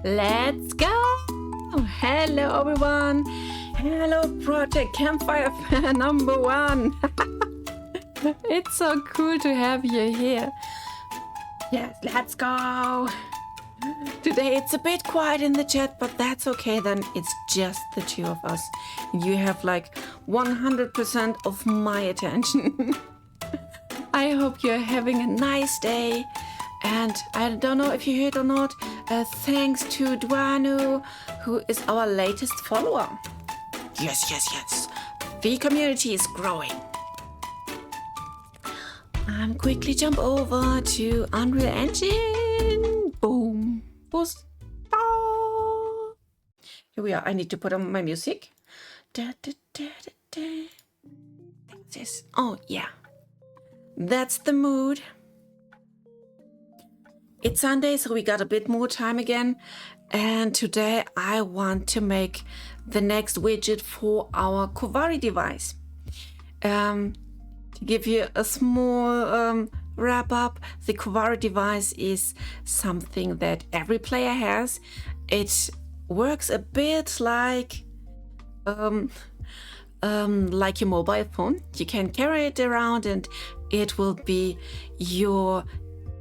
Let's go! Hello everyone! Hello Project Campfire fan number 1! It's so cool to have you here. Yes, let's go! Today it's a bit quiet in the chat, but that's okay then. It's just the two of us. You have like 100% of my attention. I hope you're having a nice day. And I don't know if you heard or not, thanks to Duanu, who is our latest follower. Yes. The community is growing. I'm quickly jump over to Unreal Engine. Boom. Boost. Here we are. I need to put on my music. This. Oh, yeah. That's the mood. It's Sunday, so we got a bit more time again. And today I want to make the next widget for our Kovari device. To give you a small wrap up, the Kovari device is something that every player has. It works a bit like your mobile phone. You can carry it around and it will be your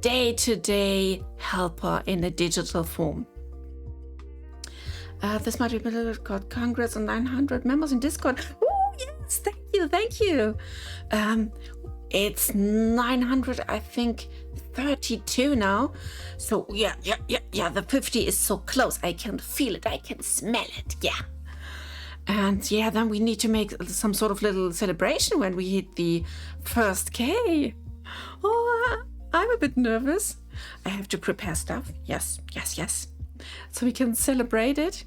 day-to-day helper in a digital form. This might be a little bit called Congress on 900 members in Discord. Oh yes, thank you. It's 900, I think 32 now. So yeah, the 50 is so close. I can feel it, I can smell it, yeah. And yeah, then we need to make some sort of little celebration when we hit the first K. Oh, I'm a bit nervous. I have to prepare stuff. Yes. So we can celebrate it.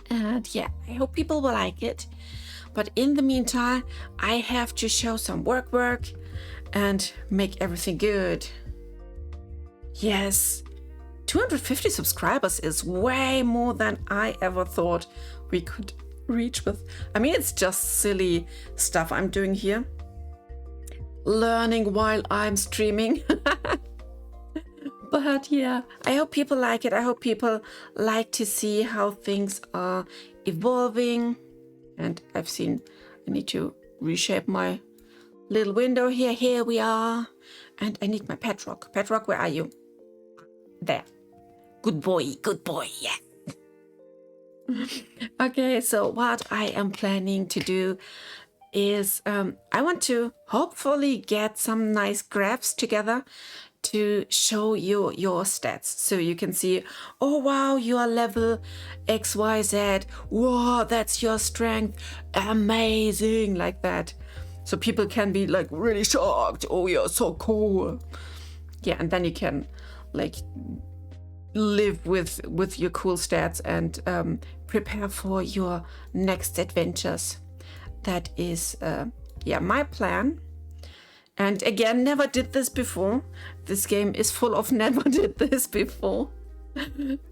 And yeah, I hope people will like it. But in the meantime, I have to show some work and make everything good. Yes, 250 subscribers is way more than I ever thought we could reach with. I mean, it's just silly stuff I'm doing here. Learning while I'm streaming. But yeah, I hope people like it. I hope people like to see how things are evolving. And I've seen I need to reshape my little window here. Here we are. And I need my pet rock. Pet rock, where are you? There. Good boy, yeah. Okay, so what I am planning to do is I want to hopefully get some nice graphs together to show you your stats, so you can see, oh wow, you are level XYZ, whoa, that's your strength, amazing, like that, so people can be like really shocked, oh you're so cool. Yeah, and then you can like live with your cool stats and prepare for your next adventures. That is my plan. And again, never did this before. This game is full of never did this before.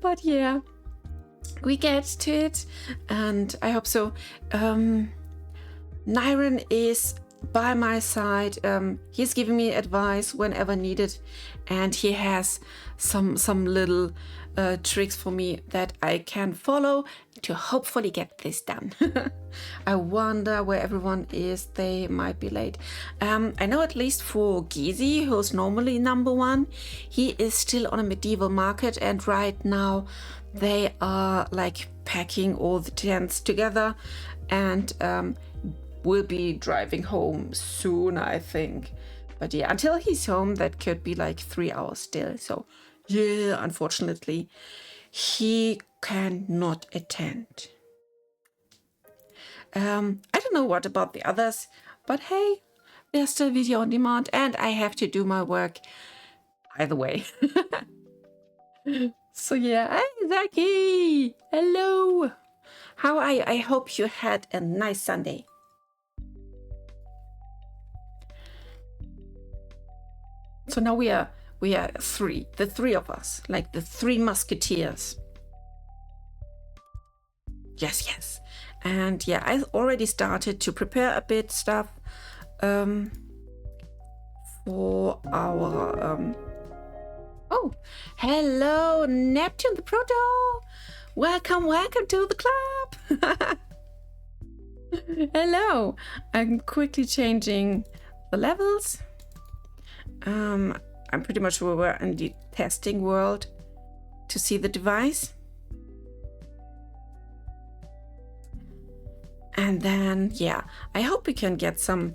But yeah, we get to it and I hope so. Nyron is by my side. He's giving me advice whenever needed, and he has some little tricks for me that I can follow to hopefully get this done. I wonder where everyone is. They might be late. I know at least for Gizi, who's normally number 1, he is still on a medieval market, and right now they are like packing all the tents together and will be driving home soon, I think. But yeah, until he's home, that could be like 3 hours still. So yeah, unfortunately, he cannot attend. I don't know what about the others, but hey, there's still video on demand and I have to do my work either way. So yeah, hey Zaki, hello. How are you? I hope you had a nice Sunday. So now we are 3, the 3 of us, like the 3 musketeers. Yes. And yeah, I already started to prepare a bit stuff for our Oh, hello, Neptune the Proto. Welcome to the club. Hello. I'm quickly changing the levels. I'm pretty much sure we're in the testing world to see the device. And then, yeah, I hope we can get some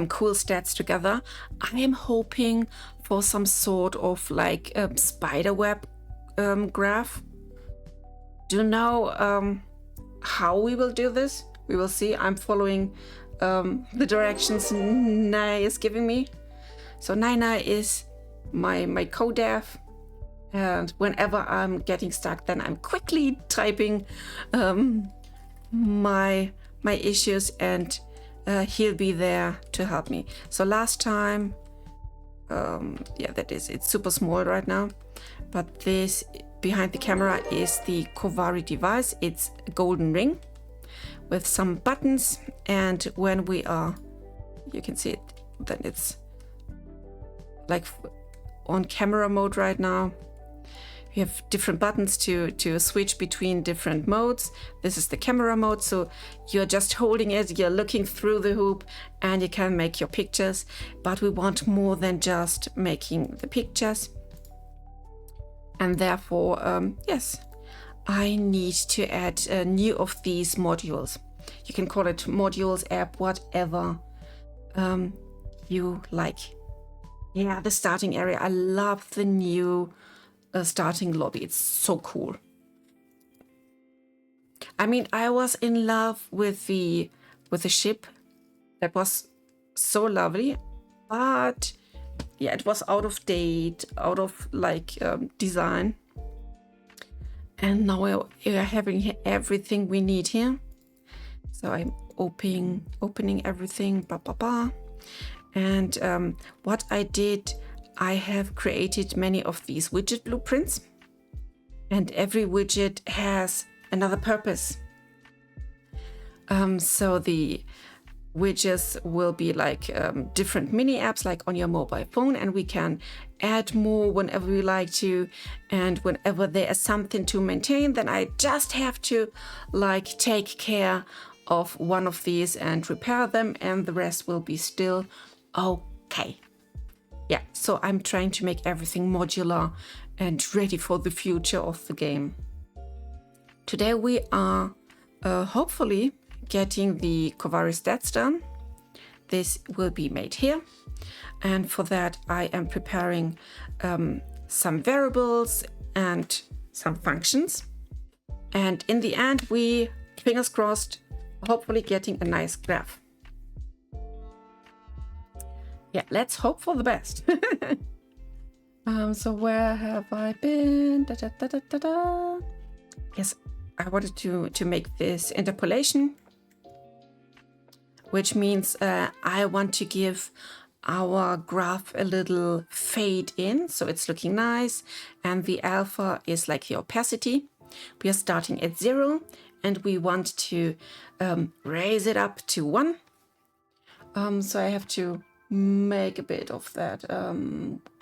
cool stats together. I am hoping for some sort of like spider web graph. Do you know how we will do this? We will see. I'm following the directions Nai is giving me. So Nai is my co-dev, and whenever I'm getting stuck, then I'm quickly typing my issues, and he'll be there to help me. So last time, yeah, it's super small right now, but this behind the camera is the Kovari device. It's a golden ring with some buttons, and when we are, you can see it, then it's like on camera mode right now. You have different buttons to switch between different modes. This is the camera mode, so you're just holding it, you're looking through the hoop, and you can make your pictures. But we want more than just making the pictures. And therefore, yes, I need to add new of these modules. You can call it modules, app, whatever you like. Yeah, the starting area. I love the new starting lobby. It's so cool. I mean, I was in love with the ship. That was so lovely, but yeah, it was out of date, out of like design. And now we're having everything we need here. So I'm opening everything, blah blah blah. And what I did, I have created many of these widget blueprints, and every widget has another purpose. So the widgets will be like different mini apps like on your mobile phone, and we can add more whenever we like to. And whenever there is something to maintain, then I just have to like take care of one of these and repair them, and the rest will be still okay. Yeah, so I'm trying to make everything modular and ready for the future of the game. Today we are hopefully getting the Kovari stats done. This will be made here. And for that I am preparing some variables and some functions. And in the end, we, fingers crossed, hopefully getting a nice graph. Yeah, let's hope for the best. So where have I been? Yes, I wanted to make this interpolation, which means I want to give our graph a little fade in, so it's looking nice. And the alpha is like the opacity. We are starting at 0, and we want to raise it up to 1. So I have to make a bit of that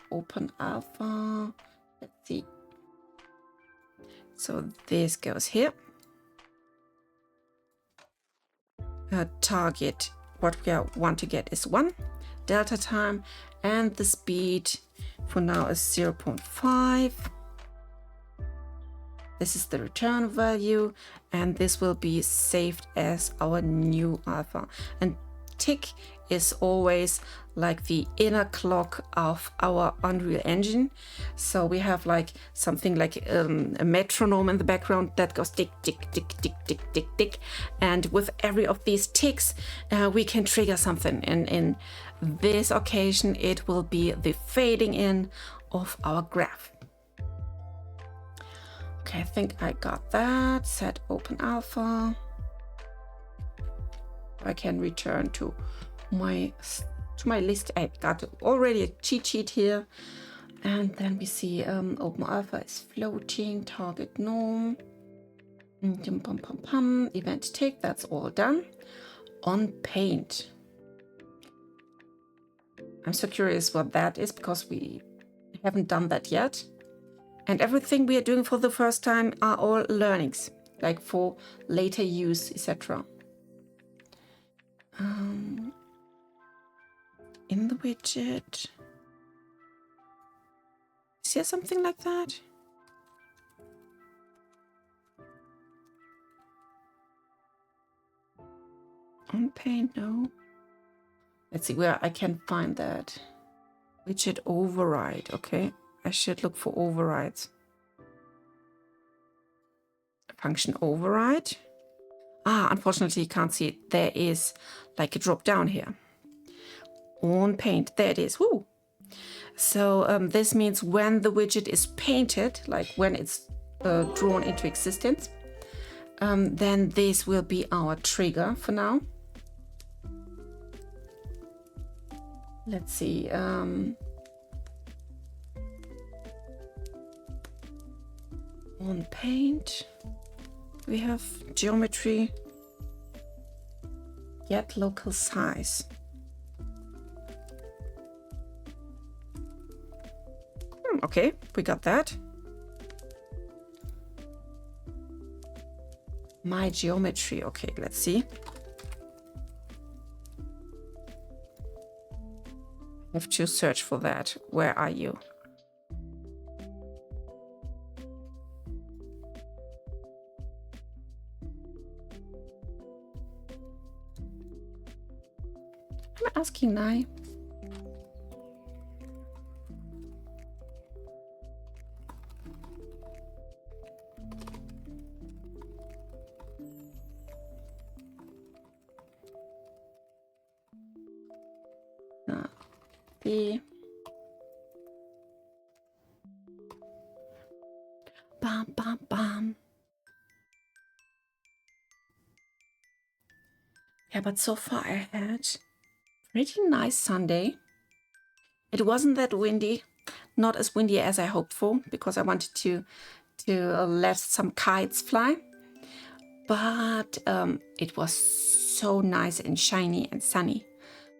open alpha. Let's see. So this goes here. Target, what we want to get is 1 delta time, and the speed for now is 0.5. This is the return value, and this will be saved as our new alpha. And tick is always like the inner clock of our Unreal Engine. So we have like something like a metronome in the background that goes tick, tick, tick, tick, tick, tick, tick. And with every of these ticks, we can trigger something. And in this occasion, it will be the fading in of our graph. Okay, I think I got that. Set open alpha. I can return to my list. I got already a cheat sheet here, and then we see open alpha is floating, target norm, event tick. That's all done. On paint, I'm so curious what that is because we haven't done that yet. And everything we are doing for the first time are all learnings, like for later use, etc. In the widget, is there something like that? On paint, no. Let's see where I can find that. Widget override, okay. I should look for overrides. Function override. Unfortunately you can't see it. There is like a drop down here. On paint, there it is. Woo! So this means when the widget is painted, like when it's drawn into existence, then this will be our trigger for now. Let's see. On paint, we have geometry, get local size. Okay, we got that. My geometry. Okay, let's see. I have to search for that. Where are you? I'm asking Nai. Bam, bam, bam. Yeah, but so far I had a pretty nice Sunday. It wasn't that windy, not as windy as I hoped for, because I wanted to let some kites fly. But it was so nice and shiny and sunny.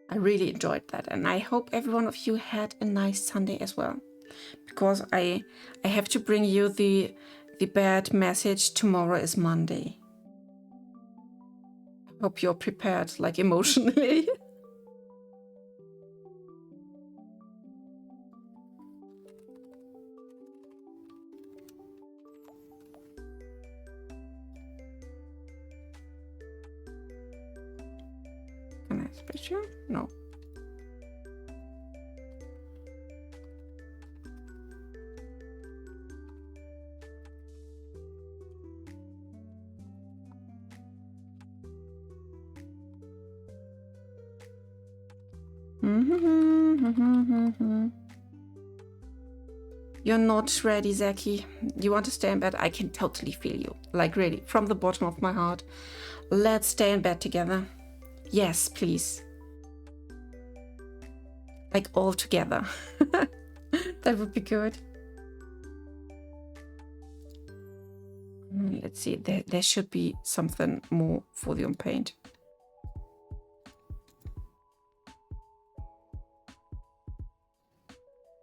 I really enjoyed that, and I hope every one of you had a nice Sunday as well. Because I have to bring you the bad message. Tomorrow is Monday. I hope you're prepared, like emotionally. Can I switch you? No. You're not ready, Zaki. You want to stay in bed? I can totally feel you. Like really, from the bottom of my heart. Let's stay in bed together. Yes, please. Like all together. That would be good. Let's see. There should be something more for the on paint.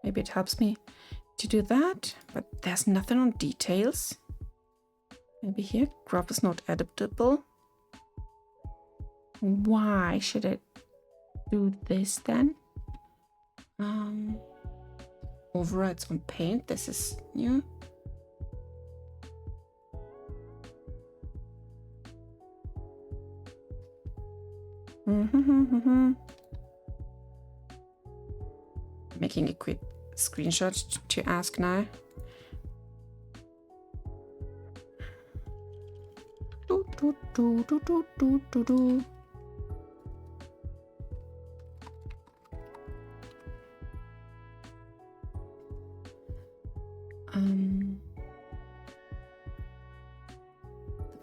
Maybe it helps me to do that, but there's nothing on details. Maybe here, graph is not editable. Why should I do this then? Overrides on paint, this is new. Making a quick screenshot to ask now.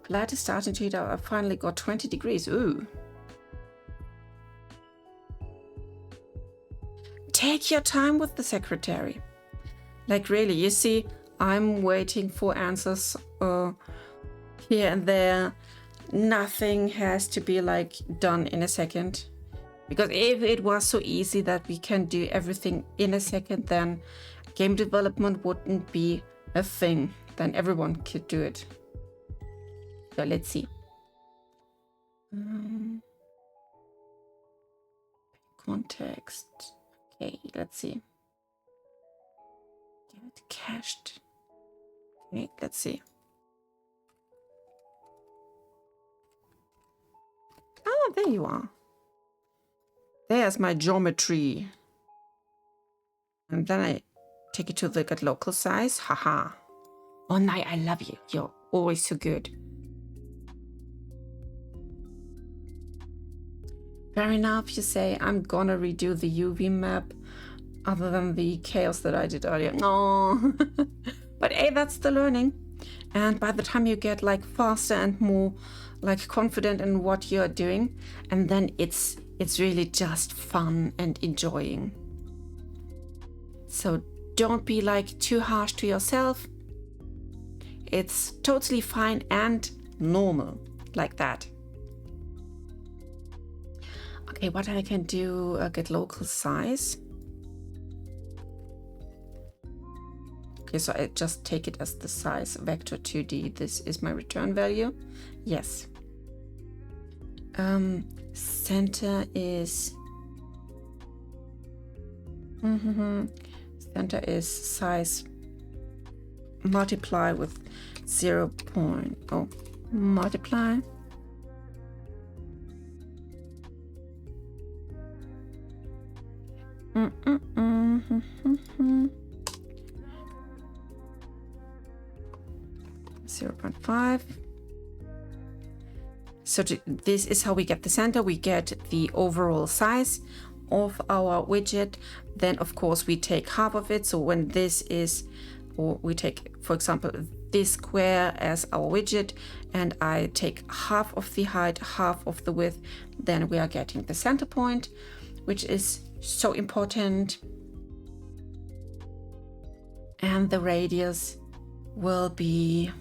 The light is starting to heat up. I finally got 20 degrees. Ooh. Take your time with the secretary. Like really, you see, I'm waiting for answers here and there. Nothing has to be like done in a second. Because if it was so easy that we can do everything in a second, then game development wouldn't be a thing, then everyone could do it. So let's see. Context. Okay, let's see. Get cached. Okay, let's see. Oh, there you are. There's my geometry. And then I take it to the get local size. Haha. Oh, Nai, I love you. You're always so good. Fair enough, you say. I'm gonna redo the UV map other than the chaos that I did earlier. No. But hey, that's the learning. And by the time you get like faster and more like confident in what you're doing, and then it's really just fun and enjoying. So don't be like too harsh to yourself. It's totally fine and normal like that. Okay, what I can do, get local size. Okay, so I just take it as the size vector 2D. This is my return value. Yes. Center is center is size multiply with 0.0 multiply. Mm-mm-mm-hmm. 0.5. So this is how we get the center. We get the overall size of our widget. Then of course we take half of it. So when this is, or we take, for example, this square as our widget, and I take half of the height, half of the width, then we are getting the center point, which is so important. And the radius will be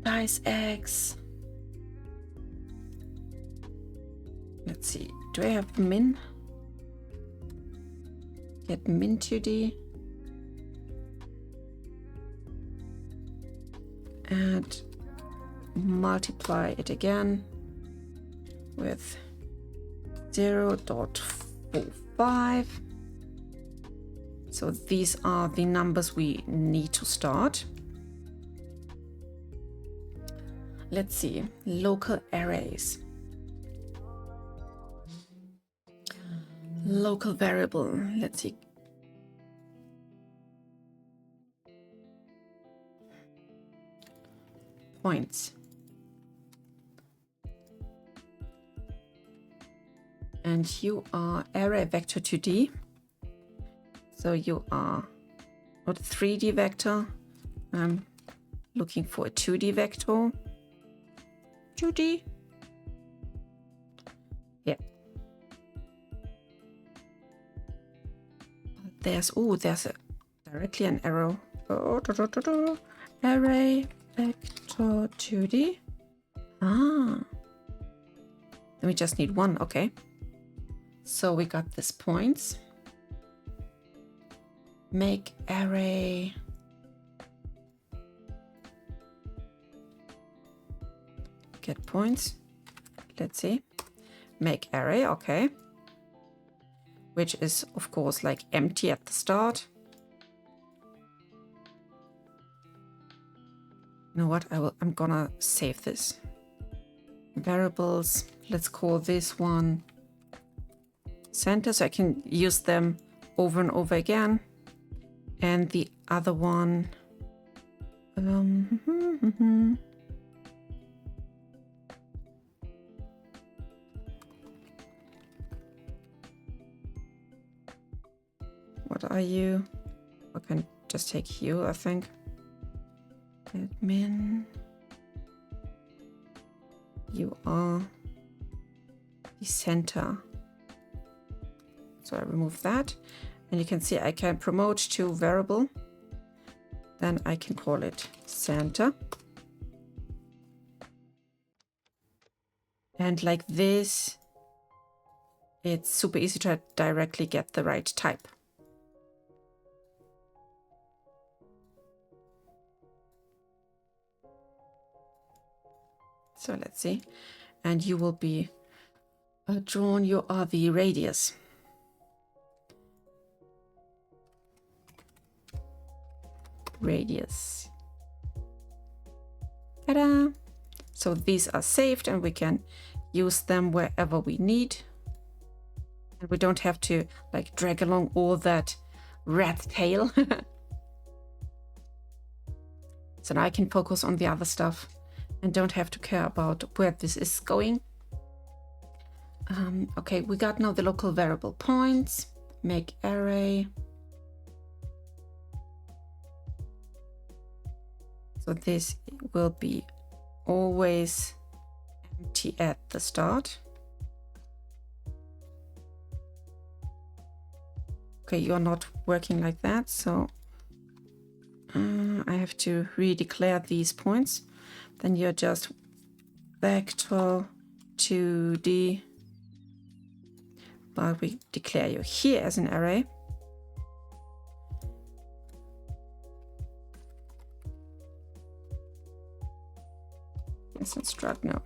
size X. Let's see, do I have min? Get min 2D. And multiply it again with 0.45. So these are the numbers we need to start. Let's see, local arrays. Local variable, let's see. Points. And you are array vector 2D. So you are not a 3D vector. I'm looking for a 2D vector. 2D. Yeah. There's directly an arrow. Array vector 2D. Ah. Then we just need one, okay. So we got this points. Make array. Get points. Let's see. Make array, okay. Which is of course like empty at the start. You know what? I'm gonna save this. Variables. Let's call this one center, so I can use them over and over again. And the other one, what are you? I can just take you, I think. Admin. You are the center. So I remove that. And you can see I can promote to variable. Then I can call it center. And like this, it's super easy to directly get the right type. So let's see. And you will be drawn, you are the radius. Radius. Ta-da! So these are saved and we can use them wherever we need. And we don't have to like drag along all that rat tail. So now I can focus on the other stuff and don't have to care about where this is going. Okay, we got now the local variable points. Make array. So this will be always empty at the start. Okay, you're not working like that, so I have to redeclare these points. Then you're just vector 2D, but we declare you here as an array. Let's instruct now.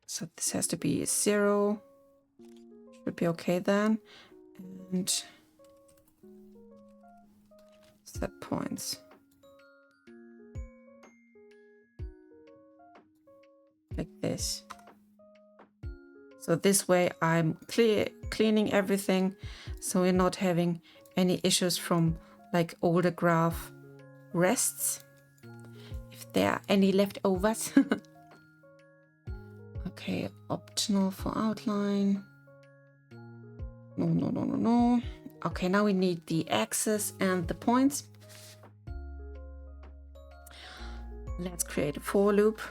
So this has to be 0. Should be okay then. And set points. Like this. So this way I'm cleaning everything, so we're not having any issues from like older graph rests, if there are any leftovers. Okay, optional for outline. No. Okay, now we need the axis and the points. Let's create a for loop.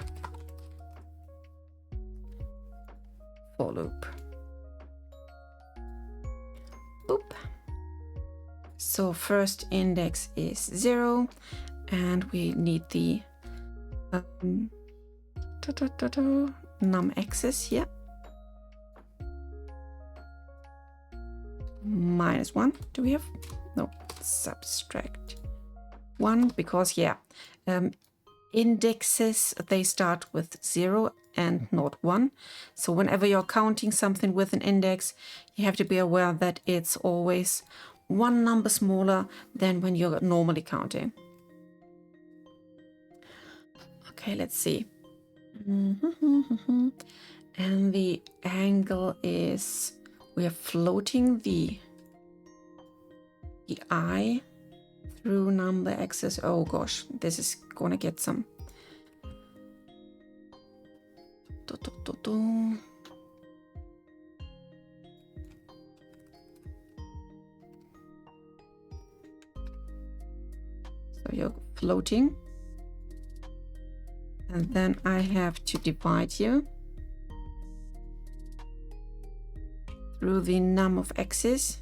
For loop. Boop. So first index is 0 and we need the num axis here. -1. Do we have? No, subtract 1 because indexes, they start with 0 and not 1. So whenever you're counting something with an index, you have to be aware that it's always one number smaller than when you're normally counting. Okay, let's see. And the angle is, we are floating the eye through number axis. Oh gosh, this is gonna get some. So you're floating. And then I have to divide you through the num of x's.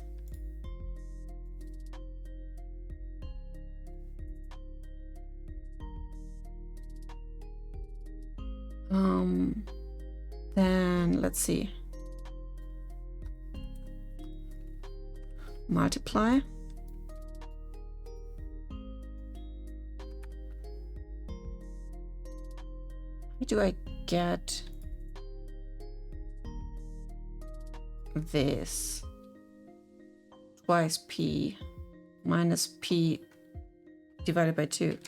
Then let's see. Multiply. How do I get this? Twice p minus p divided by 2.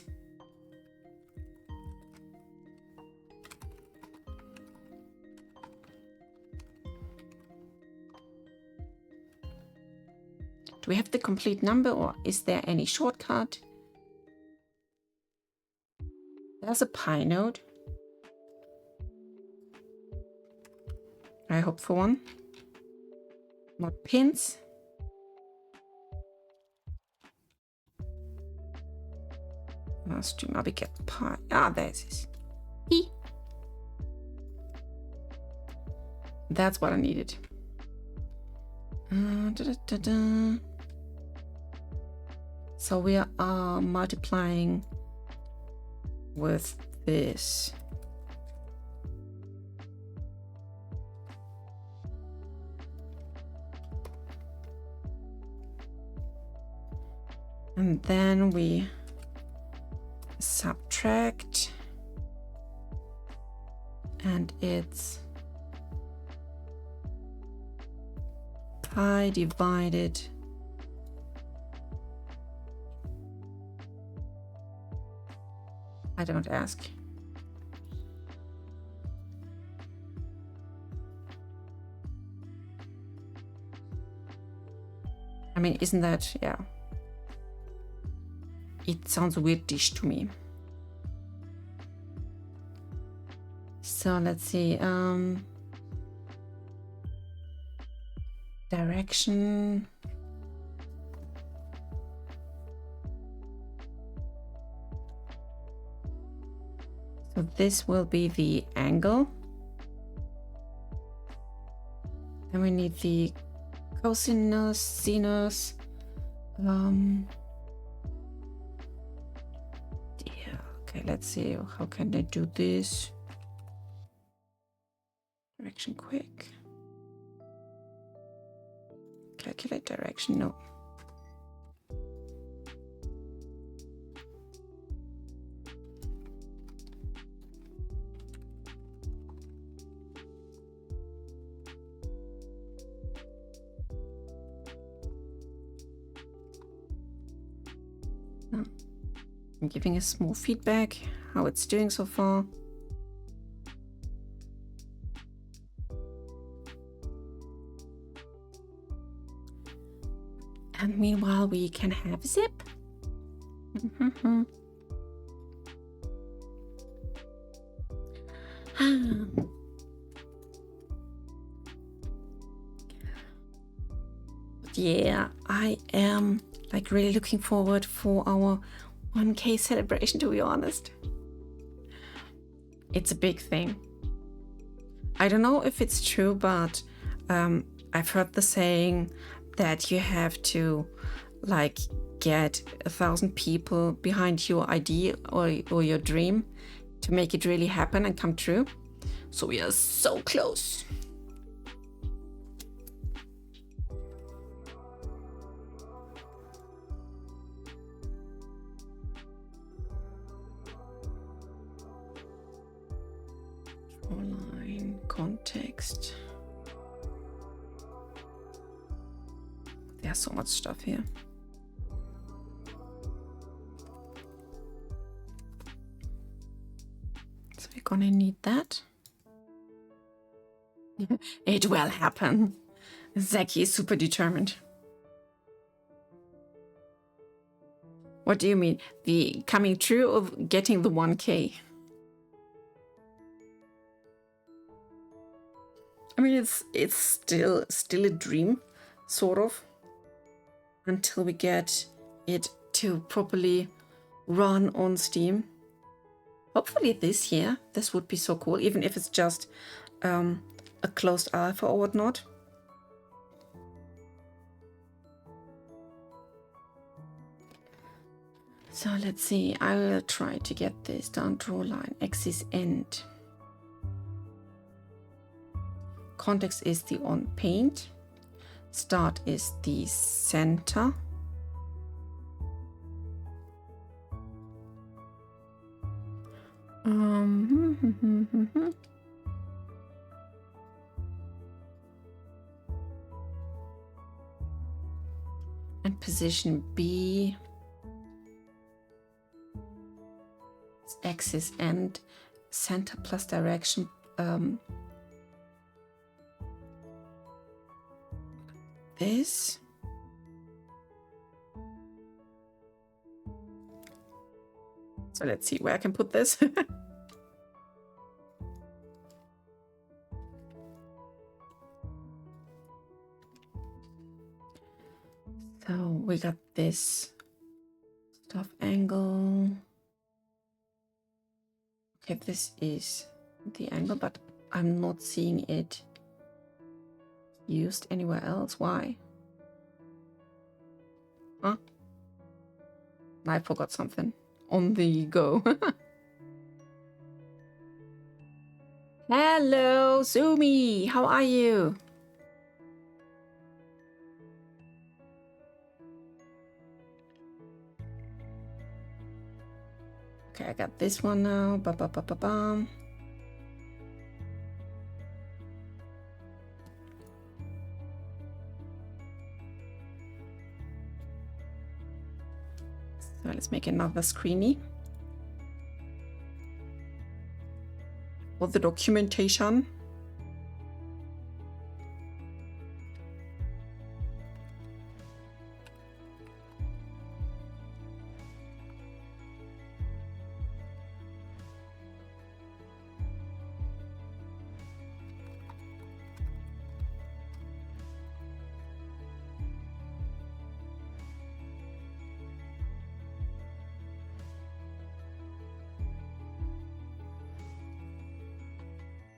Do we have the complete number or is there any shortcut? There's a pi node. I hope for one. Not pins. Stream get pi. Ah, there it is. E. That's what I needed. So we are multiplying with this. And then we subtract, and it's pi divided I don't ask. I mean, isn't that, yeah. It sounds weirdish to me. So let's see. Direction. So this will be the angle. Then we need the cosinus, sinus. Yeah, okay, let's see. How can they do this? Direction quick. Calculate direction, no. No. I'm giving a small feedback, how it's doing so far. And meanwhile, we can have zip. Yeah, I am like really looking forward for our 1K celebration, to be honest. It's a big thing. I don't know if it's true, but I've heard the saying that you have to like get 1,000 people behind your idea or your dream to make it really happen and come true. So we are so close. Draw line, context. There's so much stuff here. So we're gonna need that. It will happen. Zaki is super determined. What do you mean? The coming true of getting the 1K? I mean, it's still a dream, sort of, until we get it to properly run on Steam. Hopefully this year. This would be so cool, even if it's just a closed alpha or whatnot. So let's see. I will try to get this down. Draw line, axis end. Context is the on paint. Start is the center. And position B. Axis end, center plus direction. This. So let's see where I can put this. So we got this stuff angle. Okay, this is the angle, but I'm not seeing it used anywhere else. Why? Huh? I forgot something on the go. Hello, Sumi. How are you? Okay, I got this one now. Ba ba ba ba ba. So let's make another screeny for the documentation.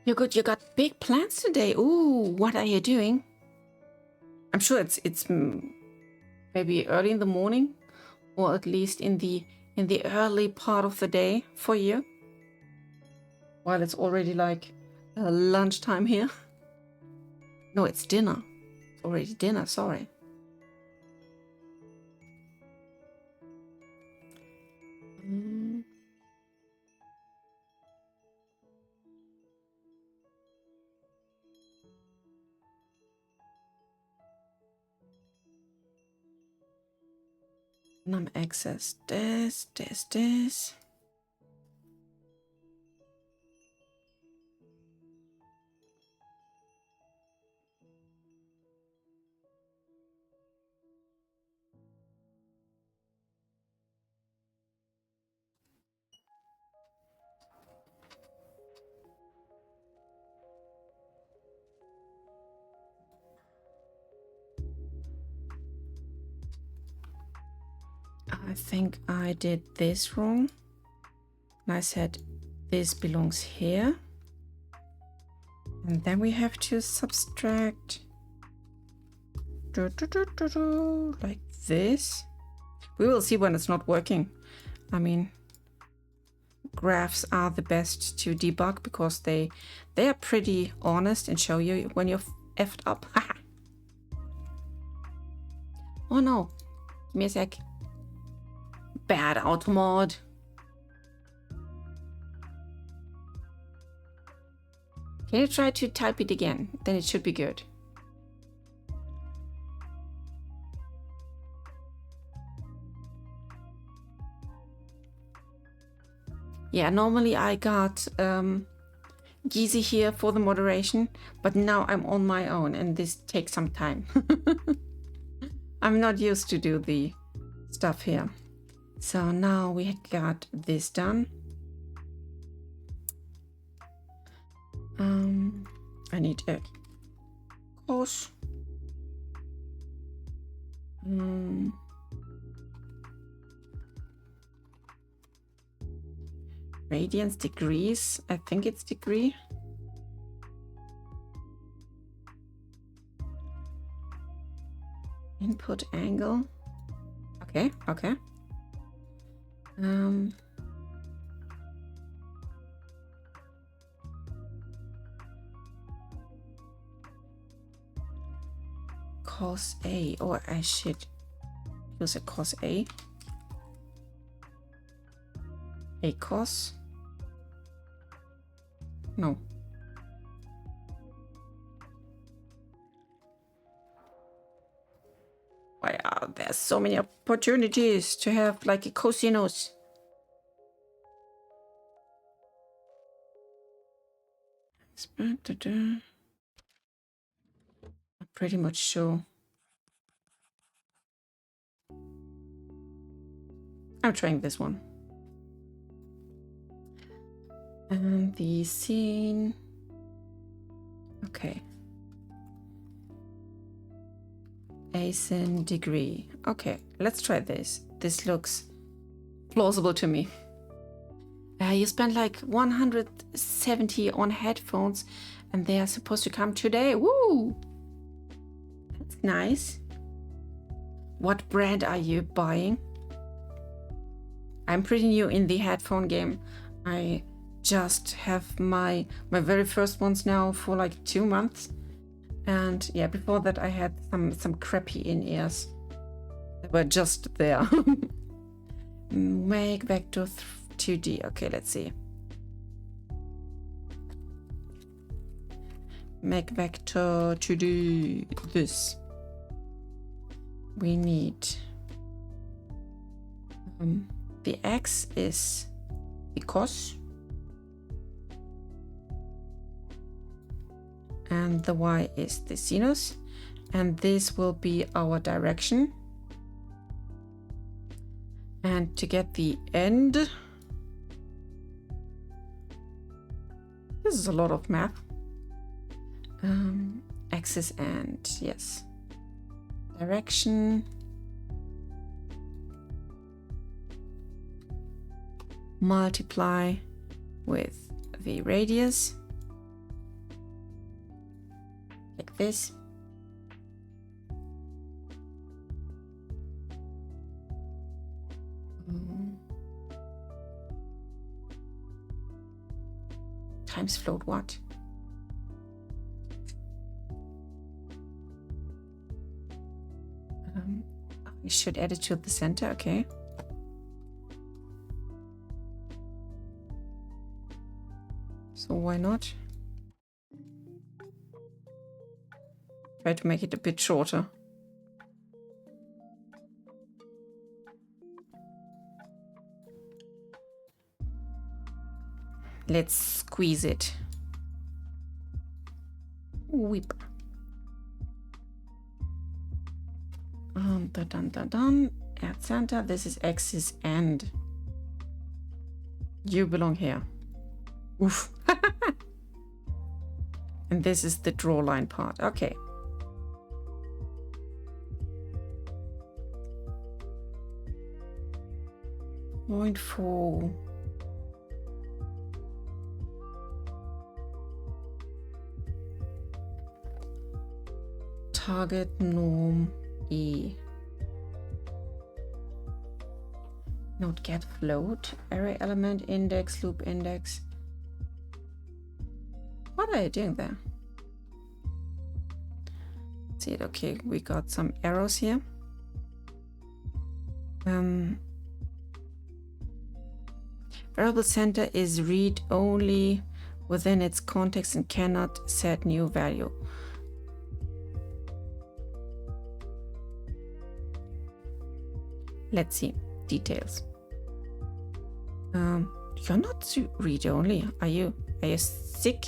You're good. You got big plans today. Ooh, what are you doing? I'm sure it's maybe early in the morning, or at least in the early part of the day for you. While it's already like lunchtime here. No, it's dinner. It's already dinner. Sorry. Num access this. I think I did this wrong. And I said this belongs here. And then we have to subtract like this. We will see when it's not working. I mean, graphs are the best to debug because they are pretty honest and show you when you're effed up. Oh no, give me a sec. Bad auto mod. Can you try to type it again? Then it should be good. Yeah, normally I got Geezy here for the moderation, but now I'm on my own and this takes some time. I'm not used to do the stuff here. So now we got this done. I need a course. Radiance degrees. I think it's degree. Input angle. Okay. Cos A, or I should use a cos A. A cos. No. Wow, there's so many opportunities to have like a cosinus. I'm pretty much sure. I'm trying this one. And the scene. Okay. Asin degree. Okay, let's try this. This looks plausible to me. You spent like 170 on headphones and they are supposed to come today. Woo! That's nice. What brand are you buying? I'm pretty new in the headphone game. I just have my very first ones now for like 2 months. And yeah, before that I had some crappy in-ears that were just there. Make vector 2D. Okay, let's see. Make vector 2D. This. We need the X is the cos. And the Y is the sinus. And this will be our direction. And to get the end, this is a lot of math. Axis and yes, direction. Multiply with the radius, like this. Times float what? I should add it to the center, okay. So why not? Try to make it a bit shorter. Let's squeeze it. Whip. Dun. Add center. This is axis and you belong here. Oof. And this is the draw line part. Okay. Point 4. Target norm E. Node get float. Array element index loop index. What are you doing there? See it. Okay, we got some arrows here. Variable center is read only within its context and cannot set new value. Let's see details. You're not read only, are you? Are you sick?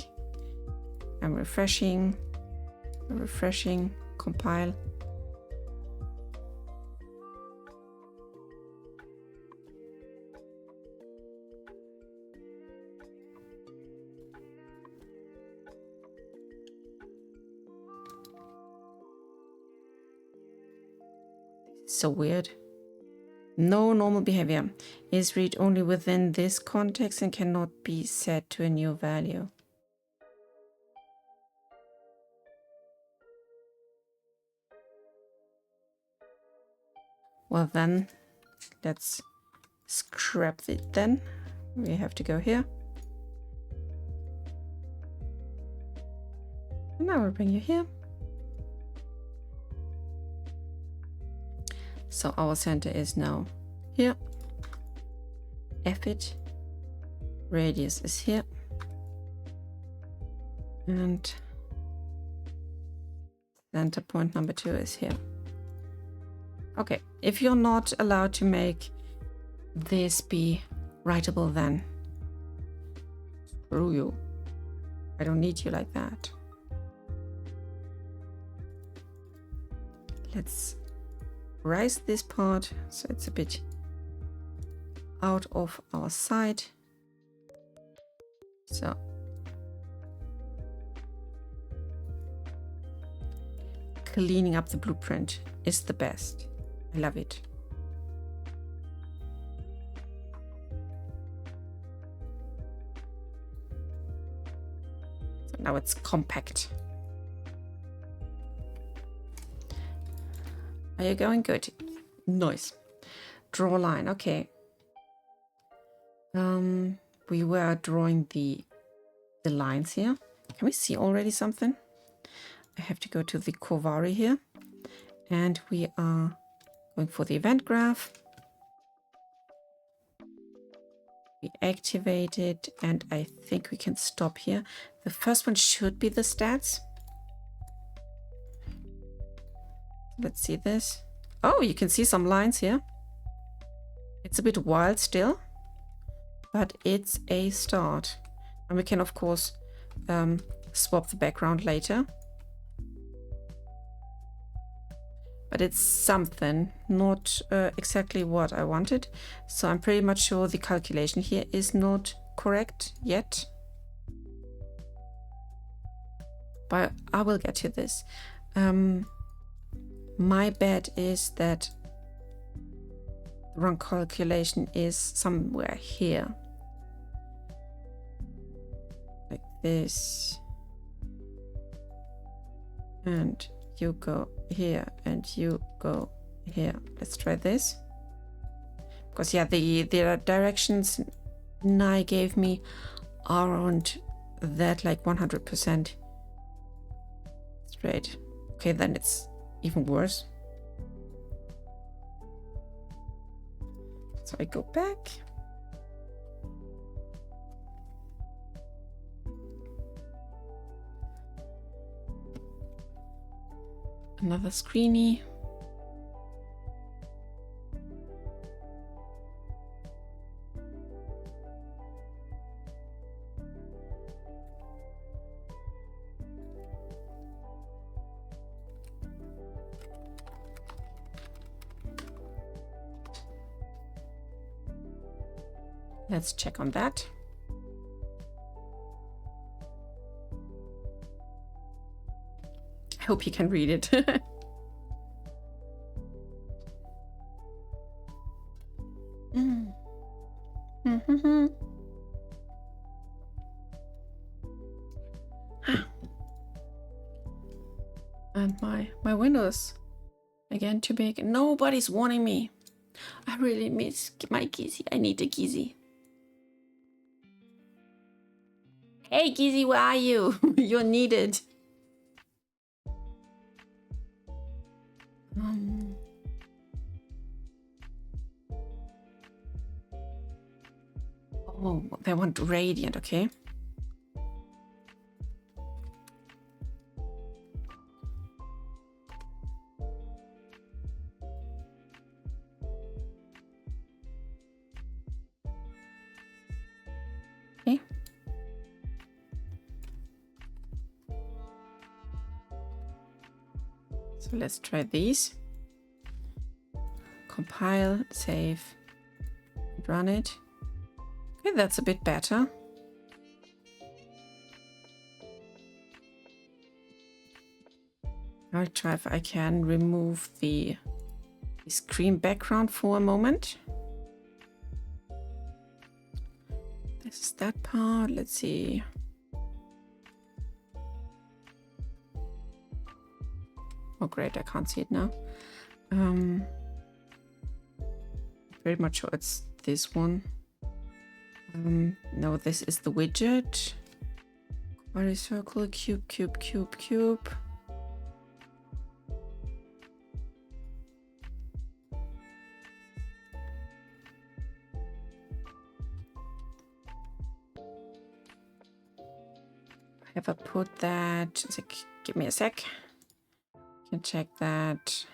I'm refreshing, compile. So weird. No normal behavior is read only within this context and cannot be set to a new value. Well then, let's scrap it then. We have to go here. And now we'll bring you here. So our center is now here. F it. Radius is here. And center point number 2 is here. Okay, if you're not allowed to make this be writable, then screw you. I don't need you like that. Let's rise this part so it's a bit out of our sight. So cleaning up the blueprint is the best. I love it. So now it's compact. Are you going good? Nice. Draw line. Okay. We were drawing the lines here. Can we see already something? I have to go to the Kovari here, and we are going for the event graph. We activate it, and I think we can stop here. The first one should be the stats. Let's see this. Oh, you can see some lines here. It's a bit wild still, but it's a start. And we can, of course, swap the background later. But it's something, not exactly what I wanted. So I'm pretty much sure the calculation here is not correct yet. But I will get to this. My bet is that the wrong calculation is somewhere here. Like this. And you go here and you go here. Let's try this. Because yeah, the directions Nye gave me aren't that like 100% straight. Okay, then it's even worse. So I go back. Another screeny. Let's check on that. I hope you can read it. And my window's again too big. Nobody's warning me. I really miss my Gizzy. I need a Gizzy. Hey Gizzy, where are you? You're needed. Oh, they want radiant, okay. Okay. So let's try these. Compile, save, run it. Okay, that's a bit better. I'll try if I can remove the screen background for a moment. This is that part. Let's see. Oh, great. I can't see it now. Very much sure it's this one. No, this is the widget. Kovari circle, cube, cube, cube, cube. Have I put that? Give me a sec. You can check that.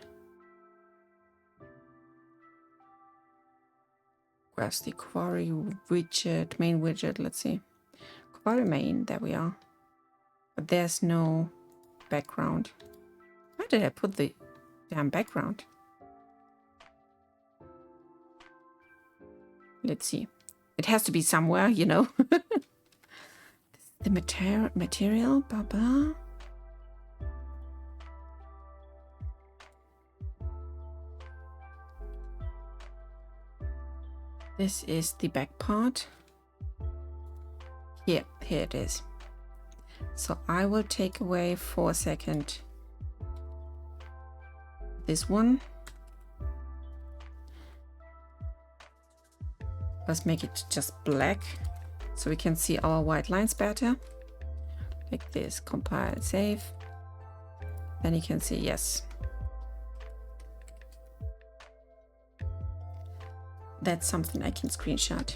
Where's the Kovari widget, main widget? Let's see. Kovari main, there we are. But there's no background. Where did I put the damn background? Let's see. It has to be somewhere, you know. The material, blah, blah. This is the back part. Here it is. So I will take away for a second this one. Let's make it just black so we can see our white lines better. Like this, compile, save. Then you can see, yes. That's something I can screenshot.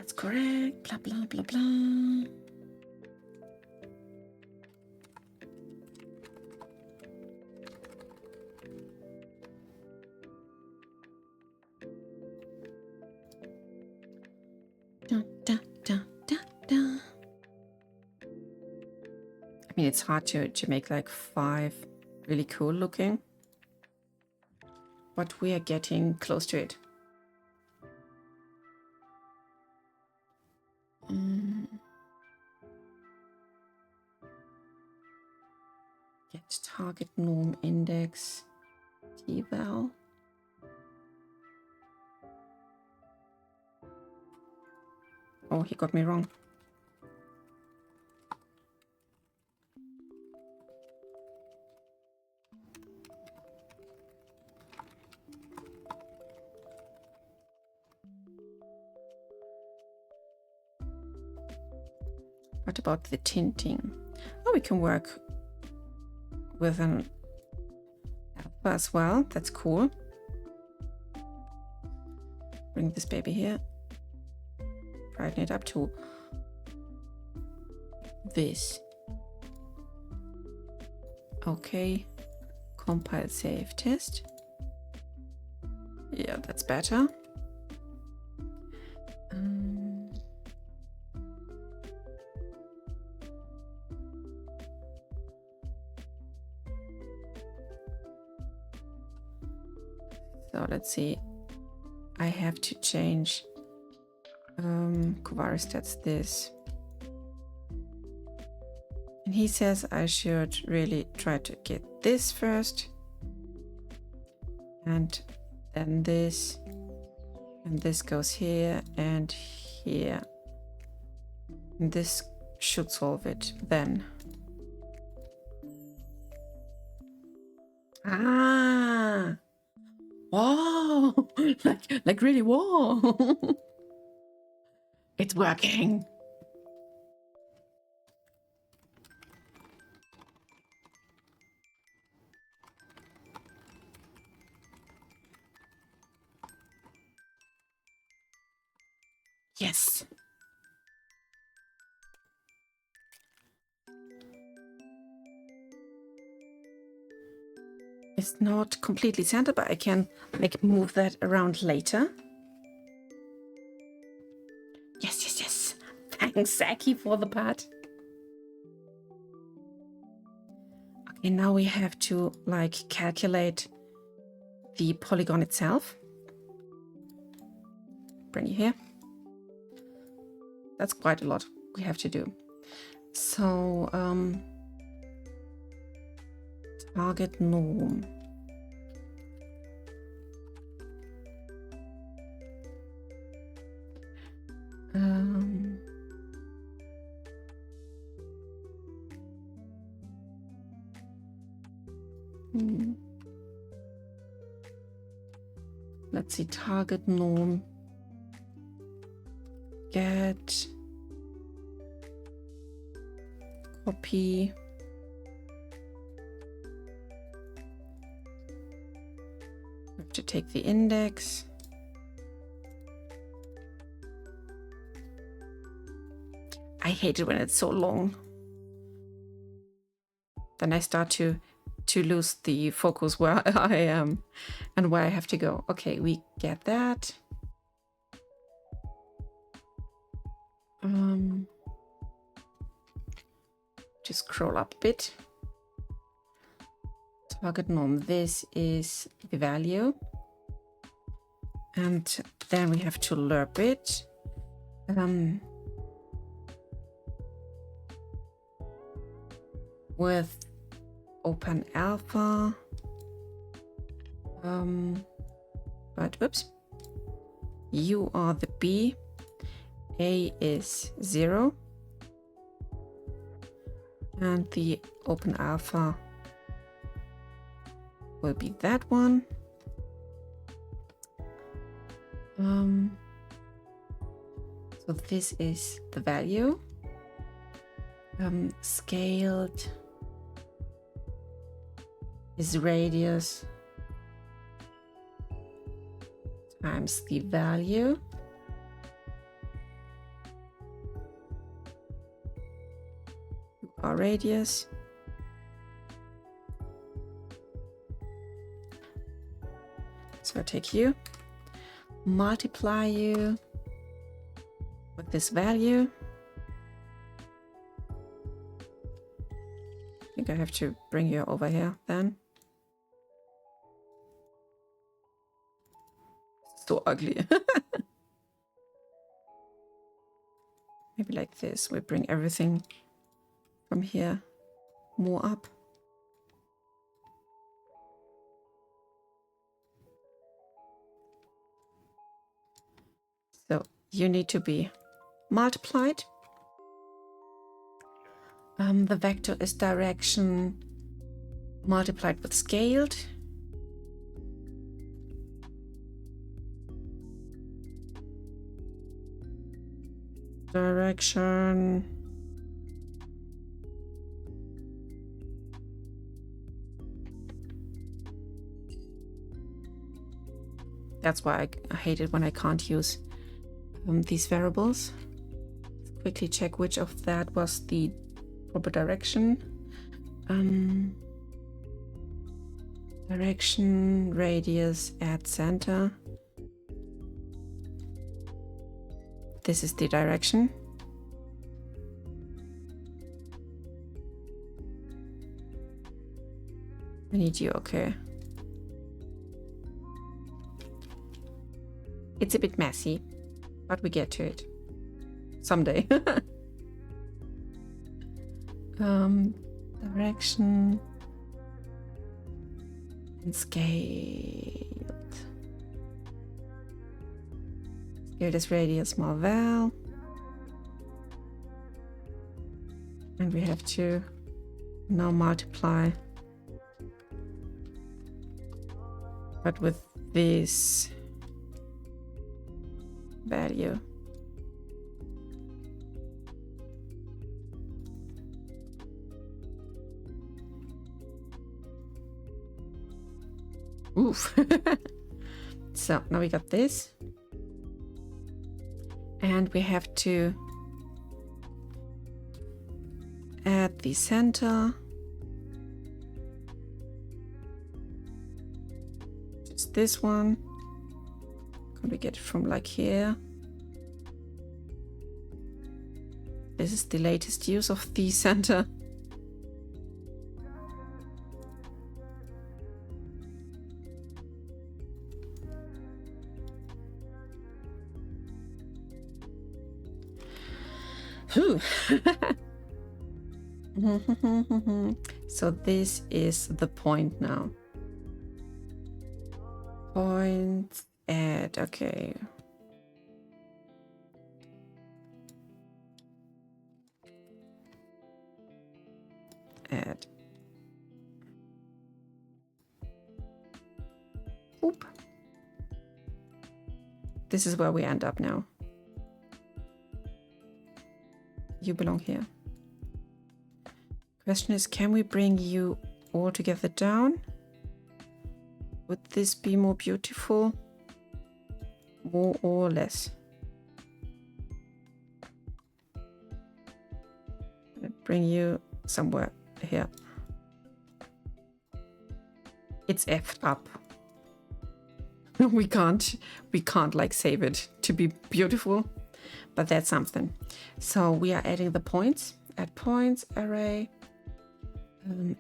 That's correct. Blah, blah, blah, blah. Da, da, da, da, da. I mean, it's hard to make like 5 really cool looking, but we are getting close to it. Get target norm index eval. Oh, he got me wrong. What about the tinting? Oh, we can work with an alpha as well. That's cool. Bring this baby here. Brighten it up to this. Okay. Compile, save, test. Yeah, that's better. So let's see. I have to change Kovari stats this. And he says I should really try to get this first. And then this. And this goes here and here. And this should solve it then. Ah! Whoa! like really, whoa! It's working. Yes. It's not completely centered, but I can move that around later. Yes, yes, yes. Thanks, Saki, for the part. Okay, now we have to calculate the polygon itself. Bring you here. That's quite a lot we have to do. So target norm. Let's see, target norm. Get copy. We have to take the index. I hate it when it's so long. Then I start to lose the focus where I am and where I have to go. Okay, we get that. Just scroll up a bit. Target norm. This is the value. And then we have to lerp it. With open alpha. But whoops. You are the B. A is 0. And the open alpha will be that one. So this is the value. Scaled is radius times the value. radius. So I take you, multiply you with this value. I think I have to bring you over here then. So ugly. Maybe like this. We bring everything from here more up. So you need to be multiplied. The vector is direction multiplied with scaled. Direction. That's why I hate it when I can't use these variables. Quickly check which of that was the proper direction. Direction, radius, add center. This is the direction. I need you, okay. It's a bit messy, but we get to it someday. Direction and scaled. Scale this radius more val. And we have to now multiply, but with this value. Oof. So now we got this. And we have to add the center. Just this one. Can we get it from like here? This is the latest use of the center. So this is the point now. Point, add, okay. Add. Oop. This is where we end up now. You belong here. Question is, can we bring you all together down? Would this be more beautiful? More or less? Bring you somewhere here. It's effed up. we can't like save it to be beautiful, but that's something. So we are adding the points. Add points array.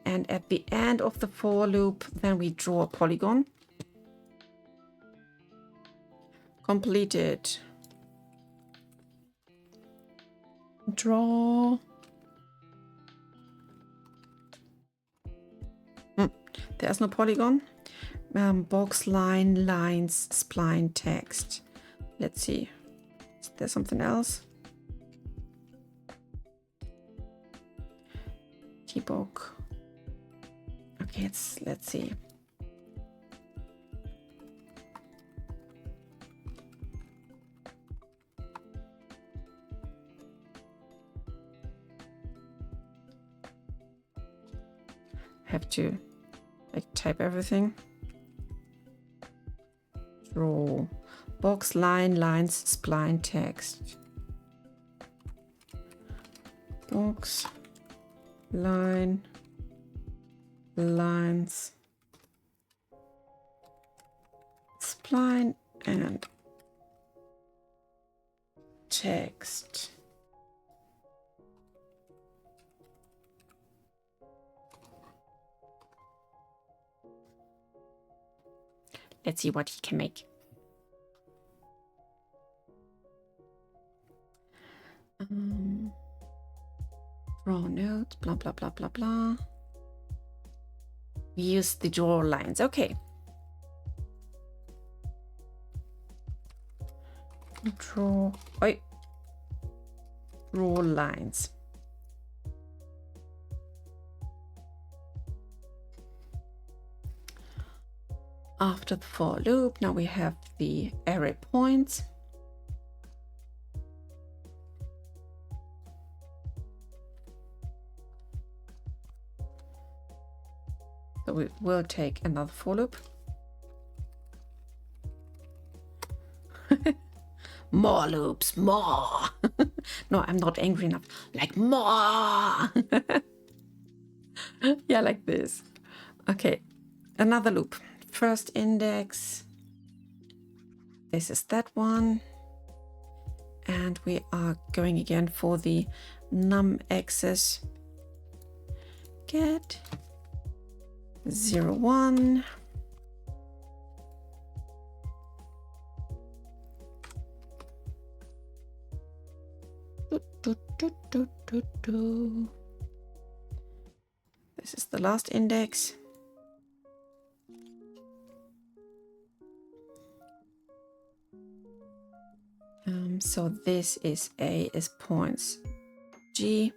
And at the end of the for loop, then we draw a polygon. Completed. Draw. There's no polygon. Box, line, lines, spline, text. Let's see. Is there something else? Debug. Okay, let's see. Have to like type everything. Draw. Box, line, lines, spline, text. Box, line, lines, spline, and text. Let's see what he can make. Draw notes, blah, blah, blah, blah, blah. We use the draw lines. Okay. Draw lines. After the for loop, now we have the array points. So we will take another for loop. More loops, more. No, I'm not angry enough. Like more. Yeah, like this. Okay, another loop. First index. This is that one. And we are going again for the num axis. Get 0, 1. This is the last index. So this is A is points G.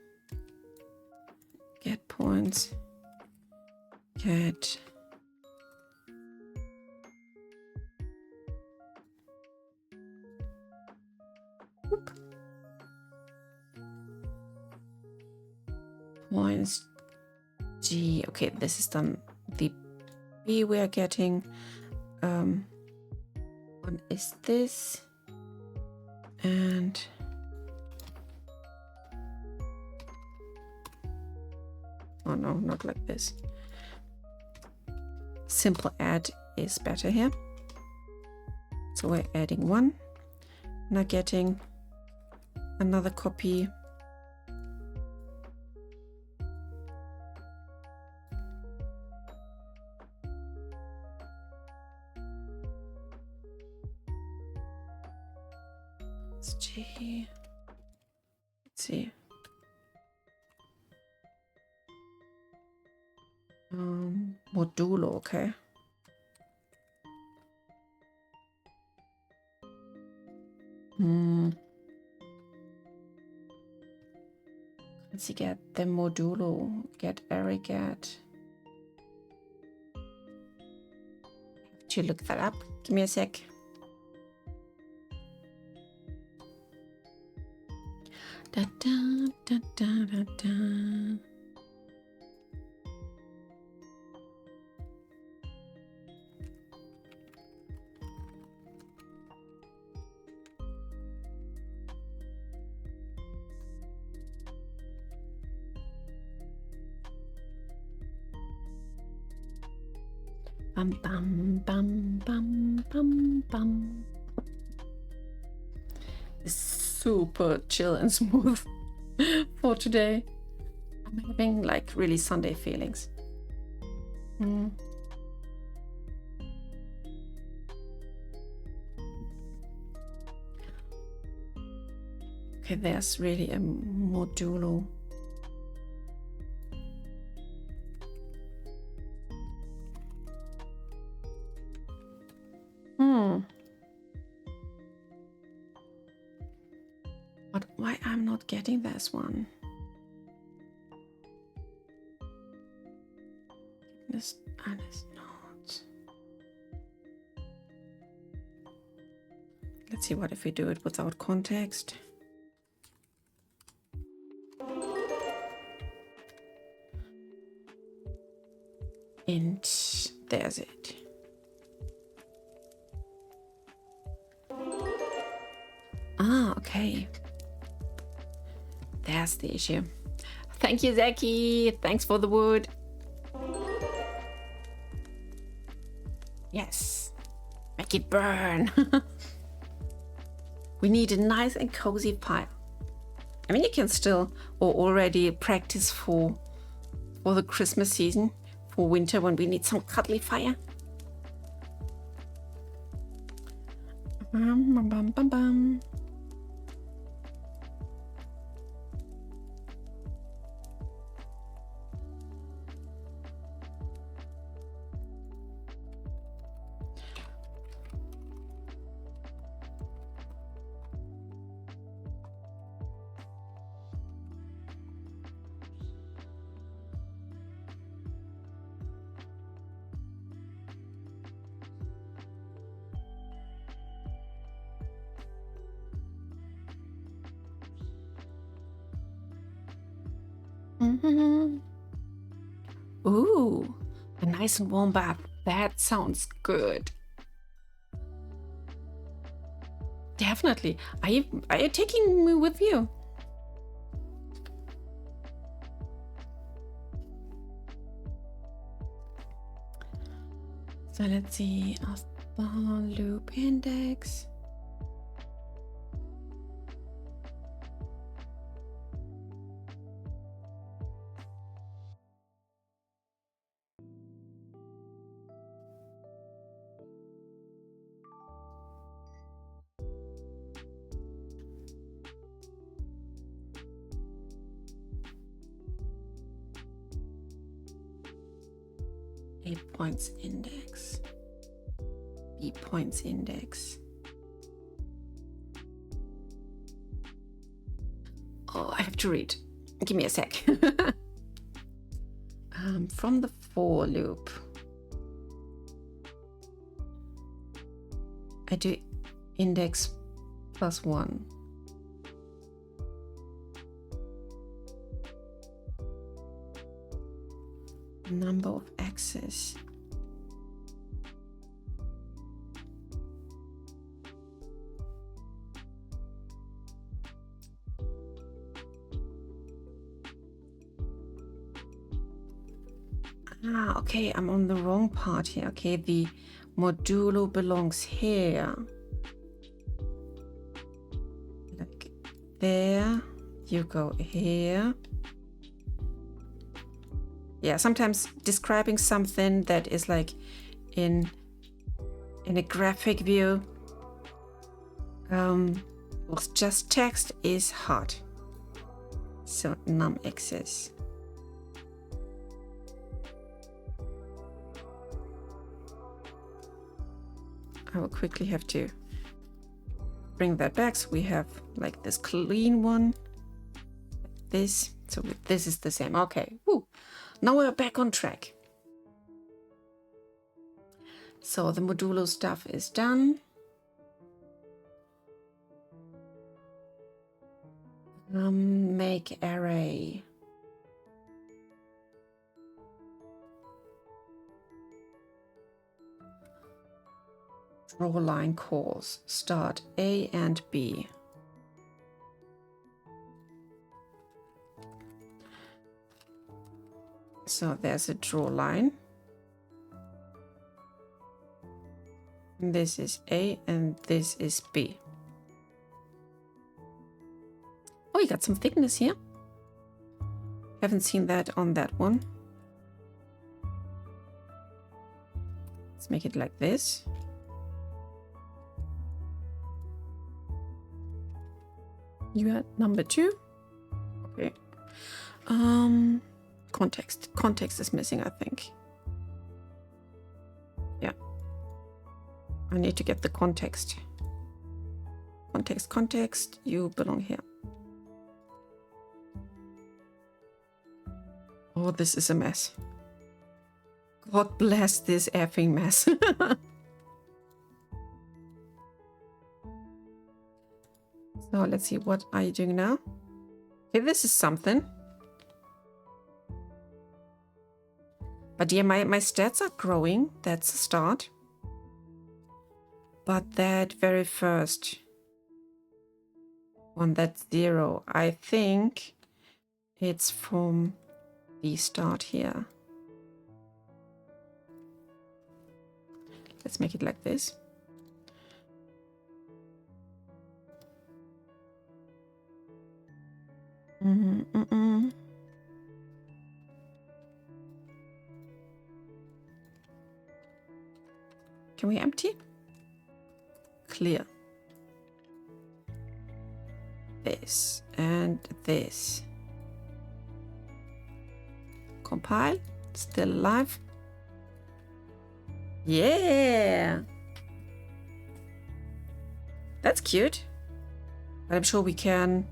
Get points. Get points G. Okay, this is then the B we are getting. One is this, and oh no, not like this. Simple add is better here. So we're adding 1. Now getting another copy. It's G. Let's see. Modulo, okay. Let's see, get the modulo, get array get. To look that up. Give me a sec. Da da da da da da. Bum bum bum bum bum bum. It's super chill and smooth for today. I'm having like really Sunday feelings. Okay, there's really a modulo. But why I'm not getting this one? This and it's not. Let's see what if we do it without context. And there's it. Ah, okay. There's the issue. Thank you, Zaki. Thanks for the wood. Yes. Make it burn. We need a nice and cozy fire. I mean, you can still or already practice for the Christmas season, for winter when we need some cuddly fire. Bum, bum, bum, bum. Mm-hmm. Ooh, a nice and warm bath. That sounds good. Definitely. Are you taking me with you? So let's see. Loop index. A points index. B points index. Oh, I have to read. Give me a sec. From the for loop, I do index +1. Number of axes. Ah, okay, I'm on the wrong part here. Okay, the modulo belongs here. Like there, you go here. Yeah, sometimes describing something that is like in a graphic view with just text is hard. So num axis. I will quickly have to bring that back so we have like this clean one. This, so this is the same. Okay, woo. Now we're back on track. So the modulo stuff is done. Make array. Draw line calls. Start A and B. So there's a draw line. This is A and this is B. Oh, you got some thickness here. Haven't seen that on that one. Let's make it like this. You are number 2. Okay. Context. Context is missing, I think. Yeah. I need to get the context. Context. You belong here. Oh, this is a mess. God bless this effing mess. So let's see, what are you doing now? Okay, this is something. But yeah, my stats are growing. That's a start. But that very first one, that's 0, I think It's from the start here. Let's make it like this. Can we empty? Clear. This and this. Compile. Still alive. Yeah. That's cute. But I'm sure we can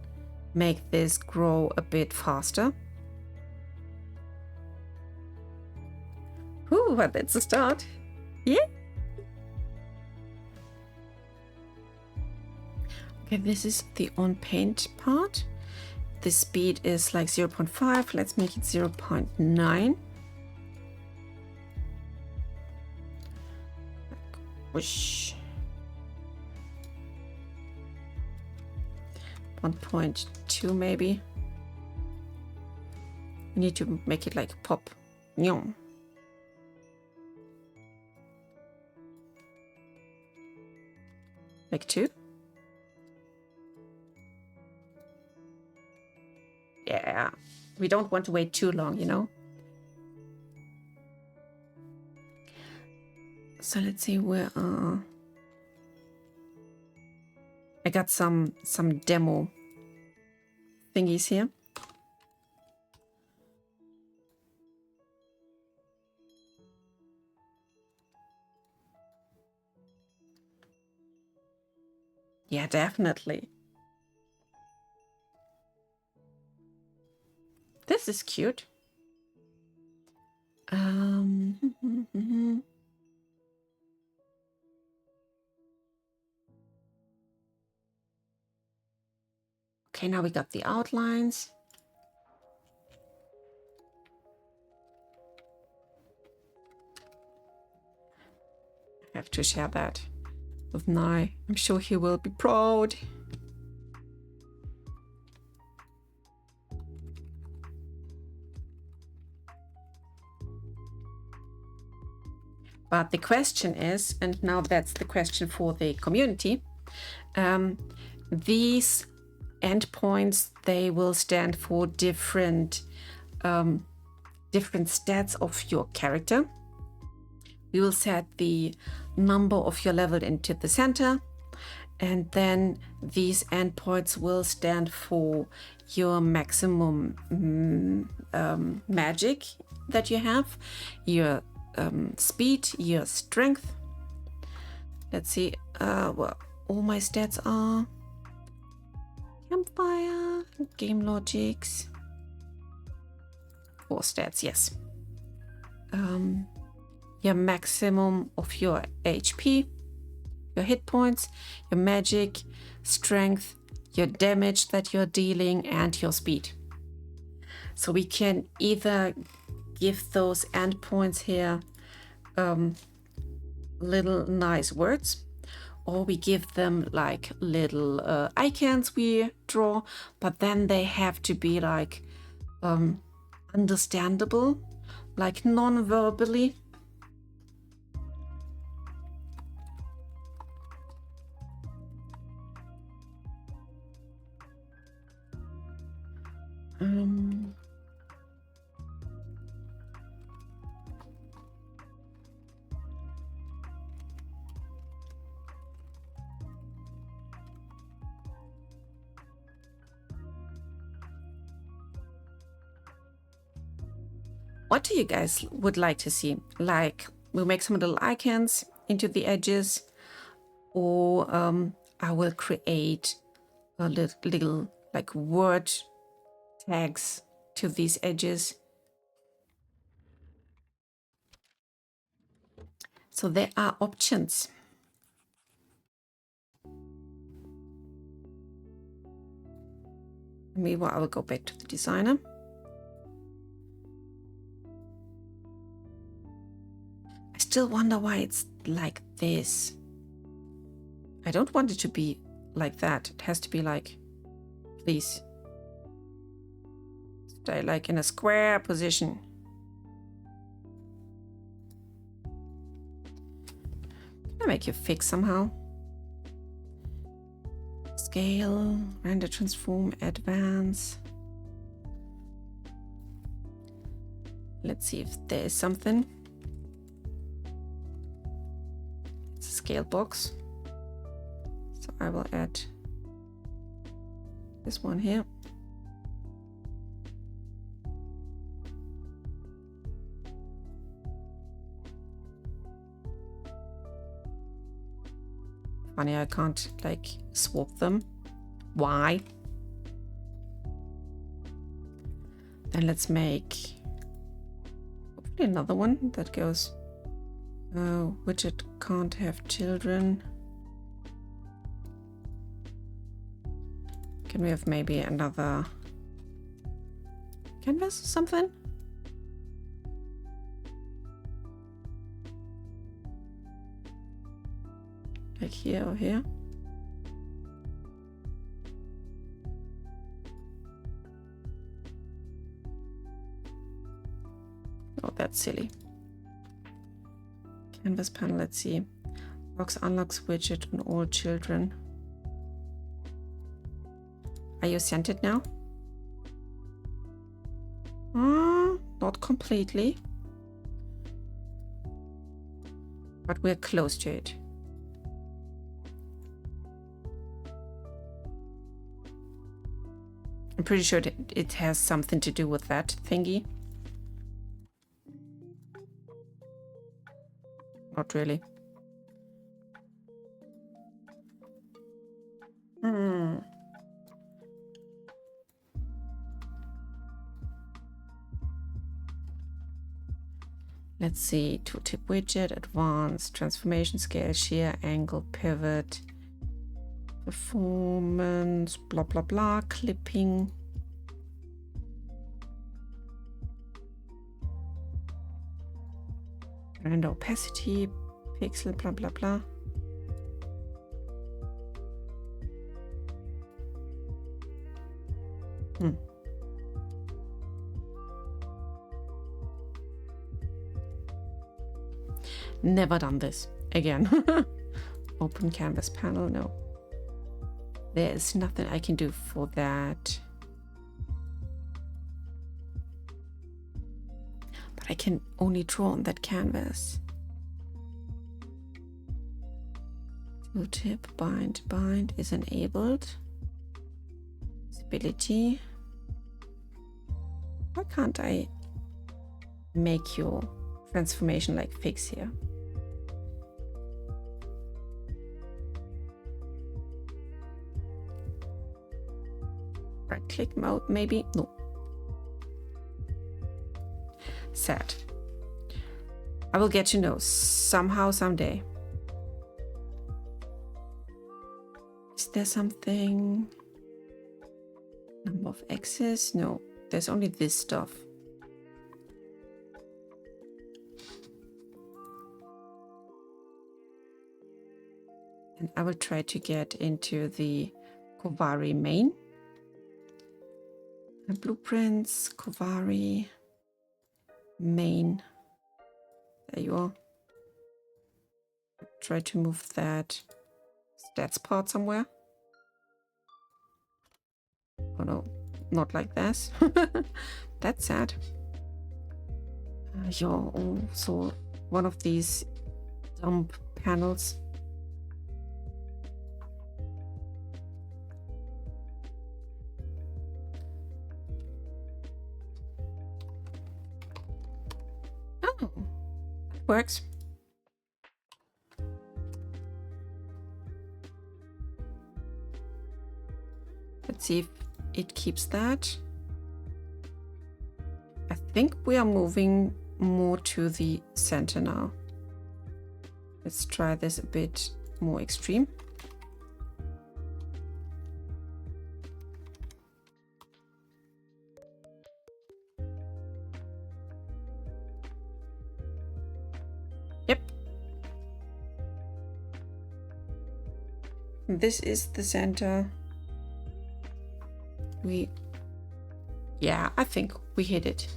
make this grow a bit faster. Ooh, but that's a start. Yeah. Okay, this is the on paint part. The speed is like 0.5. Let's make it 0.9. Whoosh. 1.2 maybe. We need to make it like pop. Nyong. Like 2. Yeah, we don't want to wait too long, you know. So let's see where I got some demo thingies here. Yeah, definitely. This is cute. Okay, now we got the outlines. I have to share that with Nye. I'm sure he will be proud. But the question is, and now that's the question for the community, these endpoints, they will stand for different stats of your character. We will set the number of your level into the center, and then these endpoints will stand for your maximum magic that you have, your speed, your strength. Let's see, well, all my stats are Campfire, game logics, 4 stats, yes. Your maximum of your HP, your hit points, your magic, strength, your damage that you're dealing, and your speed. So we can either give those endpoints here little nice words, or we give them like little icons we draw, but then they have to be like understandable, like non-verbally. What do you guys would like to see? Like, we'll make some little icons into the edges, or I will create a little like word tags to these edges. So there are options. Meanwhile, I will go back to the designer. I still wonder why it's like this. I don't want it to be like that. It has to be like, please Stay like in a square position. Can I make you fix somehow? Scale, render, transform, advance. Let's see if there is something. It's a scale box. So I will add this one here. Funny, I can't like swap them. Why? Then let's make hopefully another one that goes. Widget can't have children. Can we have maybe another canvas or something? Like here or here? Oh, that's silly. Canvas panel, let's see. Box unlocks widget on all children. Are you scented now? Not completely. But we're close to it. I'm pretty sure that it has something to do with that thingy. Not really. Let's see, tooltip widget, advanced, transformation scale, shear, angle, pivot, performance, blah, blah, blah, clipping. And opacity, pixel, blah, blah, blah. Never done this again. Open canvas panel, no. There is nothing I can do for that. But I can only draw on that canvas. Tooltip, bind is enabled. Visibility. Why can't I make your transformation like fix here? Right click mode, maybe? No. Sad. I will get to know somehow, someday. Is there something? Number of X's? No, there's only this stuff. And I will try to get into the Kovari main. Blueprints, Kovari, main. There you are. Try to move that stats part somewhere. Oh no, not like this. That's sad. You're also one of these dump panels. Oh, that works. Let's see if it keeps that. I think we are moving more to the center now. Let's try this a bit more extreme. Yep. This is the center. We Yeah, I think we hit it.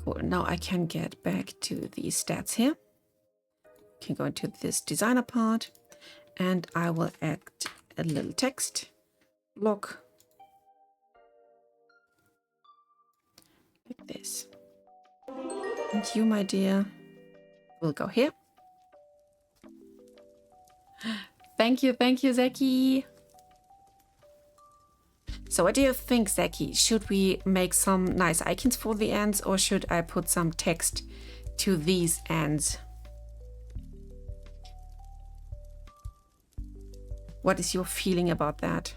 Cool. Now I can get back to the stats here. Can go into this designer part, and I will add a little text block like this. And you, my dear, will go here. Thank you, Zeki. So what do you think, Zeki? Should we make some nice icons for the ends, or should I put some text to these ends? What is your feeling about that?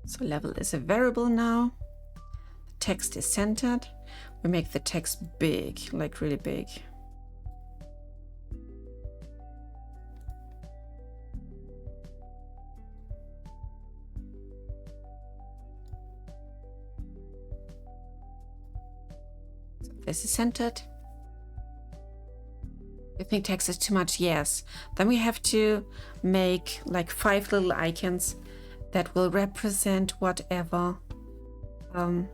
So level is a variable now. The text is centered. We make the text big, like really big. So this is centered. You think text is too much? Yes. Then we have to make like 5 little icons that will represent whatever our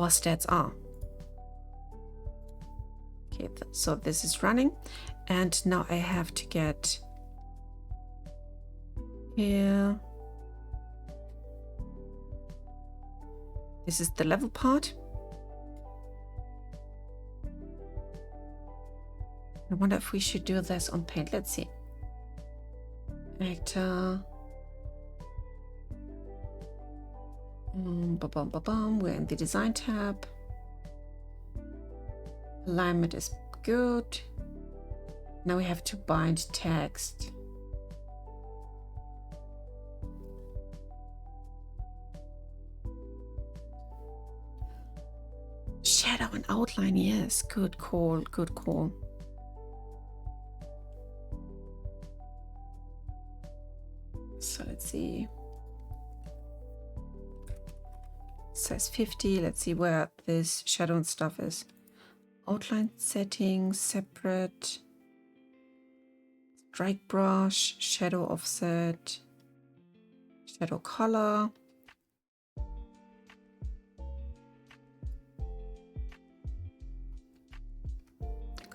stats are. Okay, so this is running, and now I have to get here. This is the level part. I wonder if we should do this on Paint. Let's see. Actor. We're in the design tab. Alignment is good. Now we have to bind text. Shadow and outline, yes. Good call, good call. So let's see. Size 50. Let's see where this shadow and stuff is. Outline settings, separate. Strike brush, shadow offset, shadow color.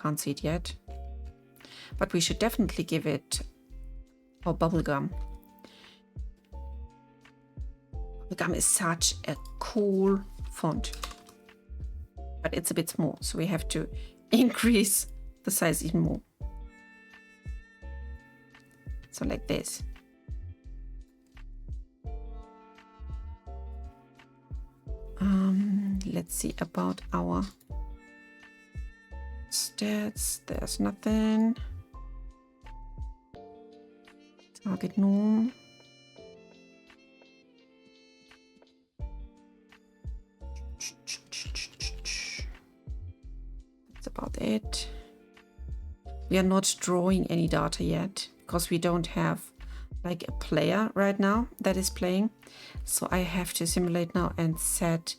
Can't see it yet. But we should definitely give it our bubblegum. Bubblegum is such a cool font, but it's a bit small, so we have to increase the size even more. So like this. Let's see about our stats. There's nothing. Target norm. That's about it. We are not drawing any data yet because we don't have like a player right now that is playing. So I have to simulate now and set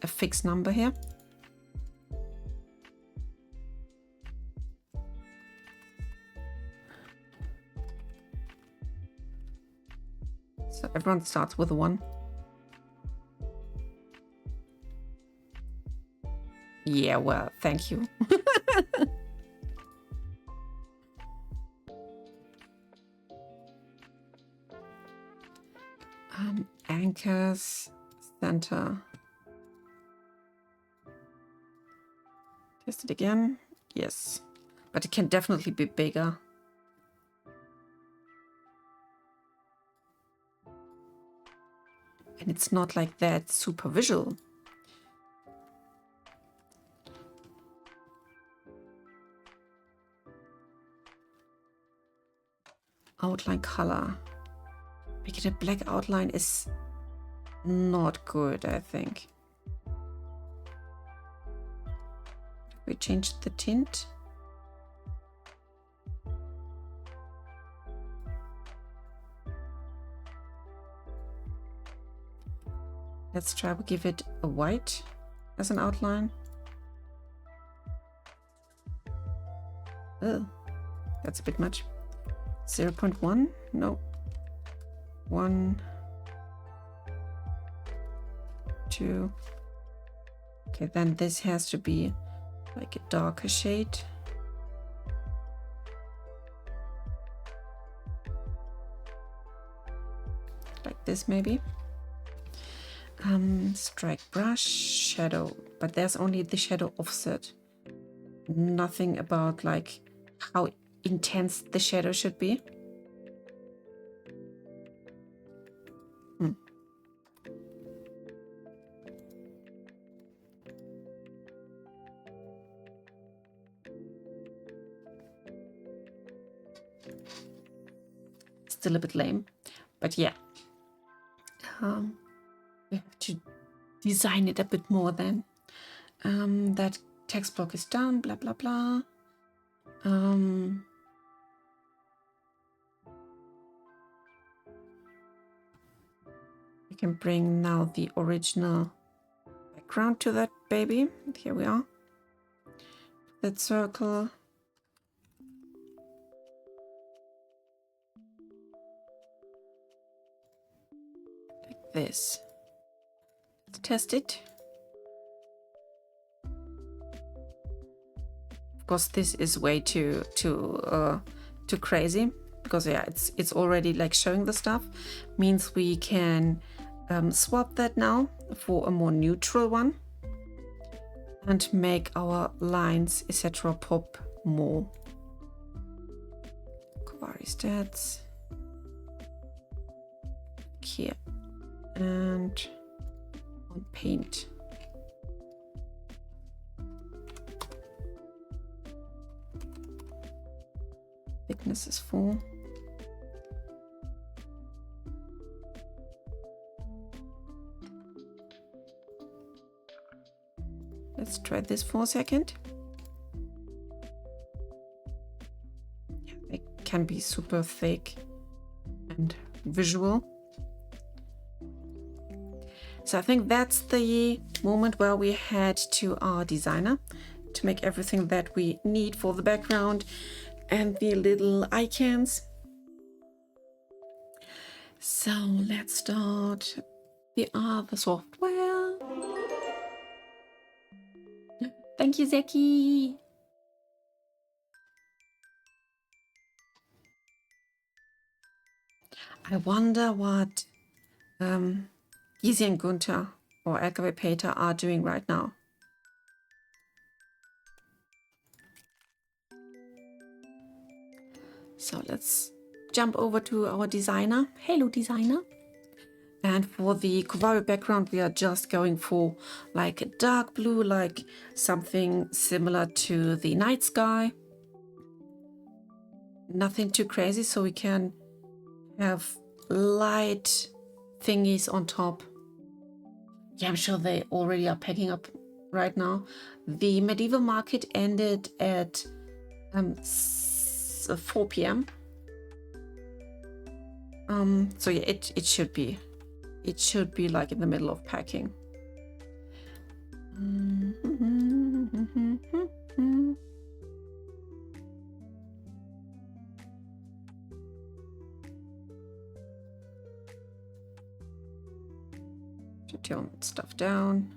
a fixed number here. So everyone starts with a 1. Yeah, well, thank you. Anchors, center. Test it again. Yes, but it can definitely be bigger. And it's not like that super visual. Outline color. Making a black outline is not good, I think. We changed the tint. Let's try to give it a white as an outline. Oh, that's a bit much. 0.1? No. 1, 2. Okay, then this has to be like a darker shade. Like this maybe. Strike brush, shadow, but there's only the shadow offset. Nothing about like how intense the shadow should be. Still a bit lame, but yeah. We have to design it a bit more then. That text block is down, blah blah blah. We can bring now the original background to that baby. Here we are. That circle. Like this. Let's test it. Of course, this is way too crazy, because yeah, it's already like showing the stuff. Means we can swap that now for a more neutral one and make our lines etc. pop more. Kovari stats here and on paint. Thickness is 4. Let's try this for a second. Yeah, they can be super thick and visual. So I think that's the moment where we head to our designer to make everything that we need for the background and the little icons. So let's start the other software. Thank you, Zeki. I wonder what Gizi and Gunther or LKW Peter are doing right now. So let's jump over to our designer. Hello, designer. And for the Kovari background, we are just going for like a dark blue, like something similar to the night sky. Nothing too crazy, so we can have light thingies on top. Yeah, I'm sure they already are packing up right now. The medieval market ended at 4 p.m. So yeah, it should be like in the middle of packing. To tone stuff down,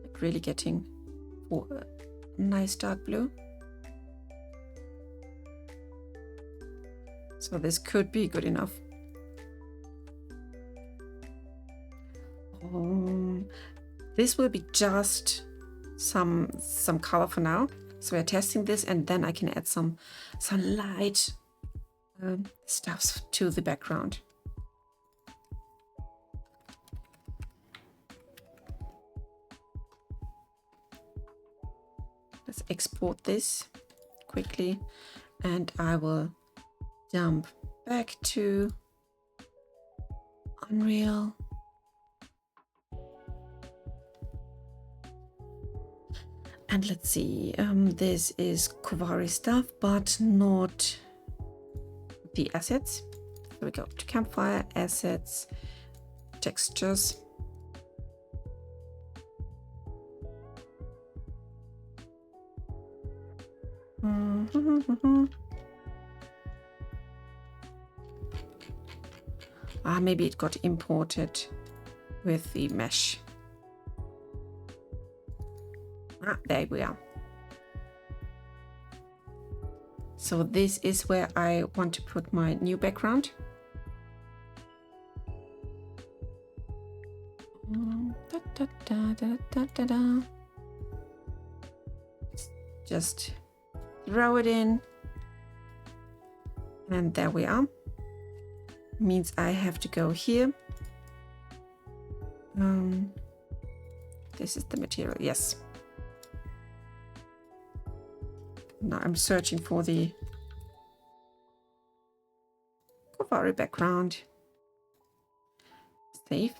like really getting for a nice dark blue. So this could be good enough. This will be just some color for now. So we're testing this, and then I can add some light stuffs to the background. Let's export this quickly, and I will jump back to Unreal. And let's see, this is Kovari stuff, but not the assets. So we go to Campfire, assets, textures, Maybe it got imported with the mesh. There we are. So this is where I want to put my new background. Just throw it in. And there we are. Means I have to go here. This is the material, yes. Now I'm searching for the Kovari background. Save.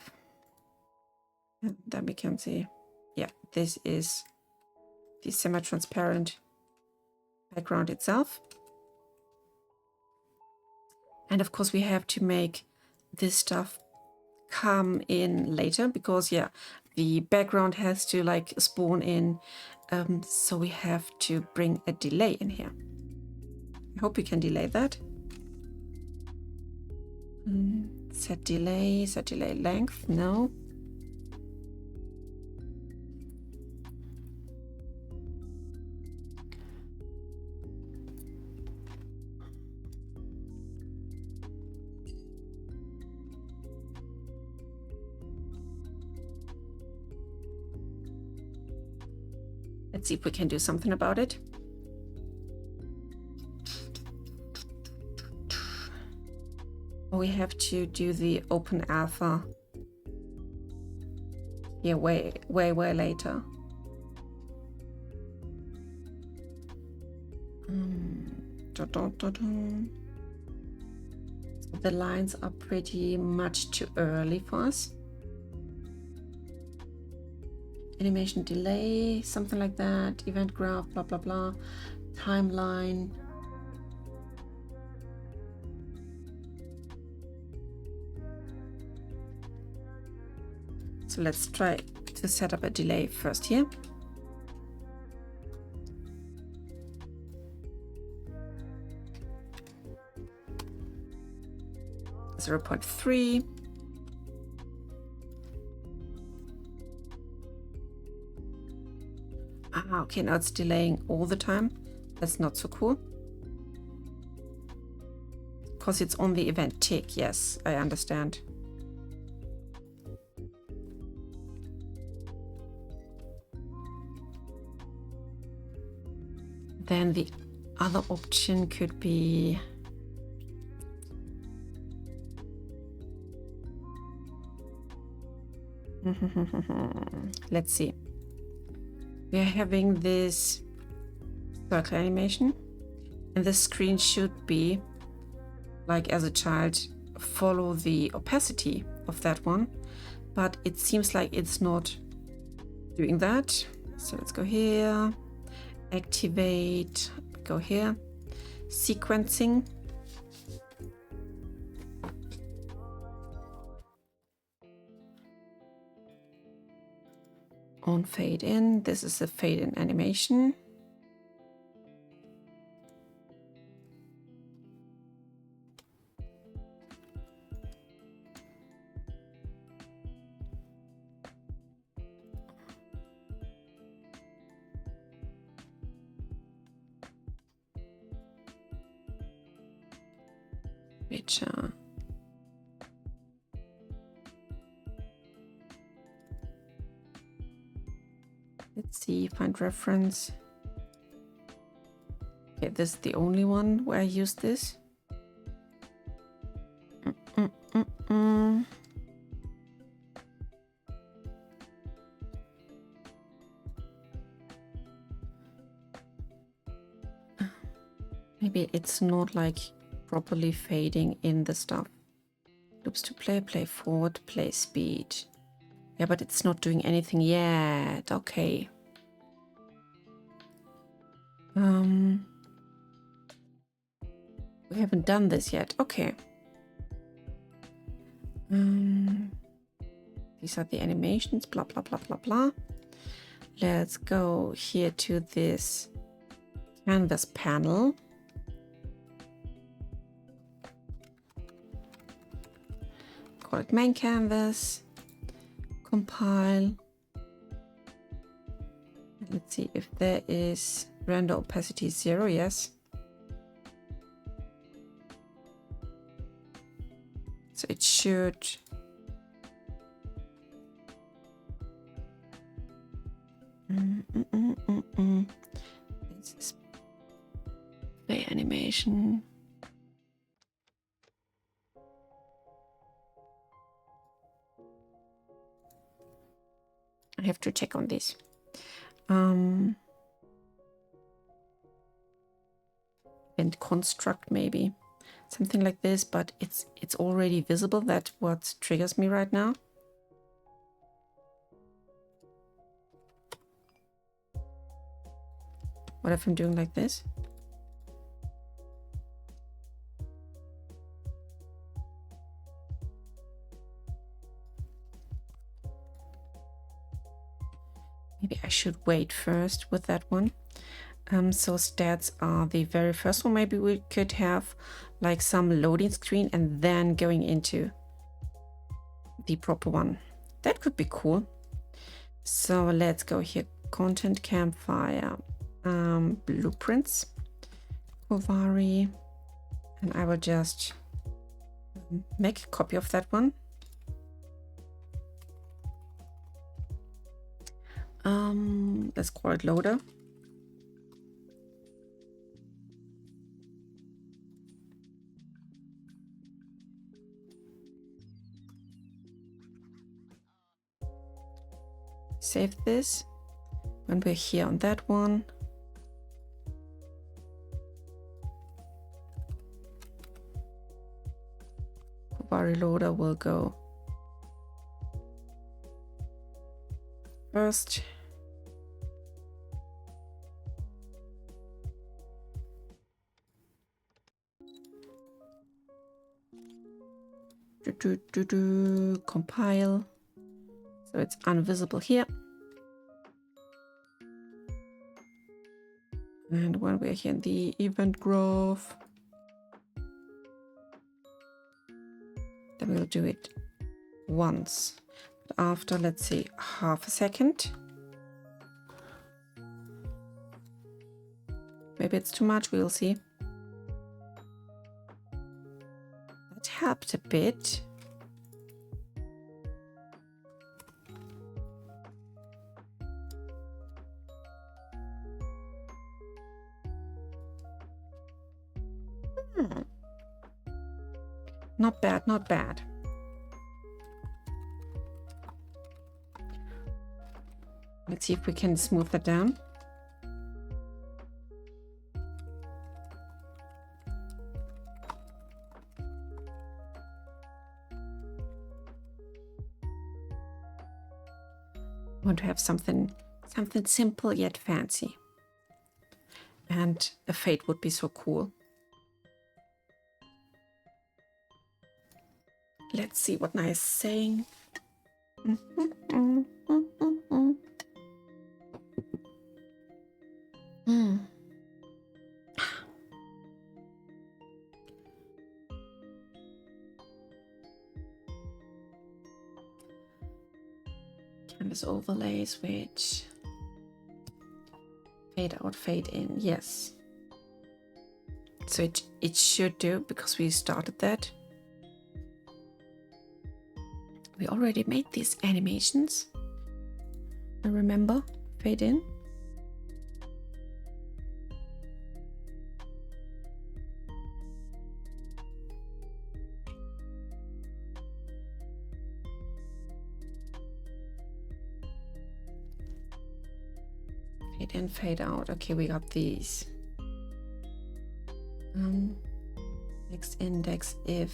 And then we can see, yeah, this is the semi-transparent background itself. And of course we have to make this stuff come in later because, yeah, the background has to like spawn in. So we have to bring a delay in here. I hope we can delay that. Set delay length, no. Let's see if we can do something about it. We have to do the open alpha here way later. The lines are pretty much too early for us. Animation delay, something like that. Event graph, blah blah blah. Timeline. So let's try to set up a delay first here. .3. Okay, now it's delaying all the time. That's not so cool. Because it's on the event tick. Yes, I understand. Then the other option could be let's see. We are having this circle animation, and the screen should be like as a child follow the opacity of that one, but it seems like it's not doing that. So let's go here, activate, go here, sequencing. On fade in, this is a fade in animation. Picture. Let's see, find reference. Okay, this is the only one where I use this. Maybe it's not like properly fading in the stuff. Loops to play, play forward, play speed. Yeah, but it's not doing anything yet. Okay. We haven't done this yet. Okay. These are the animations, blah, blah, blah, blah, blah. Let's go here to this canvas panel. Call it main canvas. Compile. Let's see if there is render opacity 0. Yes. So it should. This is play animation. I have to check on this. And construct maybe something like this, but it's already visible. That's what triggers me right now. What if I'm doing like this? Maybe I should wait first with that one. So stats are the very first one. Maybe we could have like some loading screen and then going into the proper one. That could be cool. So let's go here. Content, Campfire, blueprints, Kovari, and I will just make a copy of that one. Let's call it loader. Save this when we're here on that one. Kovari loader will go first. Compile. So it's invisible here. And when we're here in the event graph, then we'll do it once. But after, let's say, half a second. Maybe it's too much, we'll see. That helped a bit. Not bad, not bad. Let's see if we can smooth that down. Want to have something simple yet fancy. And a fade would be so cool. Let's see what Naya is saying. Canvas overlays, which fade out, fade in. Yes. So it should do, because we started that. We already made these animations. And remember, fade in. Fade in, fade out. Okay, we got these. Next index if.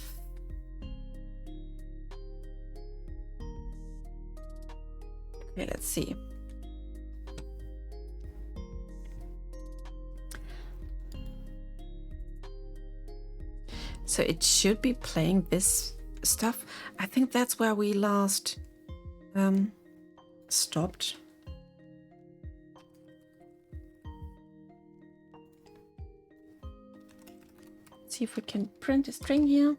Okay, let's see. So it should be playing this stuff. I think that's where we last stopped. Let's see if we can print a string here.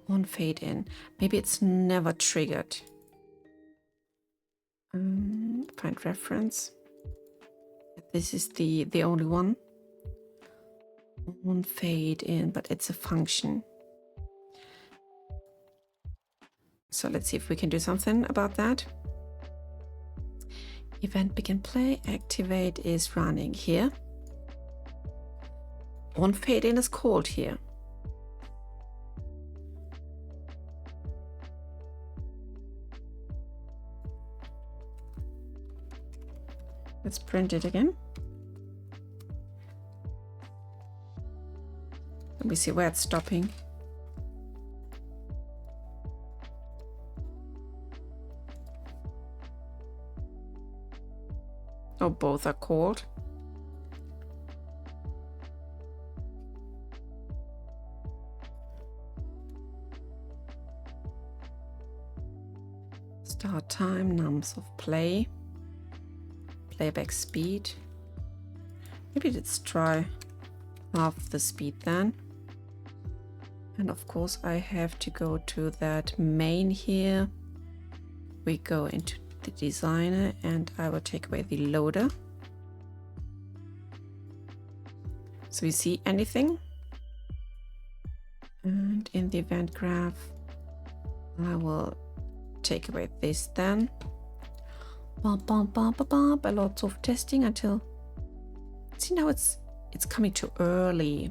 On fade in. Maybe it's never triggered. Find reference. This is the only one. On fade in, but it's a function. So let's see if we can do something about that. Event begin play, activate is running here. On fade in is called here. Let's print it again. Let me see where it's stopping. Oh, both are called. Start time, nums of play, playback speed. Maybe let's try half the speed then. And of course I have to go to that main here. We go into the designer and I will take away the loader. So you see anything? And in the event graph, I will take away this then. Bum, bum, bum, bum, bum, by lots of testing until, see now it's coming too early.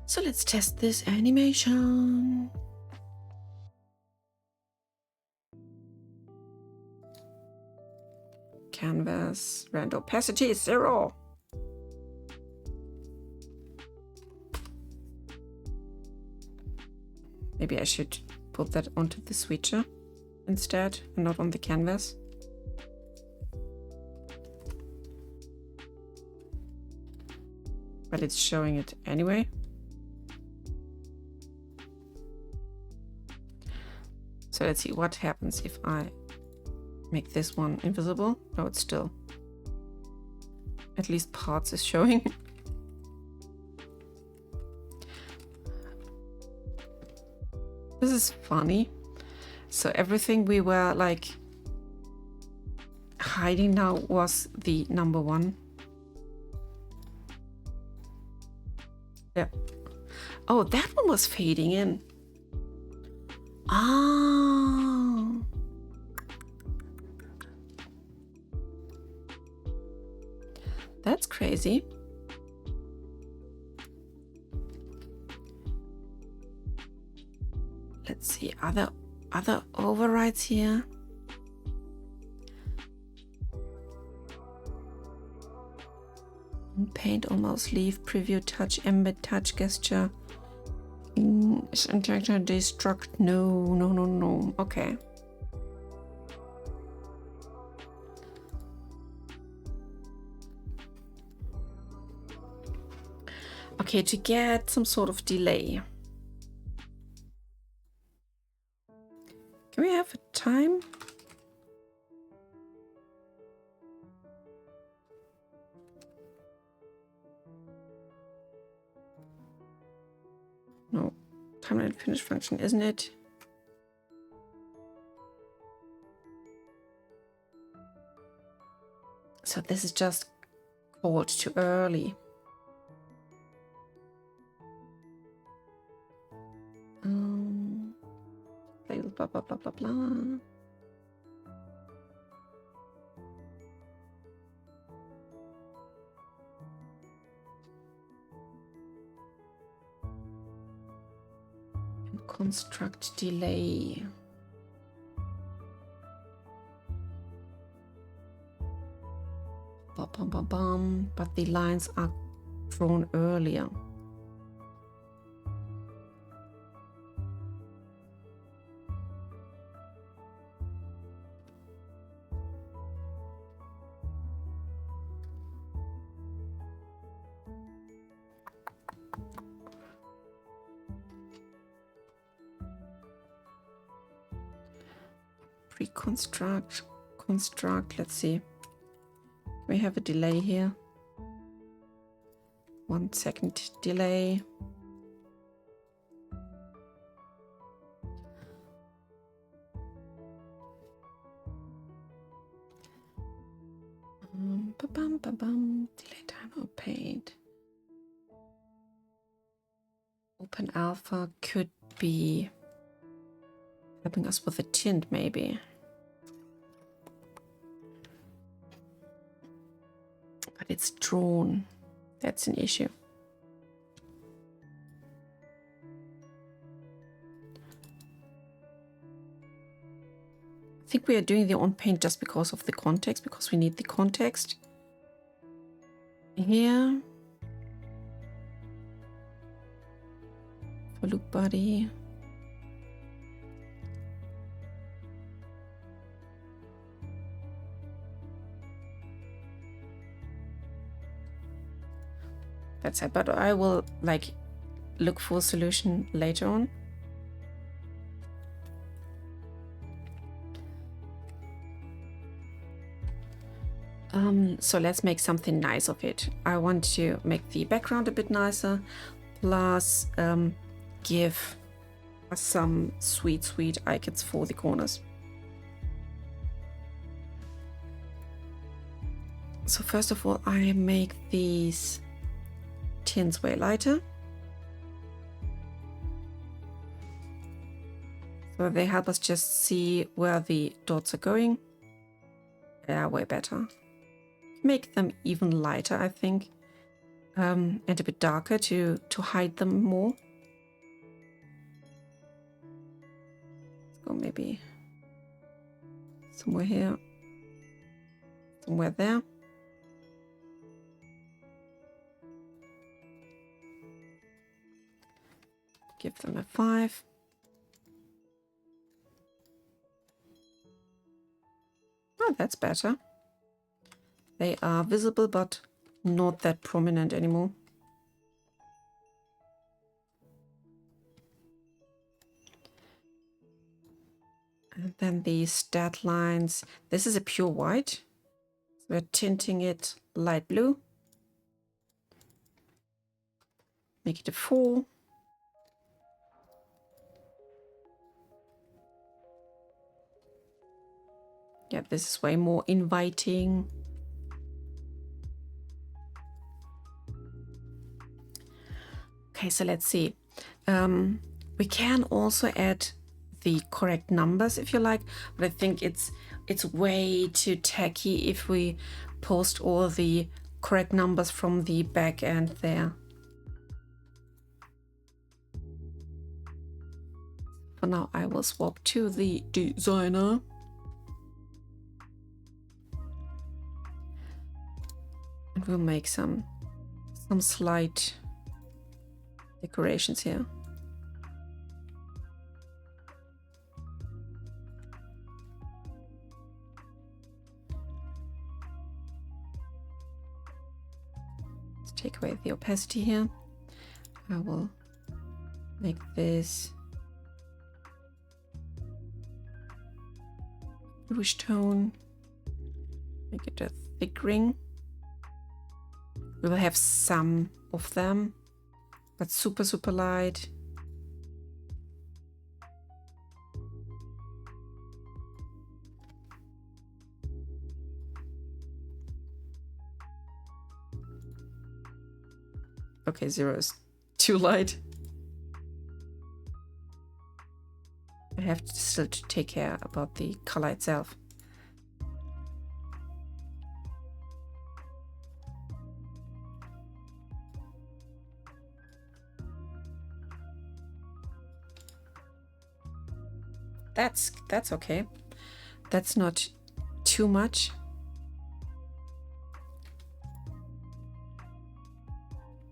So let's test this animation. Canvas, rand opacity is 0. Maybe I should put that onto the switcher instead and not on the canvas. But it's showing it anyway. So let's see what happens if I make this one invisible. No, it's still. At least parts is showing. This is funny. So everything we were like hiding now was the number 1. Yeah. Oh, that one was fading in. Ah. That's crazy. Let's see other overrides here. Paint, almost leave, preview, touch, embed, touch, gesture. Is interaction destruct? No. Okay. Okay, to get some sort of delay. Can we have a time? No, timeline finish function, isn't it? So this is just called too early. Blah, blah, blah, blah, blah. Construct delay. Bum, bum, bum, bum. But the lines are drawn earlier. Pre-construct, construct, let's see. We have a delay here. 1 second delay. Delay time opaque. Open alpha could be helping us with a tint, maybe. But it's drawn. That's an issue. I think we are doing the on paint just because of the context, because we need the context. Here. For look body. That's it, but I will like look for a solution later on. So let's make something nice of it. I want to make the background a bit nicer, plus give us some sweet icons for the corners. So first of all, I make these tints way lighter. So they help us just see where the dots are going. Yeah, way better. Make them even lighter, I think, and a bit darker to hide them more. Let's go maybe somewhere here, somewhere there. Give them a 5. Oh, that's better. They are visible, but not that prominent anymore. And then the stat lines. This is a pure white. We're tinting it light blue. Make it a 4. Yeah, this is way more inviting. Okay, so let's see. We can also add the correct numbers if you like, but I think it's way too tacky if we post all the correct numbers from the back end there. For now, I will swap to the designer. And we'll make some slight decorations here. Let's take away the opacity here. I will make this bluish tone, make it a thick ring. We will have some of them, but super light. Okay, 0 is too light. I have to still take care about the color itself. That's okay. That's not too much.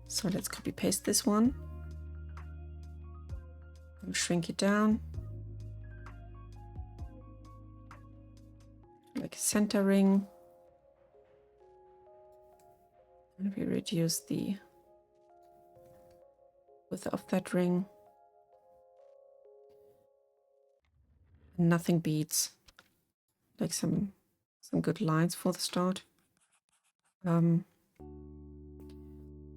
So let's copy paste this one and shrink it down. Like a centering. And we reduce the width of that ring. Nothing beats like some good lines for the start. Or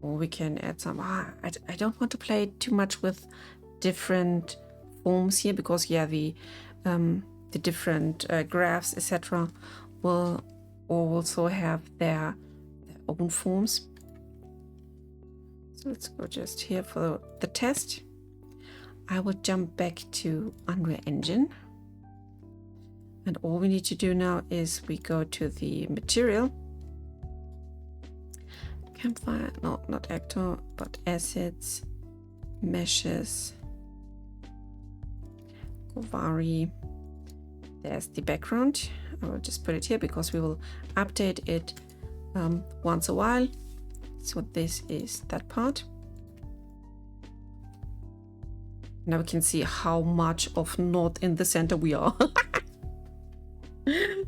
we can add some. I don't want to play too much with different forms here, because yeah, the different graphs, etc., will also have their own forms. So let's go just here for the test. I will jump back to Unreal Engine, and all we need to do now is we go to the material, Campfire, no, not actor, but assets, meshes, Kovari. There's the background. I will just put it here because we will update it once a while. So this is that part. Now we can see how much of not in the center we are.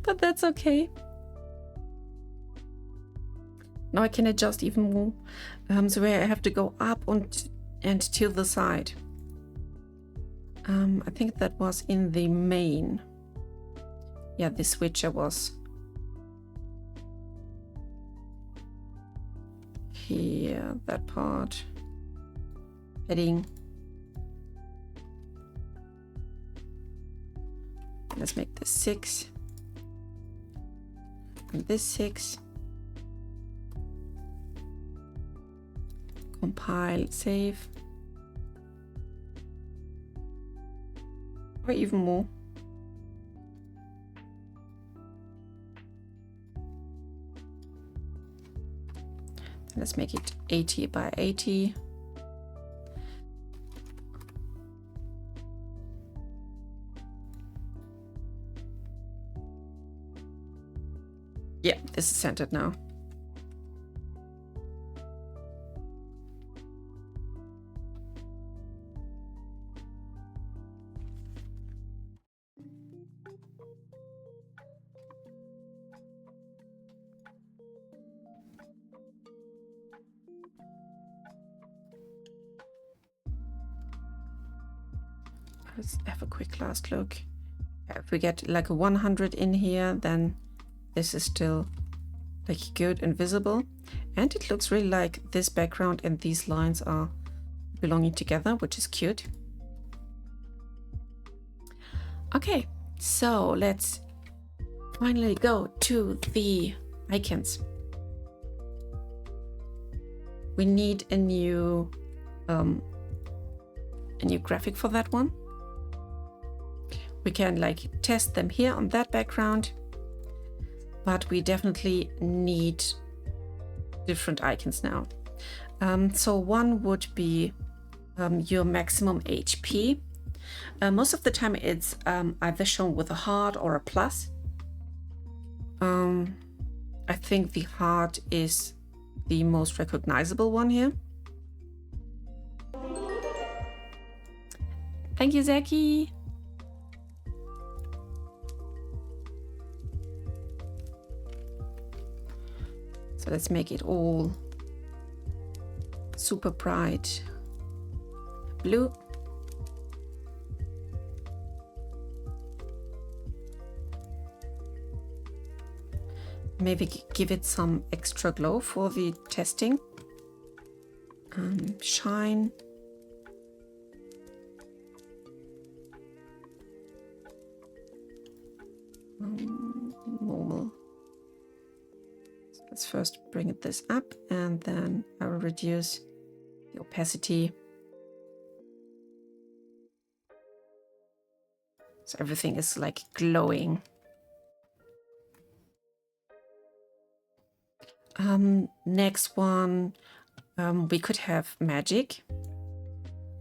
But that's okay. Now I can adjust even more. So where I have to go up and to the side. I think that was in the main. Yeah, the switcher was here, that part. Heading. Let's make this 6. And this 6. Compile, save. Or even more. Let's make it 80 by 80. Yeah, this is centered now. Let's have a quick last look. If we get like a 100 in here, then this is still like good and visible. And it looks really like this background and these lines are belonging together, which is cute. Okay, so let's finally go to the icons. We need a new graphic for that one. We can like test them here on that background, but we definitely need different icons now. So one would be your maximum HP. Most of the time it's either shown with a heart or a plus. I think the heart is the most recognizable one here. Thank you, Zaki. So let's make it all super bright blue. Maybe give it some extra glow for the testing. Shine. Normal. So let's first bring this up, and then I will reduce the opacity. So everything is like glowing. Next one, we could have magic.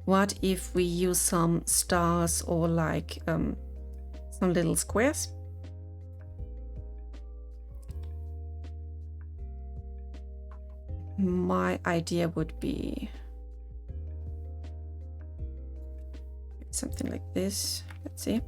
What if we use some stars or like some little squares? My idea would be something like this. Let's see.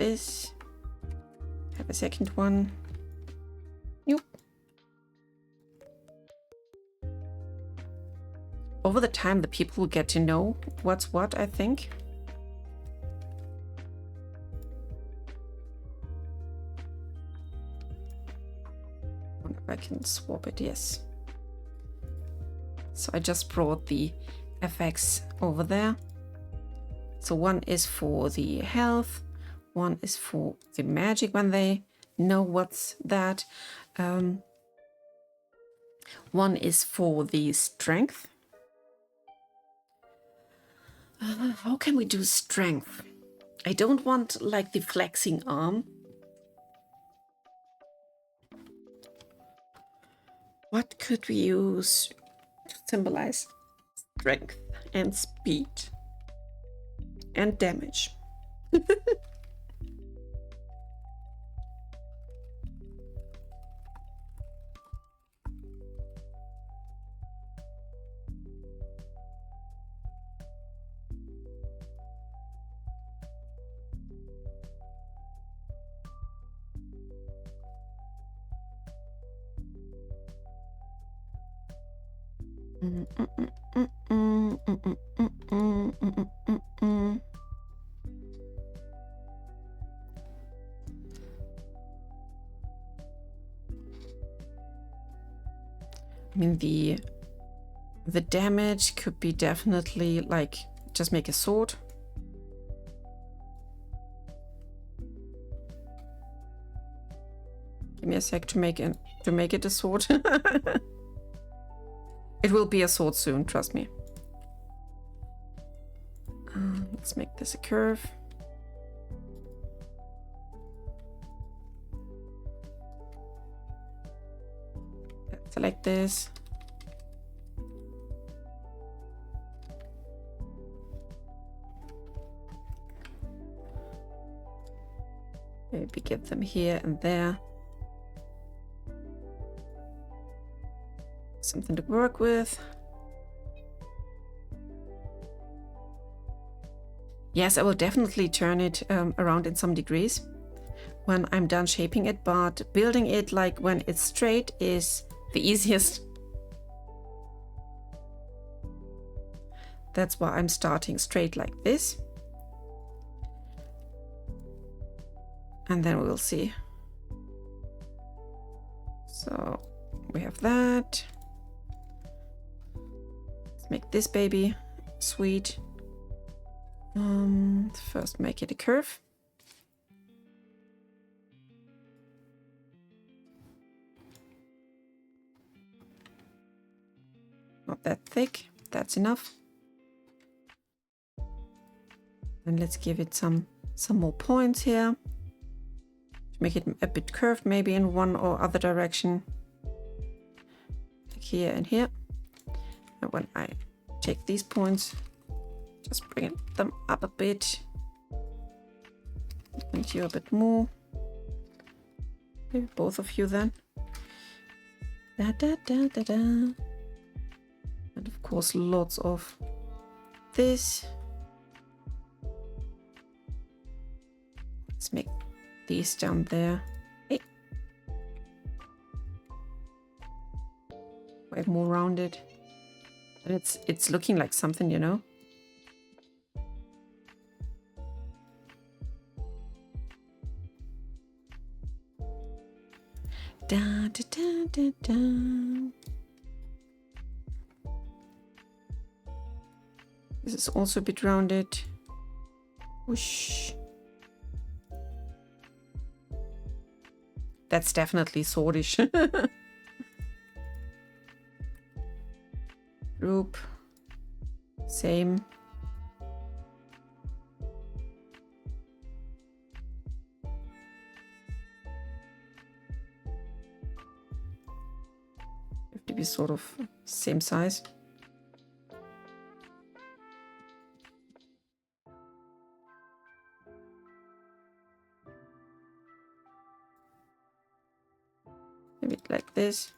this. Have a second one. Nope. Over the time, the people will get to know what's what, I think. I wonder if I can swap it, yes. So I just brought the effects over there. So one is for the health, one is for the magic when they know what's that. One is for the strength. How can we do strength? I don't want like the flexing arm. What could we use to symbolize strength and speed and damage? I mean, the damage could be definitely like just make a sword. Give me a sec to make it a sword. It will be a sword soon, trust me. Let's make this a curve. Select this. Maybe get them here and there. Something to work with. Yes, I will definitely turn it around in some degrees when I'm done shaping it, but building it like when it's straight is the easiest. That's why I'm starting straight like this. And then we'll see. So we have that. Let's make this baby sweet. First make it a curve. Not that thick, that's enough. And let's give it some more points here. To make it a bit curved, maybe in one or other direction. Like here and here. And when I take these points, just bring them up a bit. And here a bit more. Maybe both of you then. Da da da da da. And of course lots of this. Let's make these down there. Hey. Way more rounded. And it's looking like something, you know. Da da da da da. This is also a bit rounded. Whoosh. That's definitely swordish. Group. Same. Have to be sort of same size. Maybe like this.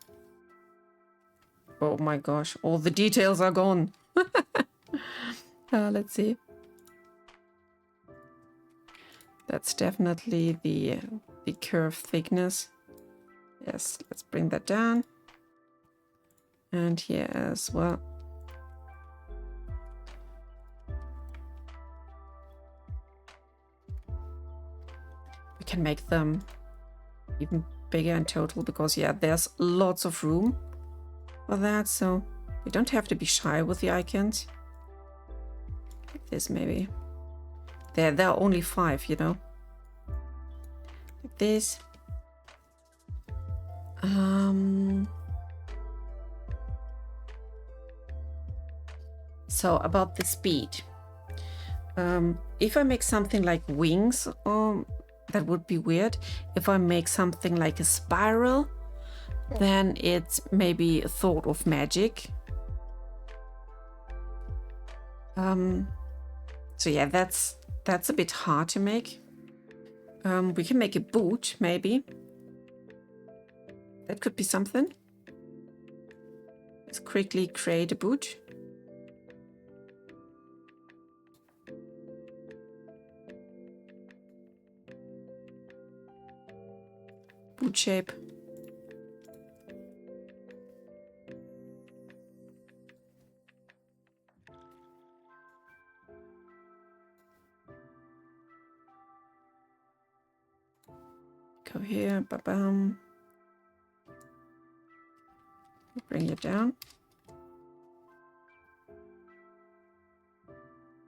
Oh my gosh, all the details are gone. Let's see. That's definitely the curve thickness. Yes, let's bring that down. And here as well. We can make them even bigger in total because, yeah, there's lots of room for that. So we don't have to be shy with the icons. Like this maybe. There are only 5, you know. Like this. So about the speed. If I make something like wings, that would be weird. If I make something like a spiral, then it's maybe a thought of magic. So yeah, that's a bit hard to make. We can make a boot, maybe. That could be something. Let's quickly create a boot. Boot shape. Go here, ba-bam. Bring it down.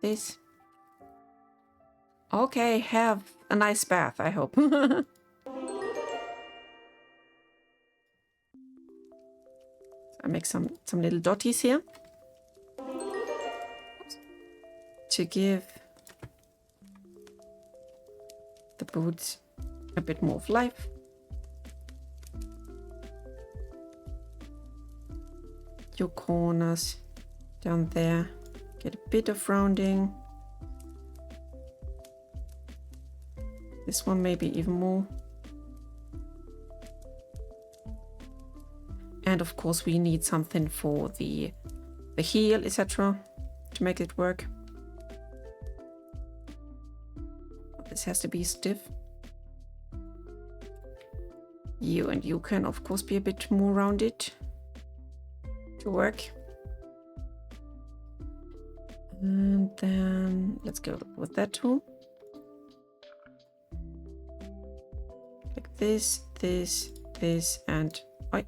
This. Okay, have a nice bath, I hope. I make some little dotties here to give the boots a bit more of life. Your corners down there, get a bit of rounding. This one maybe even more. And of course we need something for the heel, etc. to make it work. This has to be stiff. You can of course be a bit more rounded to work. And then let's go with that tool. Like this, and oi.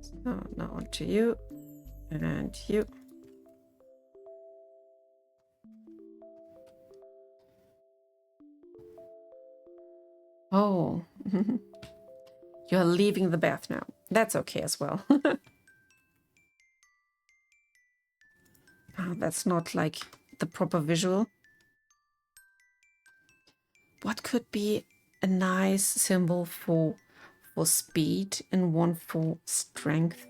So now onto you and you. Oh, you're leaving the bath now. That's okay as well. Oh, that's not like the proper visual. What could be a nice symbol for speed and one for strength?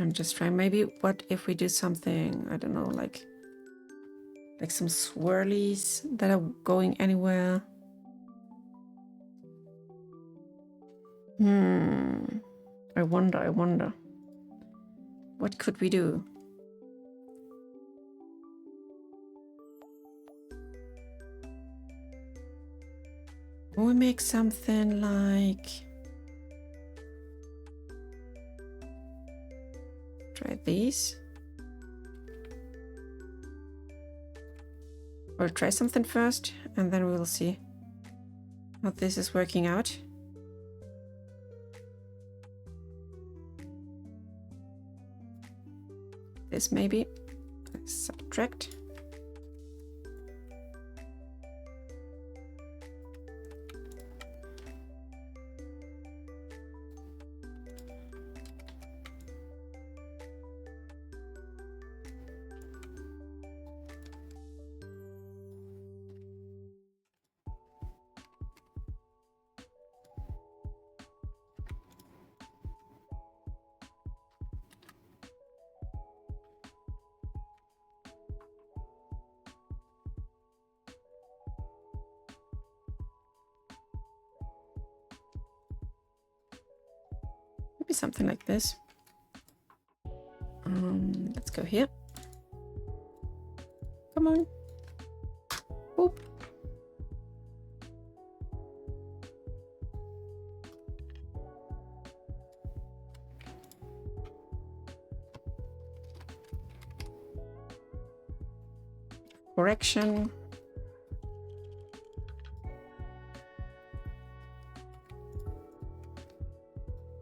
I'm just trying. Maybe what if we do something, I don't know, like some swirlies that are going anywhere? I wonder. What could we do? We make something like, try these. We'll try something first and then we'll see how this is working out. This maybe. Let's subtract. Maybe something like this. Let's go here. Come on. Boop. Correction.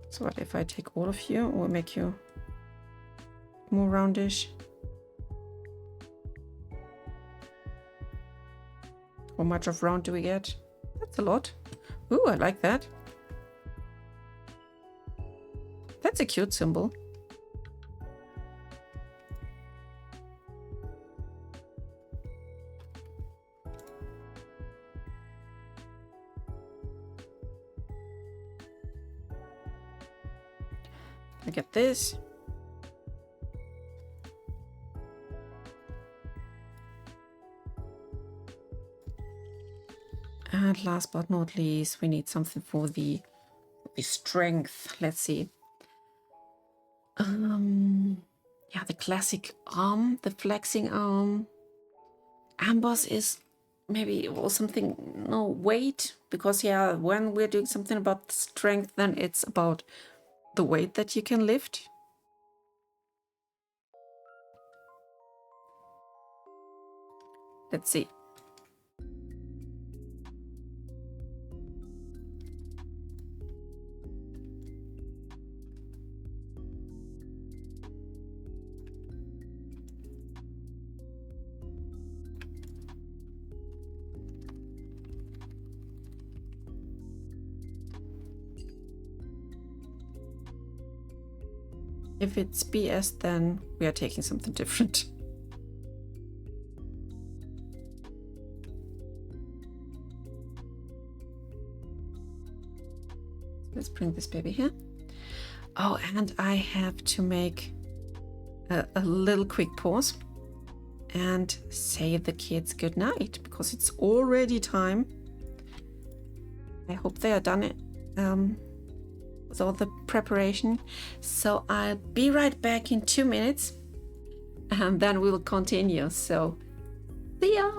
So what if I take all of you or make you more roundish? How much of round do we get? That's a lot. Ooh, I like that. That's a cute symbol. I get this. And last but not least, we need something for the strength. Let's see. Yeah, the classic arm, the flexing arm. Amboss is maybe or something, no, weight, because yeah, when we're doing something about strength, then it's about the weight that you can lift. Let's see. If it's BS, then we are taking something different. Let's bring this baby here. Oh, and I have to make a little quick pause and say the kids good night because it's already time. I hope they are done it with all the preparation. So I'll be right back in 2 minutes and then we'll continue. So see ya!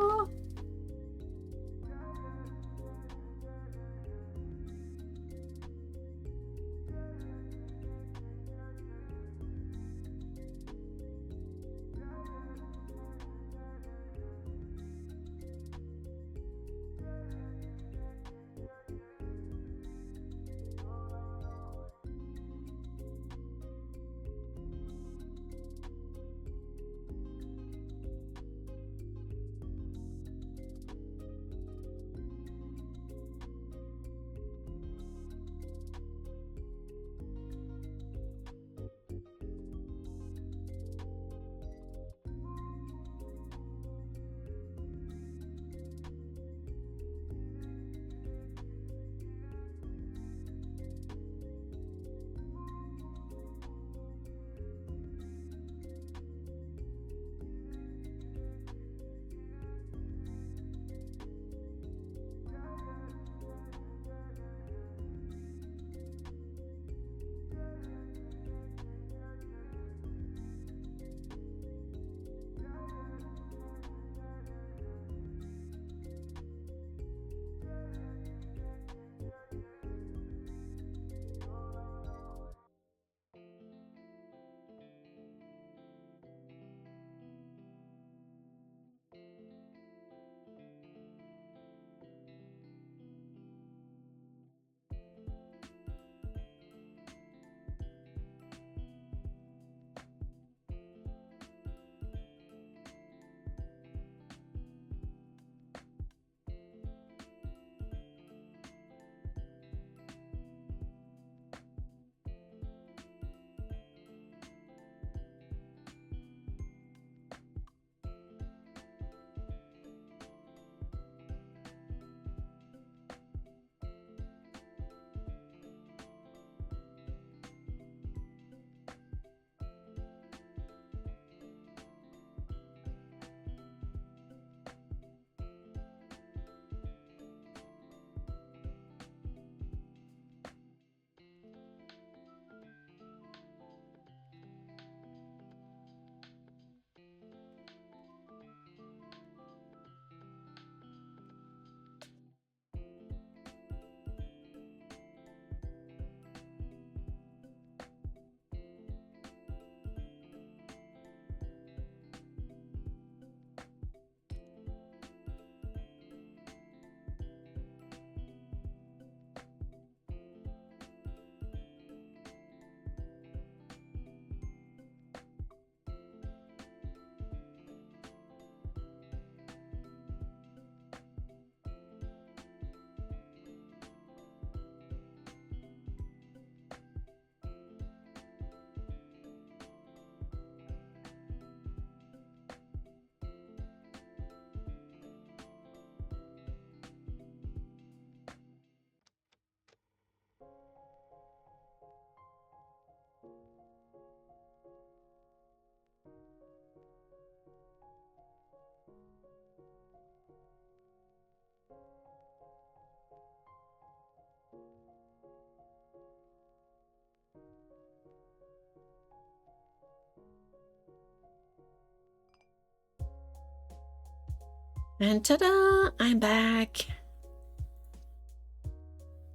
And ta-da! I'm back.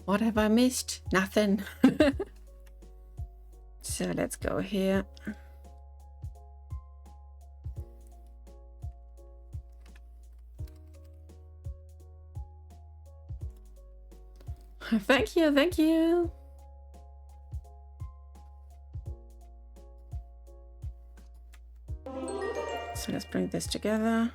What have I missed? Nothing. So let's go here. Thank you, thank you. So let's bring this together.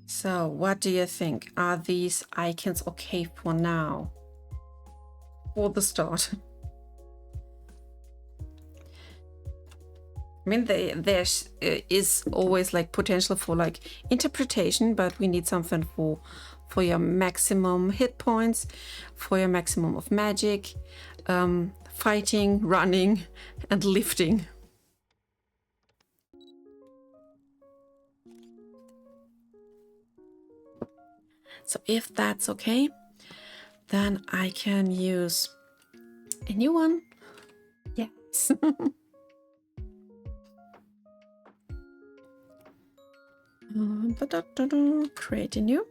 So what do you think? Are these icons okay for now? For the start? I mean, there is always like potential for like interpretation, but we need something for your maximum hit points, for your maximum of magic, fighting, running, and lifting. So if that's okay, then I can use a new one. Yes. Create a new.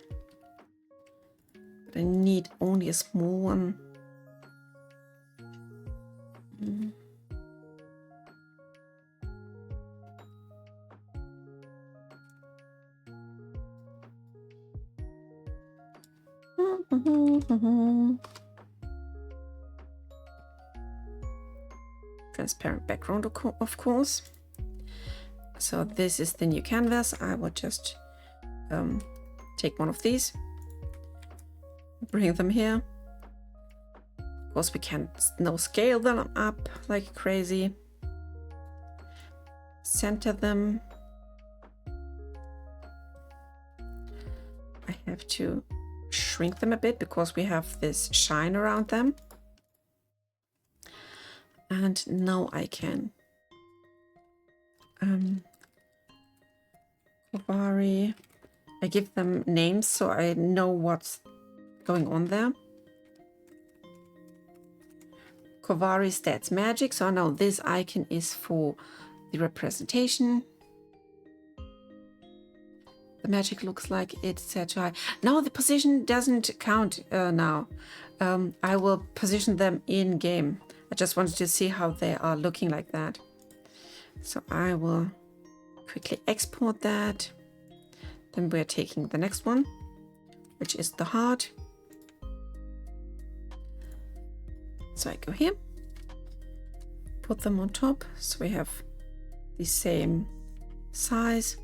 But I need only a small one. Transparent background, of course. So this is the new canvas. I will just take one of these, bring them here. Of course, we can't scale them up like crazy. Center them. I have to shrink them a bit because we have this shine around them. And now I can Kovari. I give them names so I know what's going on there. Kovari stats magic. So now this icon is for the representation. The magic looks like it's set to high. No, the position doesn't count now. I will position them in game. I just wanted to see how they are looking like that. So I will quickly export that. Then we're taking the next one, which is the heart. So I go here, put them on top. So we have the same size.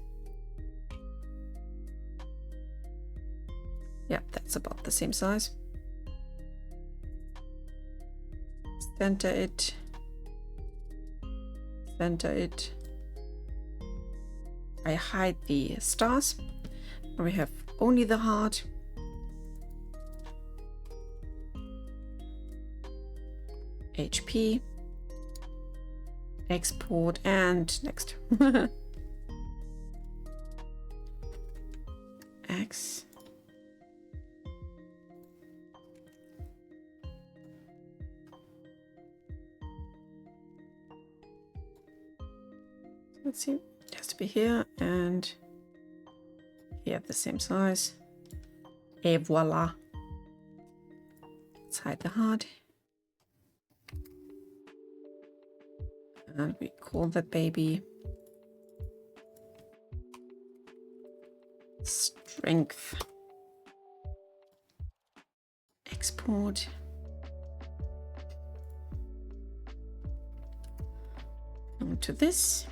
Yeah, that's about the same size. Center it. Center it. I hide the stars. Now we have only the heart. HP. Export and next. X. Let's see, it has to be here and here, the same size. Et voila. Let's hide the heart. And we call that baby Strength. Export. Onto this.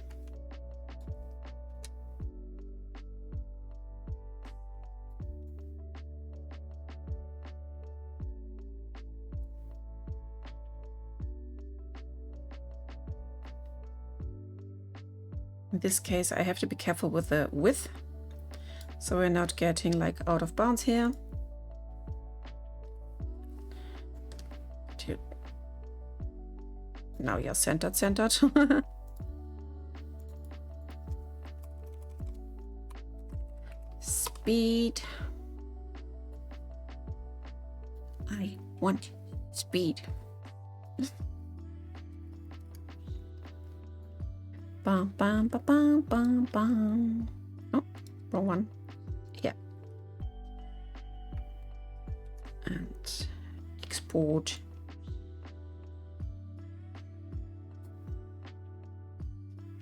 In this case, I have to be careful with the width, so we're not getting like out of bounds here. Now you're centered, centered. Speed. I want speed. Bum, bum, ba, bum, bum, bum. Oh, wrong one. Yeah. And export.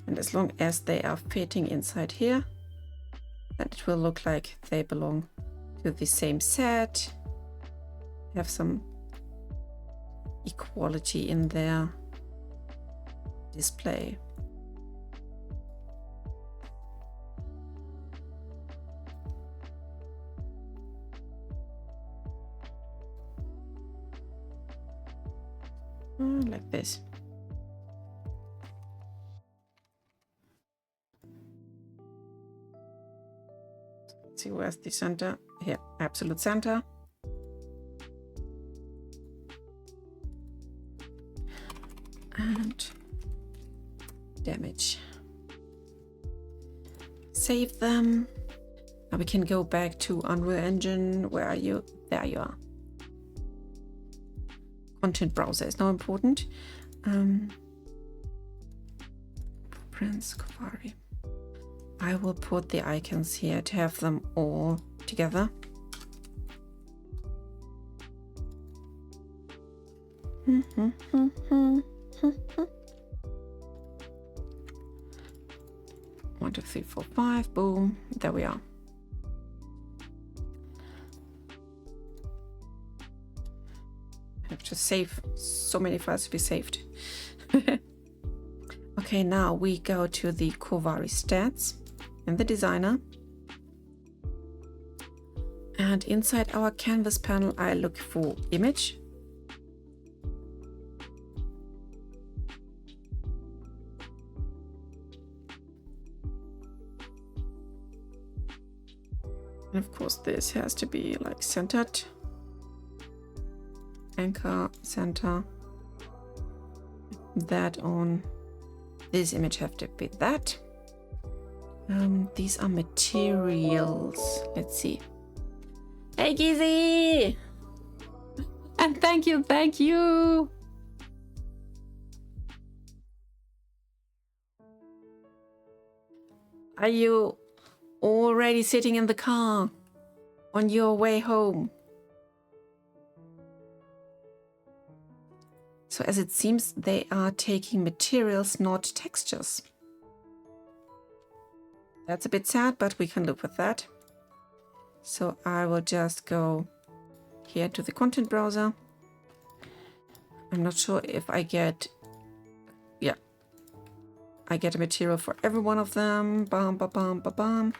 And as long as they are fitting inside here, then it will look like they belong to the same set. Have some equality in their display. Like this. Let's see, where's the center? Here, absolute center. And damage. Save them. Now we can go back to Unreal Engine. Where are you? There you are. Content browser is now important. Prince Kovari. I will put the icons here to have them all together. One, two, three, four, five. Boom. There we are. I have to save so many files to be saved. Okay, now we go to the Kovari stats in the designer. And inside our canvas panel, I look for image. And of course, this has to be like centered. Anchor, center. That on. This image have to be that. These are materials. Let's see. Hey, Gizzy! And thank you, thank you! Are you already sitting in the car on your way home? So as it seems, they are taking materials, not textures. That's a bit sad, but we can live with that. So I will just go here to the content browser. I'm not sure if I get, yeah, I get a material for every one of them. Bam, ba, bam, ba, bam.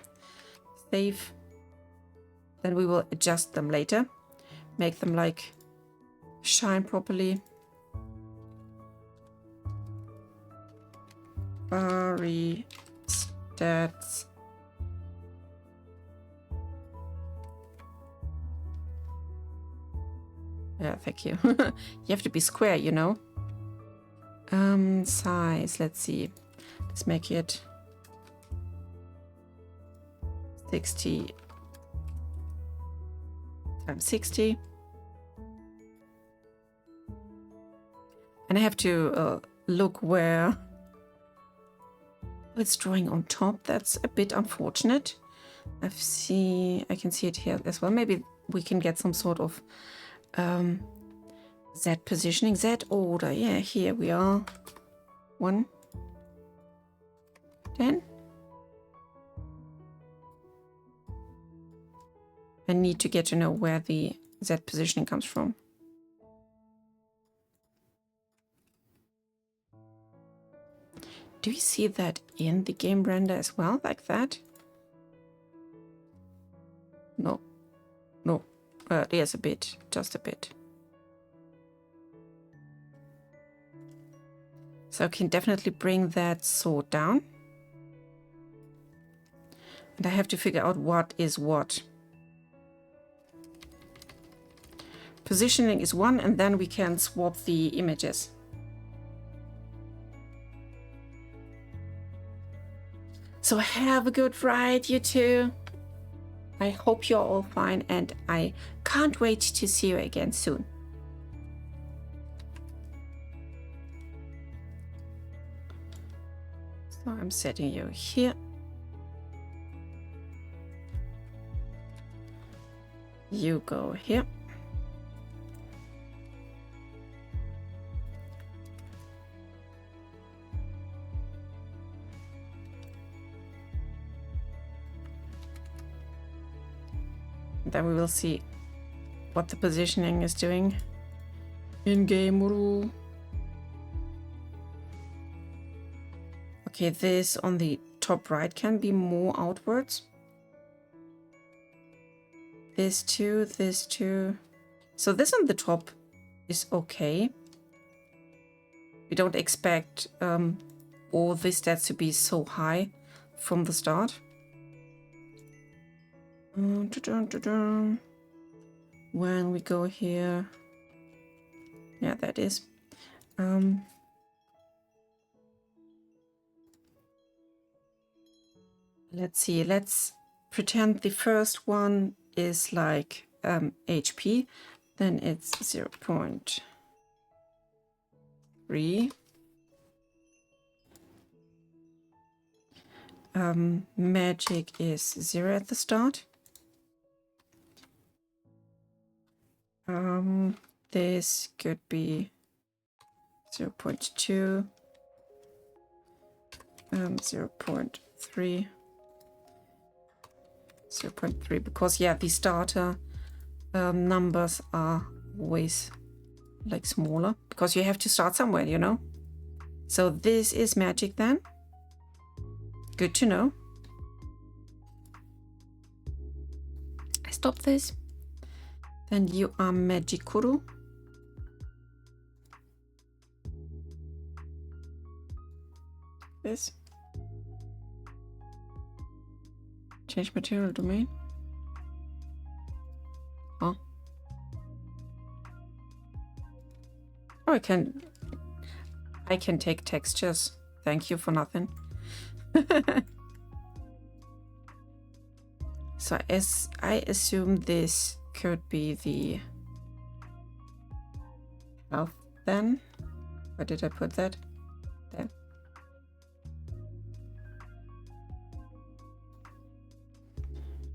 Save. Then we will adjust them later. Make them like shine properly. Kovari stats. Yeah, thank you. You have to be square, you know. Size, let's see. Let's make it 60 times 60. And I have to look where it's drawing on top. That's a bit unfortunate. I can see it here as well. Maybe we can get some sort of Z positioning, Z order. Yeah, here we are. 1, 10. I need to get to know where the Z positioning comes from. Do you see that in the game render as well, like that? No. No. There's a bit, just a bit. So I can definitely bring that sword down. And I have to figure out what is what. Positioning is one, and then we can swap the images. So have a good ride, you two. I hope you're all fine, and I can't wait to see you again soon. So I'm setting you here. You go here. Then we will see what the positioning is doing in game rule. Okay, this on the top right can be more outwards. This two, this two. So this on the top is okay. We don't expect all the stats to be so high from the start. When we go here, yeah, that is. Let's see. Let's pretend the first one is like HP. Then it's 0.3. Magic is 0 at the start. This could be 0.2, 0.3, 0.3, because yeah, the starter numbers are always like smaller, because you have to start somewhere, you know. So this is magic then. Good to know. I stop this. Then you are Magikuru. This. Change material domain. Oh. Oh, I can take textures. Thank you for nothing. So as I assume this could be the health then. Where did I put that? There.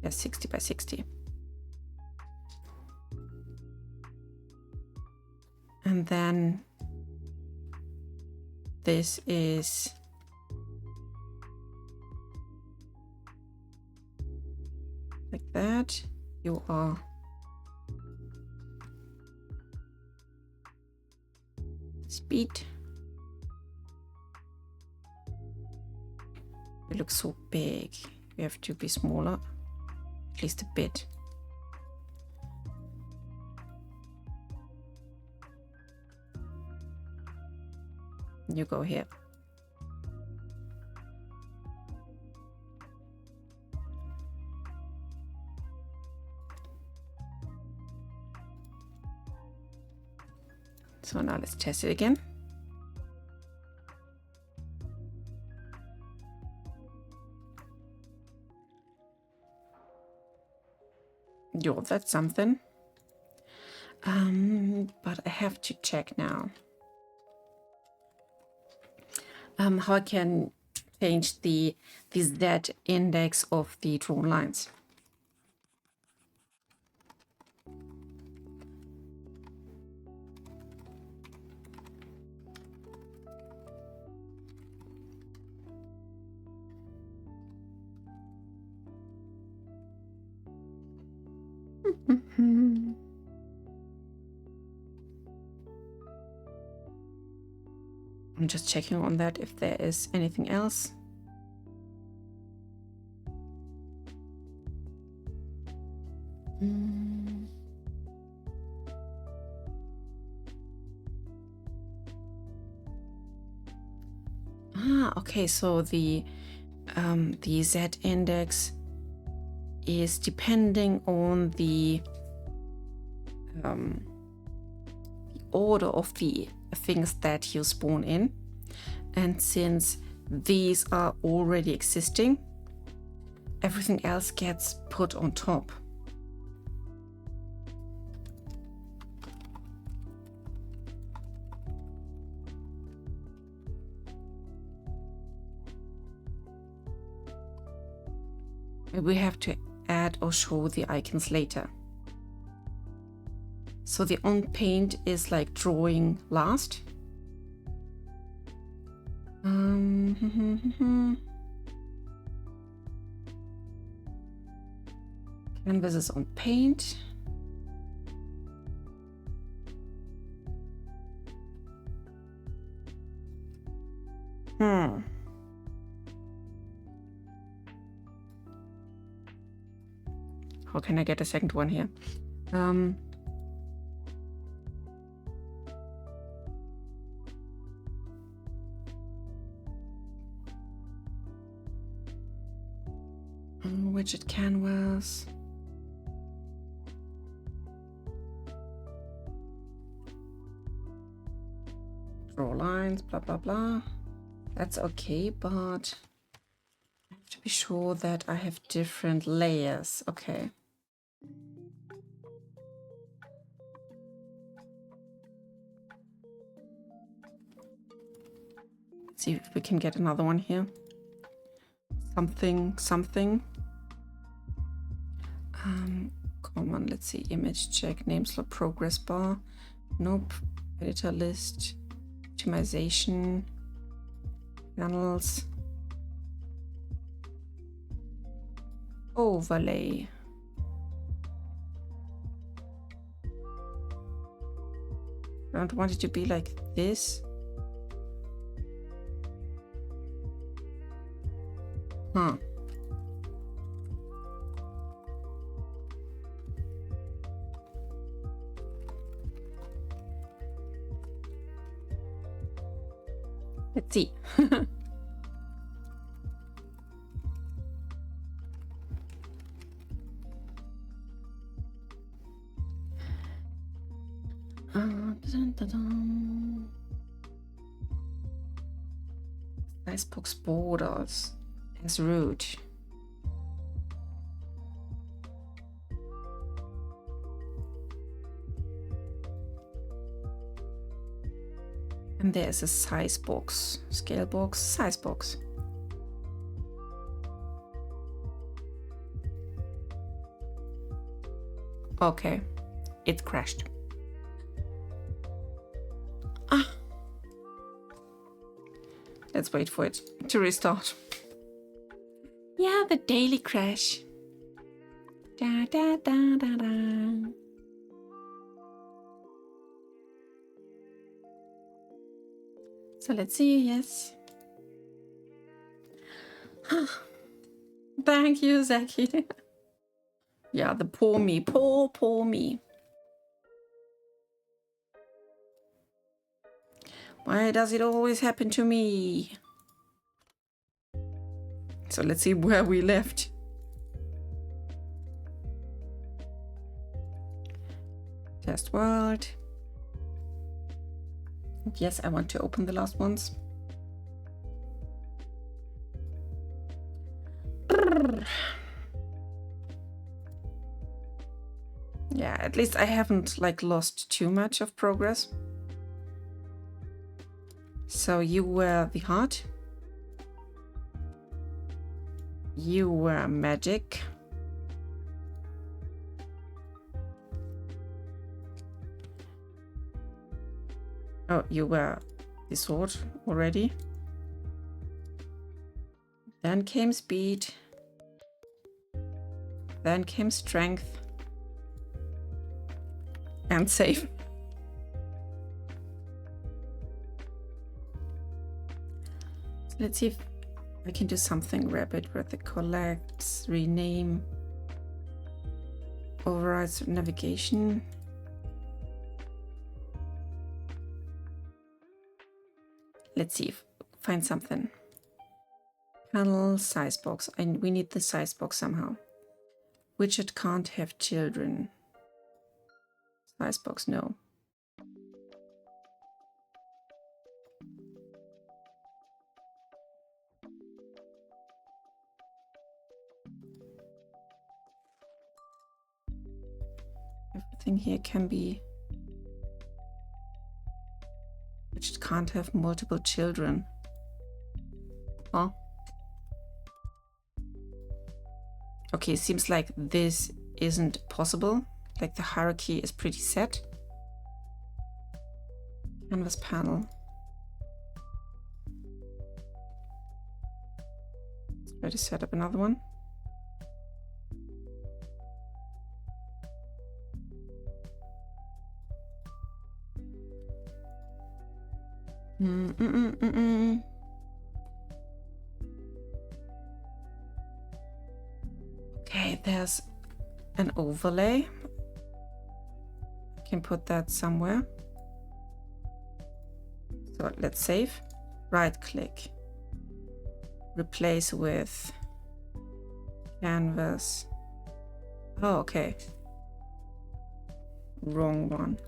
Yeah, 60 by 60. And then this is like that. You are speed. You look so big. You have to be smaller, at least a bit. You go here. So now let's test it again. Yo, that's something. But I have to check now. How I can change the Z index of the drawn lines. I'm just checking on that if there is anything else. Okay, so the Z index is depending on the order of the things that you spawn in, and since these are already existing. Everything else gets put on top. We have to add or show the icons later. So the on paint is like drawing last. Canvas is on paint. How can I get a second one here? Widget canvas. Draw lines, blah, blah, blah. That's okay, but I have to be sure that I have different layers. Okay. Let's see if we can get another one here. Something. Common, let's see, image check, name slot, progress bar. Nope. Editor list, optimization, panels, overlay. I don't want it to be like this. Huh. Let's see. Dun, dun, dun. Icebox borders as root. And there's a size box, scale box, size box. Okay, it crashed. Let's wait for it to restart. Yeah, the daily crash. Da da da da da. So let's see, yes. Thank you, Zaki. Yeah, the poor me, poor me. Why does it always happen to me? So let's see where we left. Test world. Yes, I want to open the last ones. Yeah, at least I haven't like lost too much of progress. So you were the heart. You were magic. Oh, you were the sword already. Then came speed. Then came strength. And save. So let's see if I can do something rapid with the collects, rename, overrides navigation. Let's see if find something. Panel, size box. We need the size box somehow. Widget can't have children. Size box, no. Everything here can be, which can't have multiple children. Huh? Okay, seems like this isn't possible. Like the hierarchy is pretty set. Canvas panel. Let's try to set up another one. Okay, there's an overlay. I can put that somewhere. So let's save. Right click. Replace with canvas. Oh, okay. Wrong one.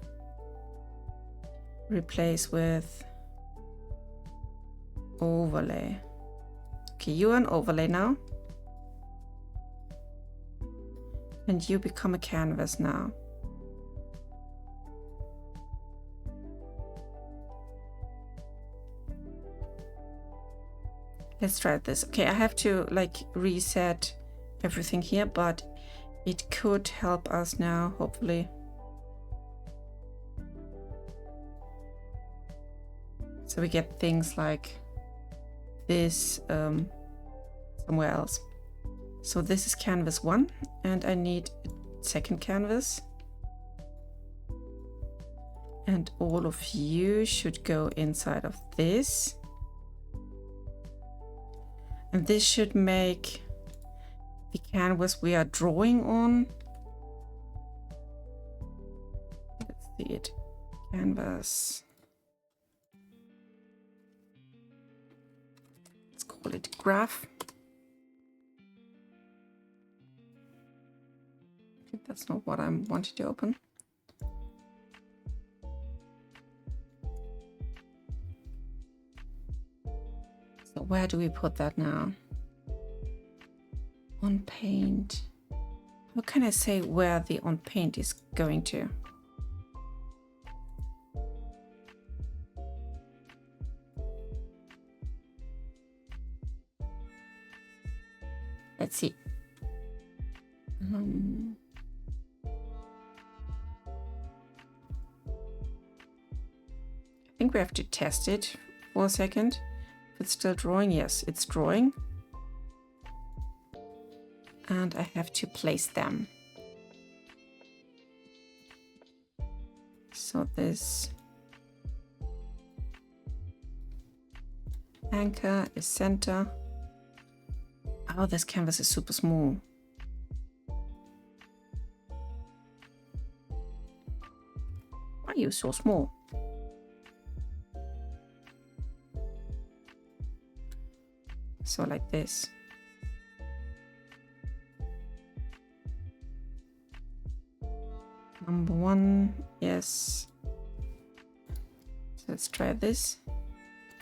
Replace with overlay. Okay, you're an overlay now. And you become a canvas now. Let's try this. Okay, I have to like reset everything here, but it could help us now, hopefully. So we get things like this somewhere else. So this is canvas 1, and I need a second canvas. And all of you should go inside of this. And this should make the canvas we are drawing on. Let's see it. Canvas. Let's call it graph. I think that's not what I wanted to open. So where do we put that now? On paint. How can I say where the on paint is going to? Let's see. I think we have to test it for a second. If it's still drawing, yes, it's drawing. And I have to place them. So this anchor is center. Oh, this canvas is super small. Why are you so small? So like this. Number 1, yes. So let's try this.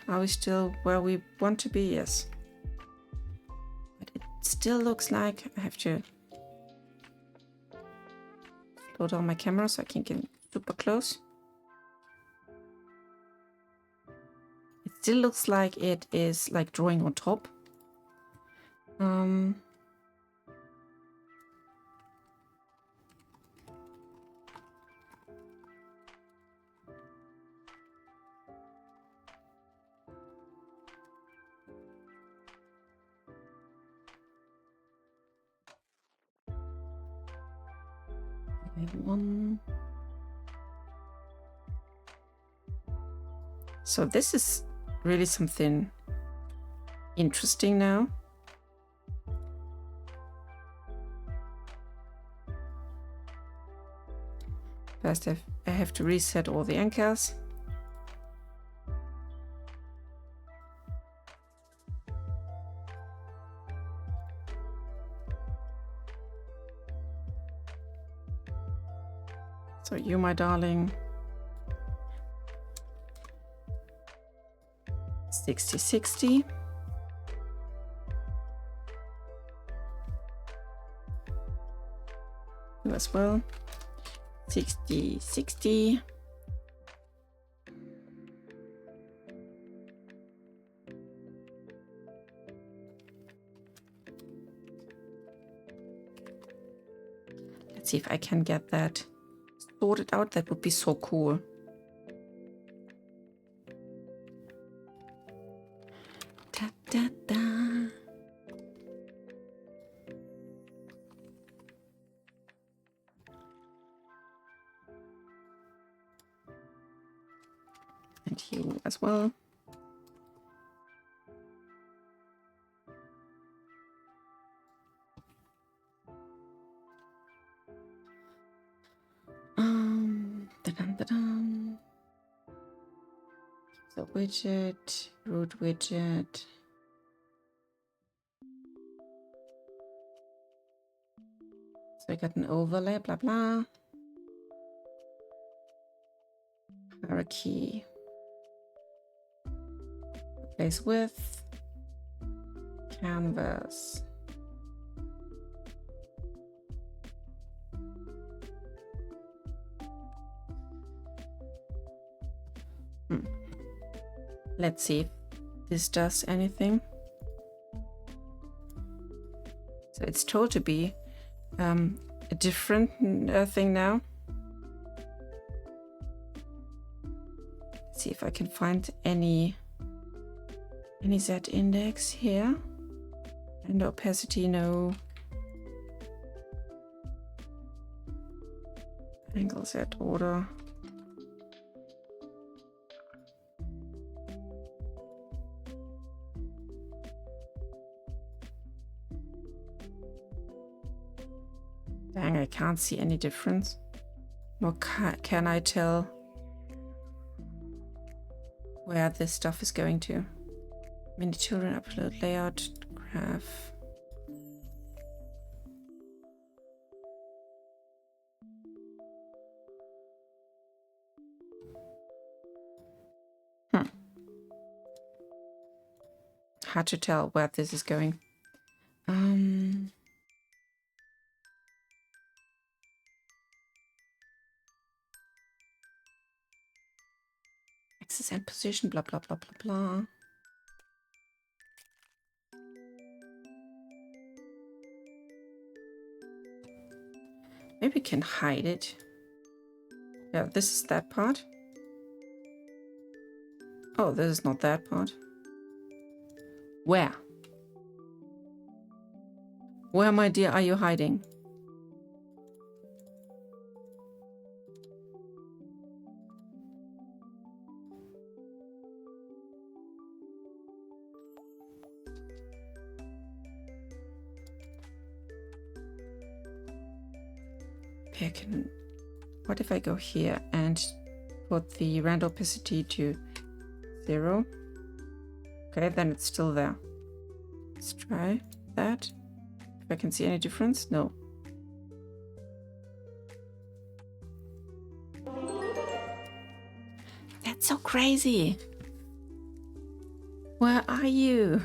Are we still where we want to be? Yes. But it still looks like I have to slow down my camera so I can get super close. It still looks like it is like drawing on top. One. So this is really something interesting now. First I have to reset all the anchors. So you, my darling, 60-60. You as well. 60, 60. Let's see if I can get that sorted out. That would be so cool. Da, da, da. And you as well. Da-dum. So widget, root widget. So I got an overlay, blah blah. Hierarchy. Replace with canvas. Let's see if this does anything. So it's told to be a different thing now. Let's see if I can find any Z index here. And opacity, no. Angle Z order. Dang, I can't see any difference. Nor can I tell where this stuff is going to. Mini children, upload layout, graph. Hard to tell where this is going. Axis and position, blah blah blah blah blah. Maybe we can hide it. Yeah, this is that part. Oh, this is not that part. Where? Where, my dear, are you hiding? What if I go here and put the random opacity to 0? Okay, then it's still there. Let's try that. If I can see any difference? No. That's so crazy. Where are you?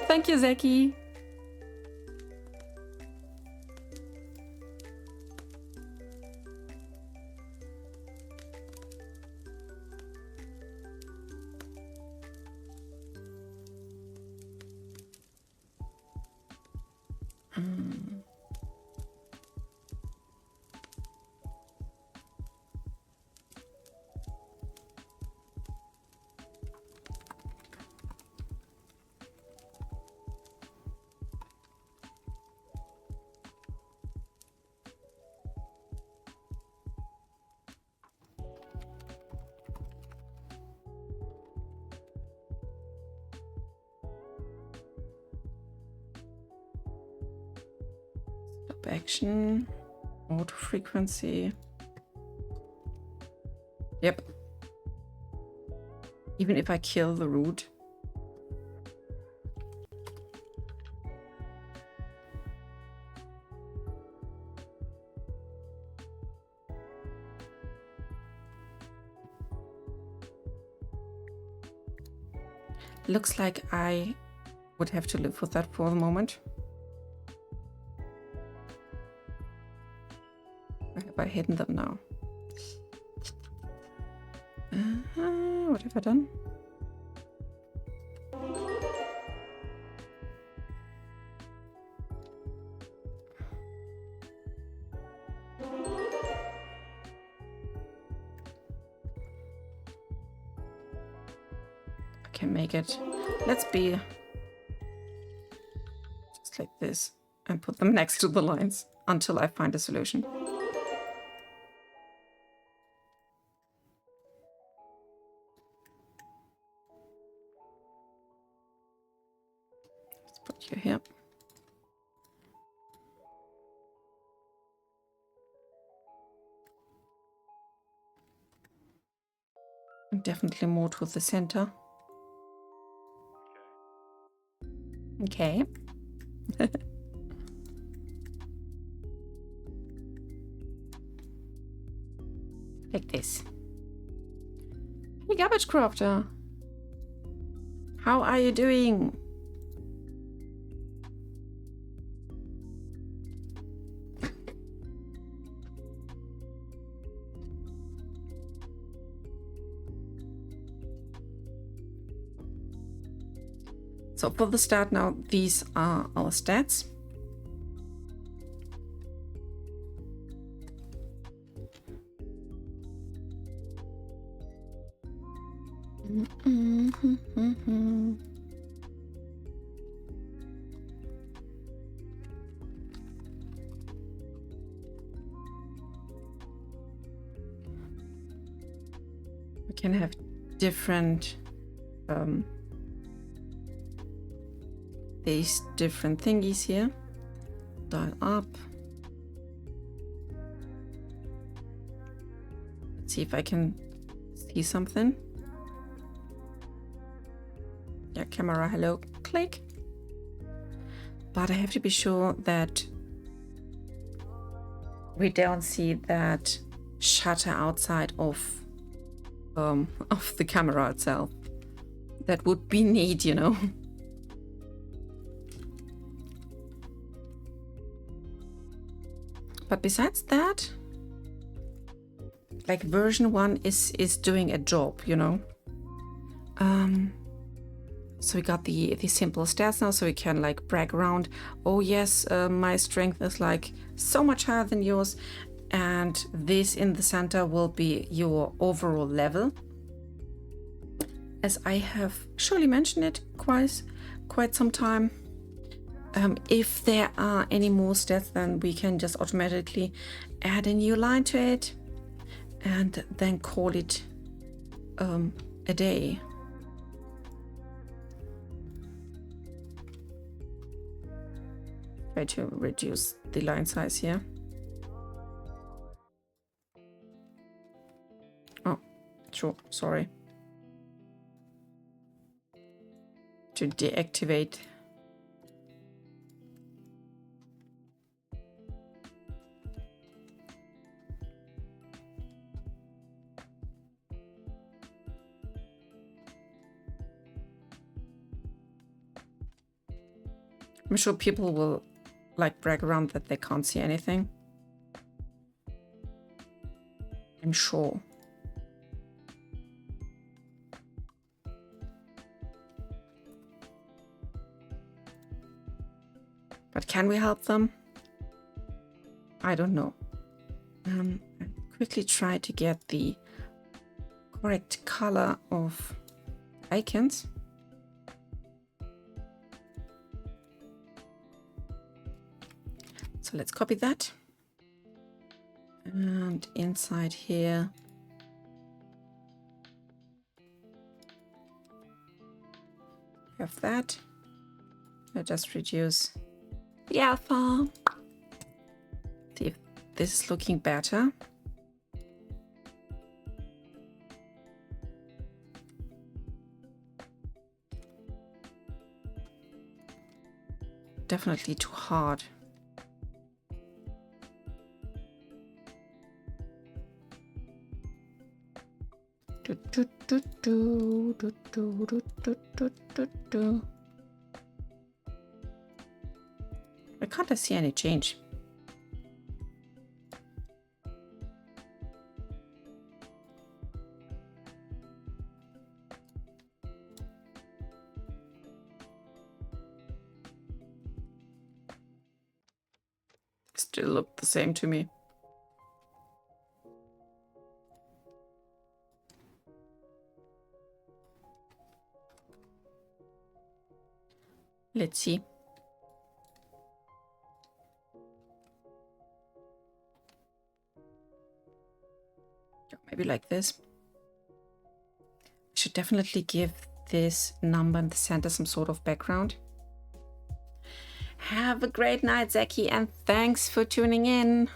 Thank you, Zeki. Action, auto frequency. Yep. Even if I kill the root. Looks like I would have to live with that for the moment. Where have I hidden them now? What have I done? I can make it. Let's be just like this and put them next to the lines until I find a solution. Let's put you here. And definitely more to the center. Okay. Like this. Hey, Garbage Crafter. How are you doing? So for the start now, these are our stats. We can have different these different thingies here. Dial up. Let's see if I can see something. Yeah, camera, hello, click. But I have to be sure that we don't see that shutter outside of the camera itself. That would be neat, you know. But besides that, like version 1 is doing a job, you know. So we got the simple stats now, so we can like brag around. Oh yes, my strength is like so much higher than yours, and this in the center will be your overall level. As I have surely mentioned it quite some time. If there are any more stats, then we can just automatically add a new line to it and then call it a day. Try to reduce the line size here. Oh, sure, sorry. To deactivate. I'm sure people will like brag around that they can't see anything. I'm sure. But can we help them? I don't know. I quickly try to get the correct color of icons. So let's copy that. And inside here, have that. I just reduce the alpha. See if this is looking better. Definitely too hard. Why can't I see any change? Still look the same to me. Let's see. Maybe like this. Should definitely give this number in the center some sort of background. Have a great night, Zeki, and thanks for tuning in.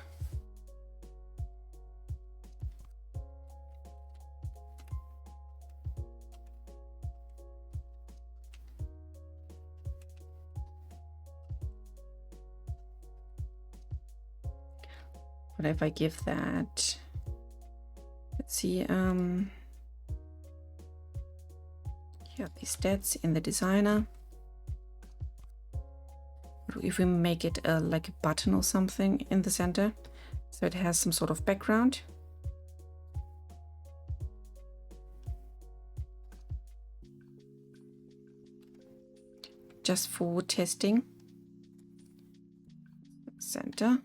What if I give that? Let's see. Yeah, the stats in the designer. If we make it like a button or something in the center, so it has some sort of background. Just for testing. Center.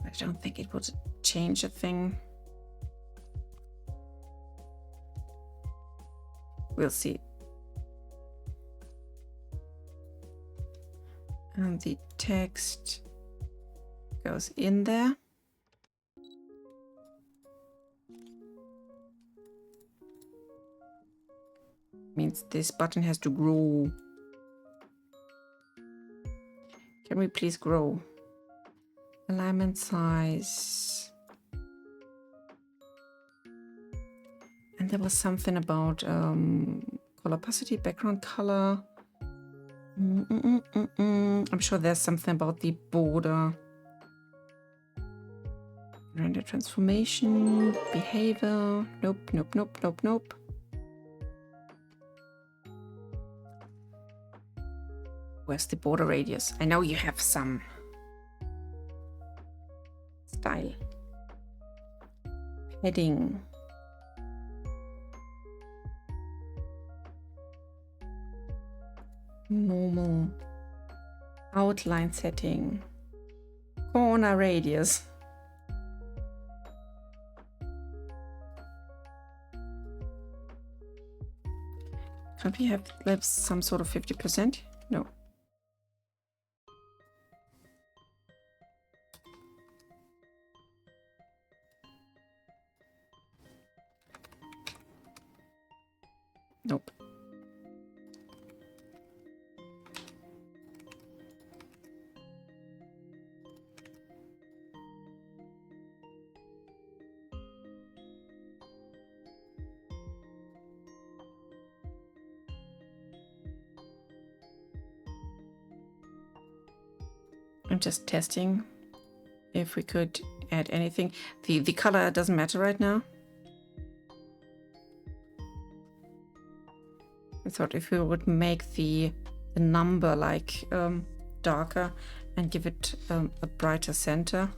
I don't think it would change a thing. We'll see. And the text goes in there. Means this button has to grow. Can we please grow? Alignment size. And there was something about color opacity, background color. I'm sure there's something about the border. Render transformation, behavior. Nope, nope, nope, nope, nope. Where's the border radius? I know you have some style. Heading. Normal. Outline setting. Corner radius. Can't we have some sort of 50%? No. Nope. I'm just testing if we could add anything. The color doesn't matter right now. I thought if we would make the number like darker and give it a brighter center.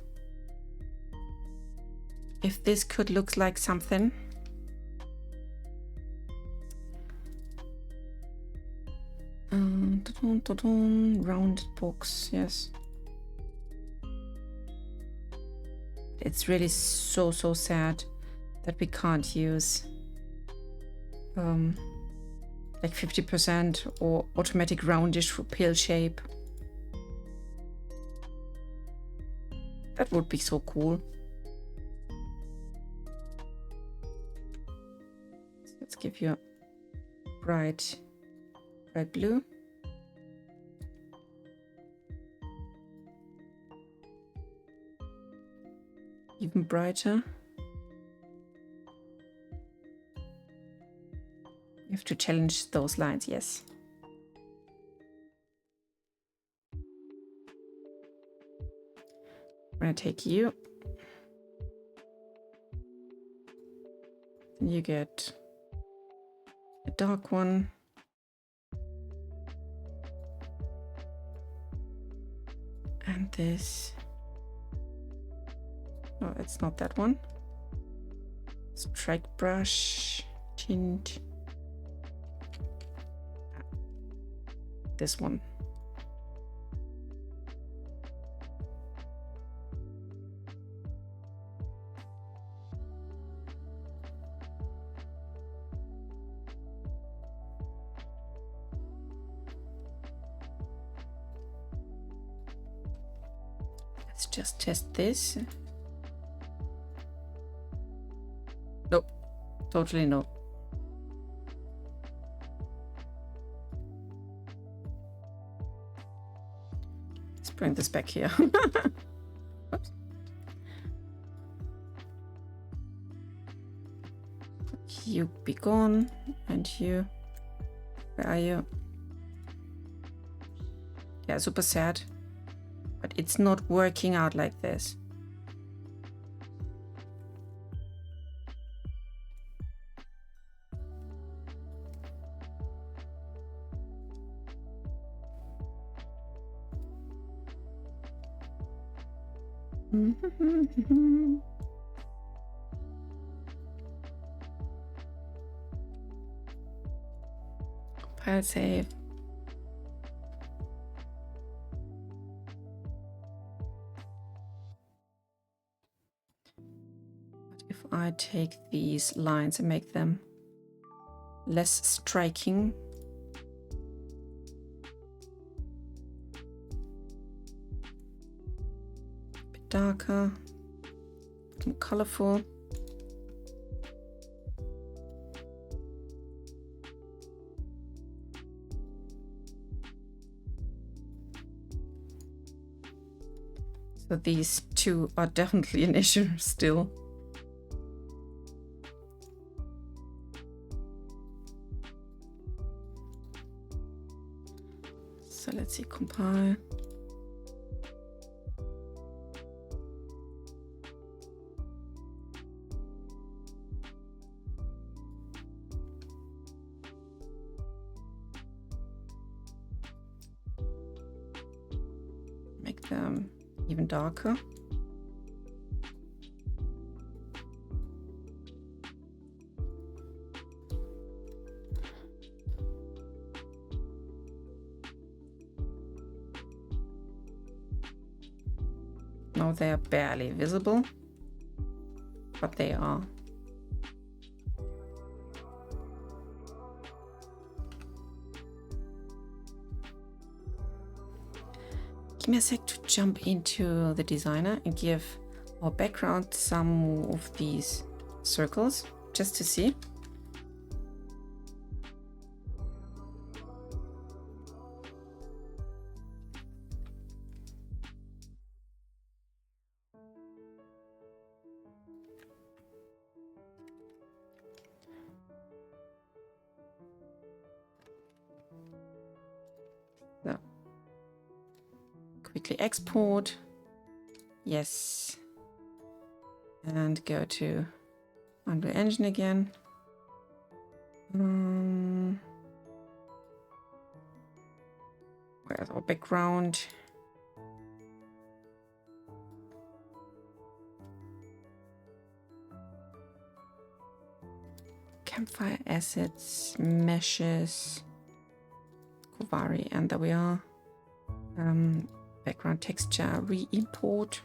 If this could look like something. Rounded box, yes. It's really so sad that we can't use like 50% or automatic roundish for pill shape. That would be so cool. Let's give you a bright blue. Even brighter. You have to challenge those lines, yes. I'm gonna take you. Then you get a dark one. And this. No, it's not that one. Strike brush, tint. This one. Let's just test this. Nope, totally no. Let's bring this back here. Oops. You be gone, and you, where are you? Yeah, super sad, but it's not working out like this. File save. What if I take these lines and make them less striking? A bit darker, more colorful. So these two are definitely an issue still. So let's see, compile. Make them even darker. Now they are barely visible, but they are. Give me a sec to jump into the designer and give our background some more of these circles, just to see. So, quickly export. Yes. And go to Unreal Engine again. Where's our background? Campfire assets, meshes, Kovari, and there we are. Background texture, re-import.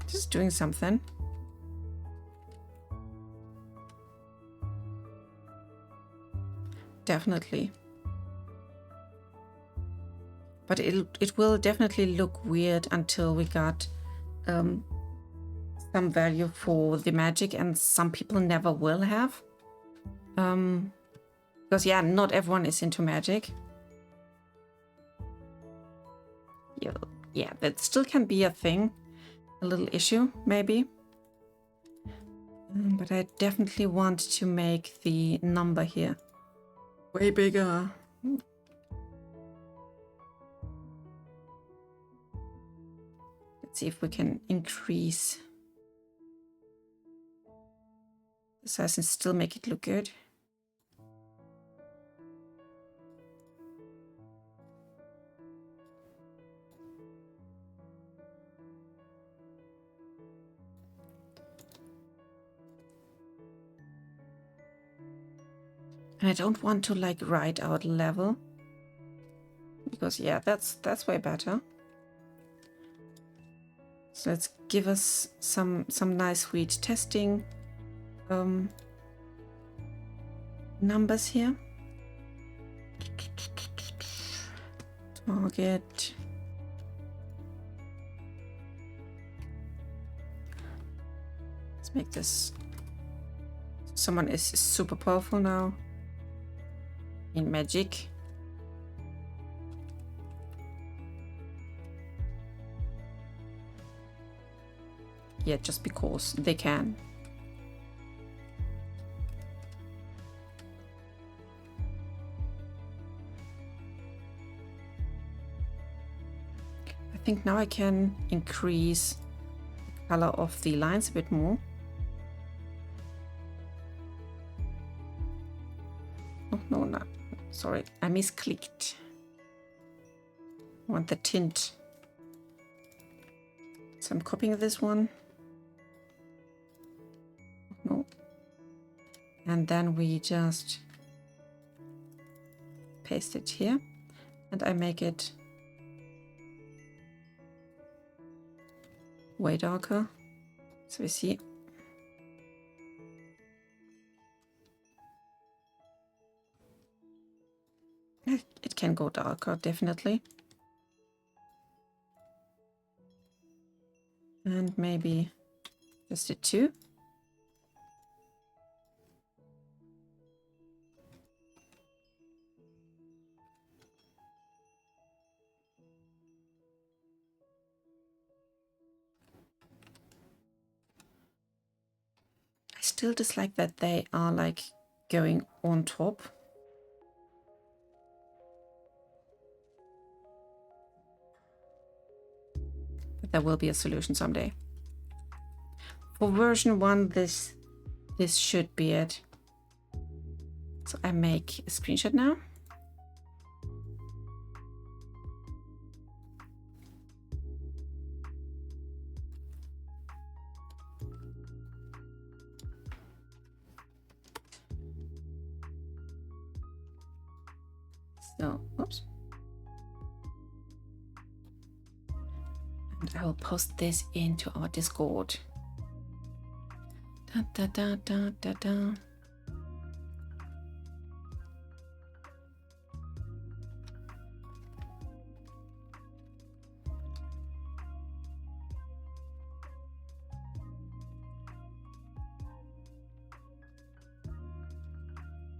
Just doing something. Definitely. But it will definitely look weird until we got some value for the magic, and some people never will have. Because yeah, not everyone is into magic. Yeah, that still can be a thing. A little issue, maybe. But I definitely want to make the number here way bigger. Let's see if we can increase the size and still make it look good. And I don't want to like write out level, because yeah, that's way better. So let's give us some nice sweet testing numbers here. Target. Let's make this. Someone is super powerful now in magic. Yeah, just because they can. I think now I can increase the color of the lines a bit more. Oh, no, sorry, I misclicked. I want the tint. So I'm copying this one. No. And then we just paste it here, and I make it way darker. So we see. It can go darker, definitely. And maybe just a 2. I still dislike that they are like going on top. But there will be a solution someday. For version 1, this should be it. So I make a screenshot now. So, oops. And I will post this into our Discord. Da, da, da, da, da, da.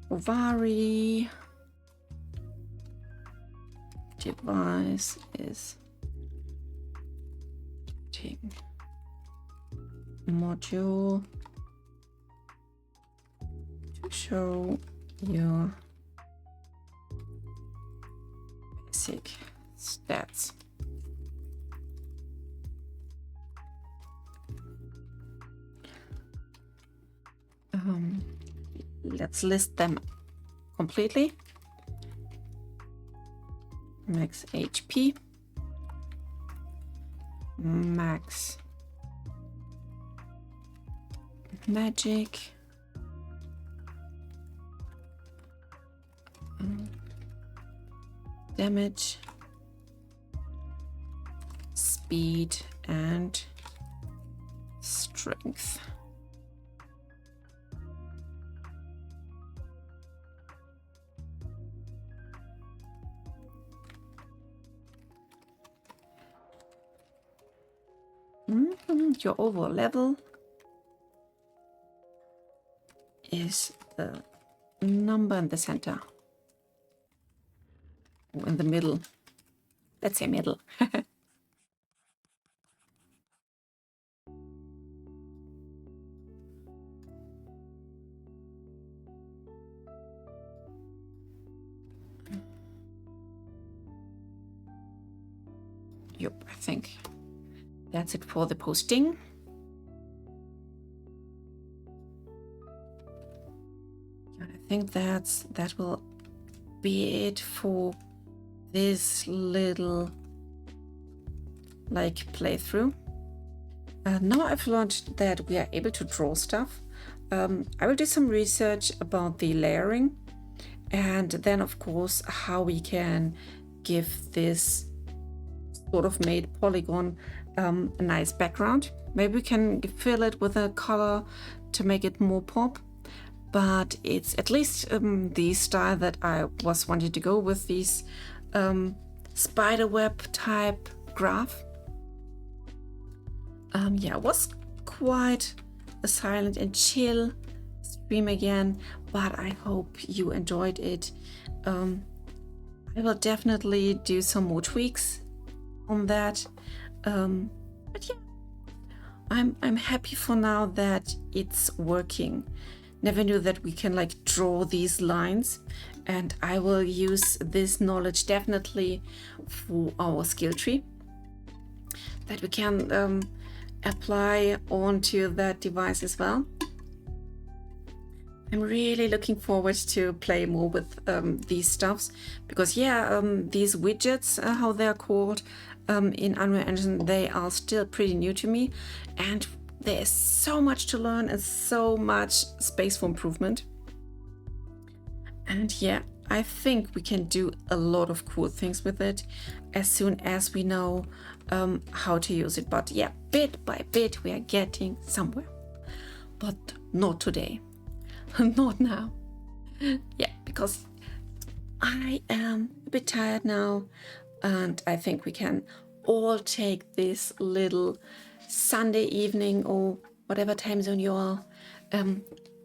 Kovari device is module to show your basic stats. Let's list them completely. Max HP, max magic, damage, speed, and strength. Your overall level is the number in the center, or in the middle. Let's say middle. Yep, I think that's it for the posting. I think that will be it for this little like playthrough. Now I've learned that we are able to draw stuff. I will do some research about the layering and then of course how we can give this sort of made polygon a nice background. Maybe we can fill it with a color to make it more pop, but it's at least the style that I was wanting to go with, these spiderweb type graph. Yeah, it was quite a silent and chill stream again, but I hope you enjoyed it. I will definitely do some more tweaks on that, but yeah, I'm happy for now that it's working. Never knew that we can like draw these lines, and I will use this knowledge definitely for our skill tree that we can apply onto that device as well. I'm really looking forward to play more with these stuffs, because yeah, these widgets, how they're called in Unreal Engine, they are still pretty new to me, and there is so much to learn and so much space for improvement. And yeah, I think we can do a lot of cool things with it as soon as we know how to use it. But yeah, bit by bit we are getting somewhere, but not today. Not now. Yeah, because I am a bit tired now, and I think we can all take this little Sunday evening or whatever time zone you are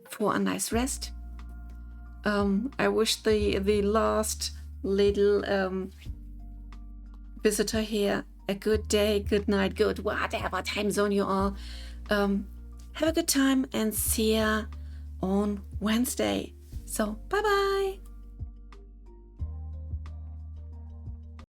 for a nice rest. I wish the last little visitor here a good day, good night, good whatever time zone you are. Have a good time and see ya on Wednesday. So bye bye.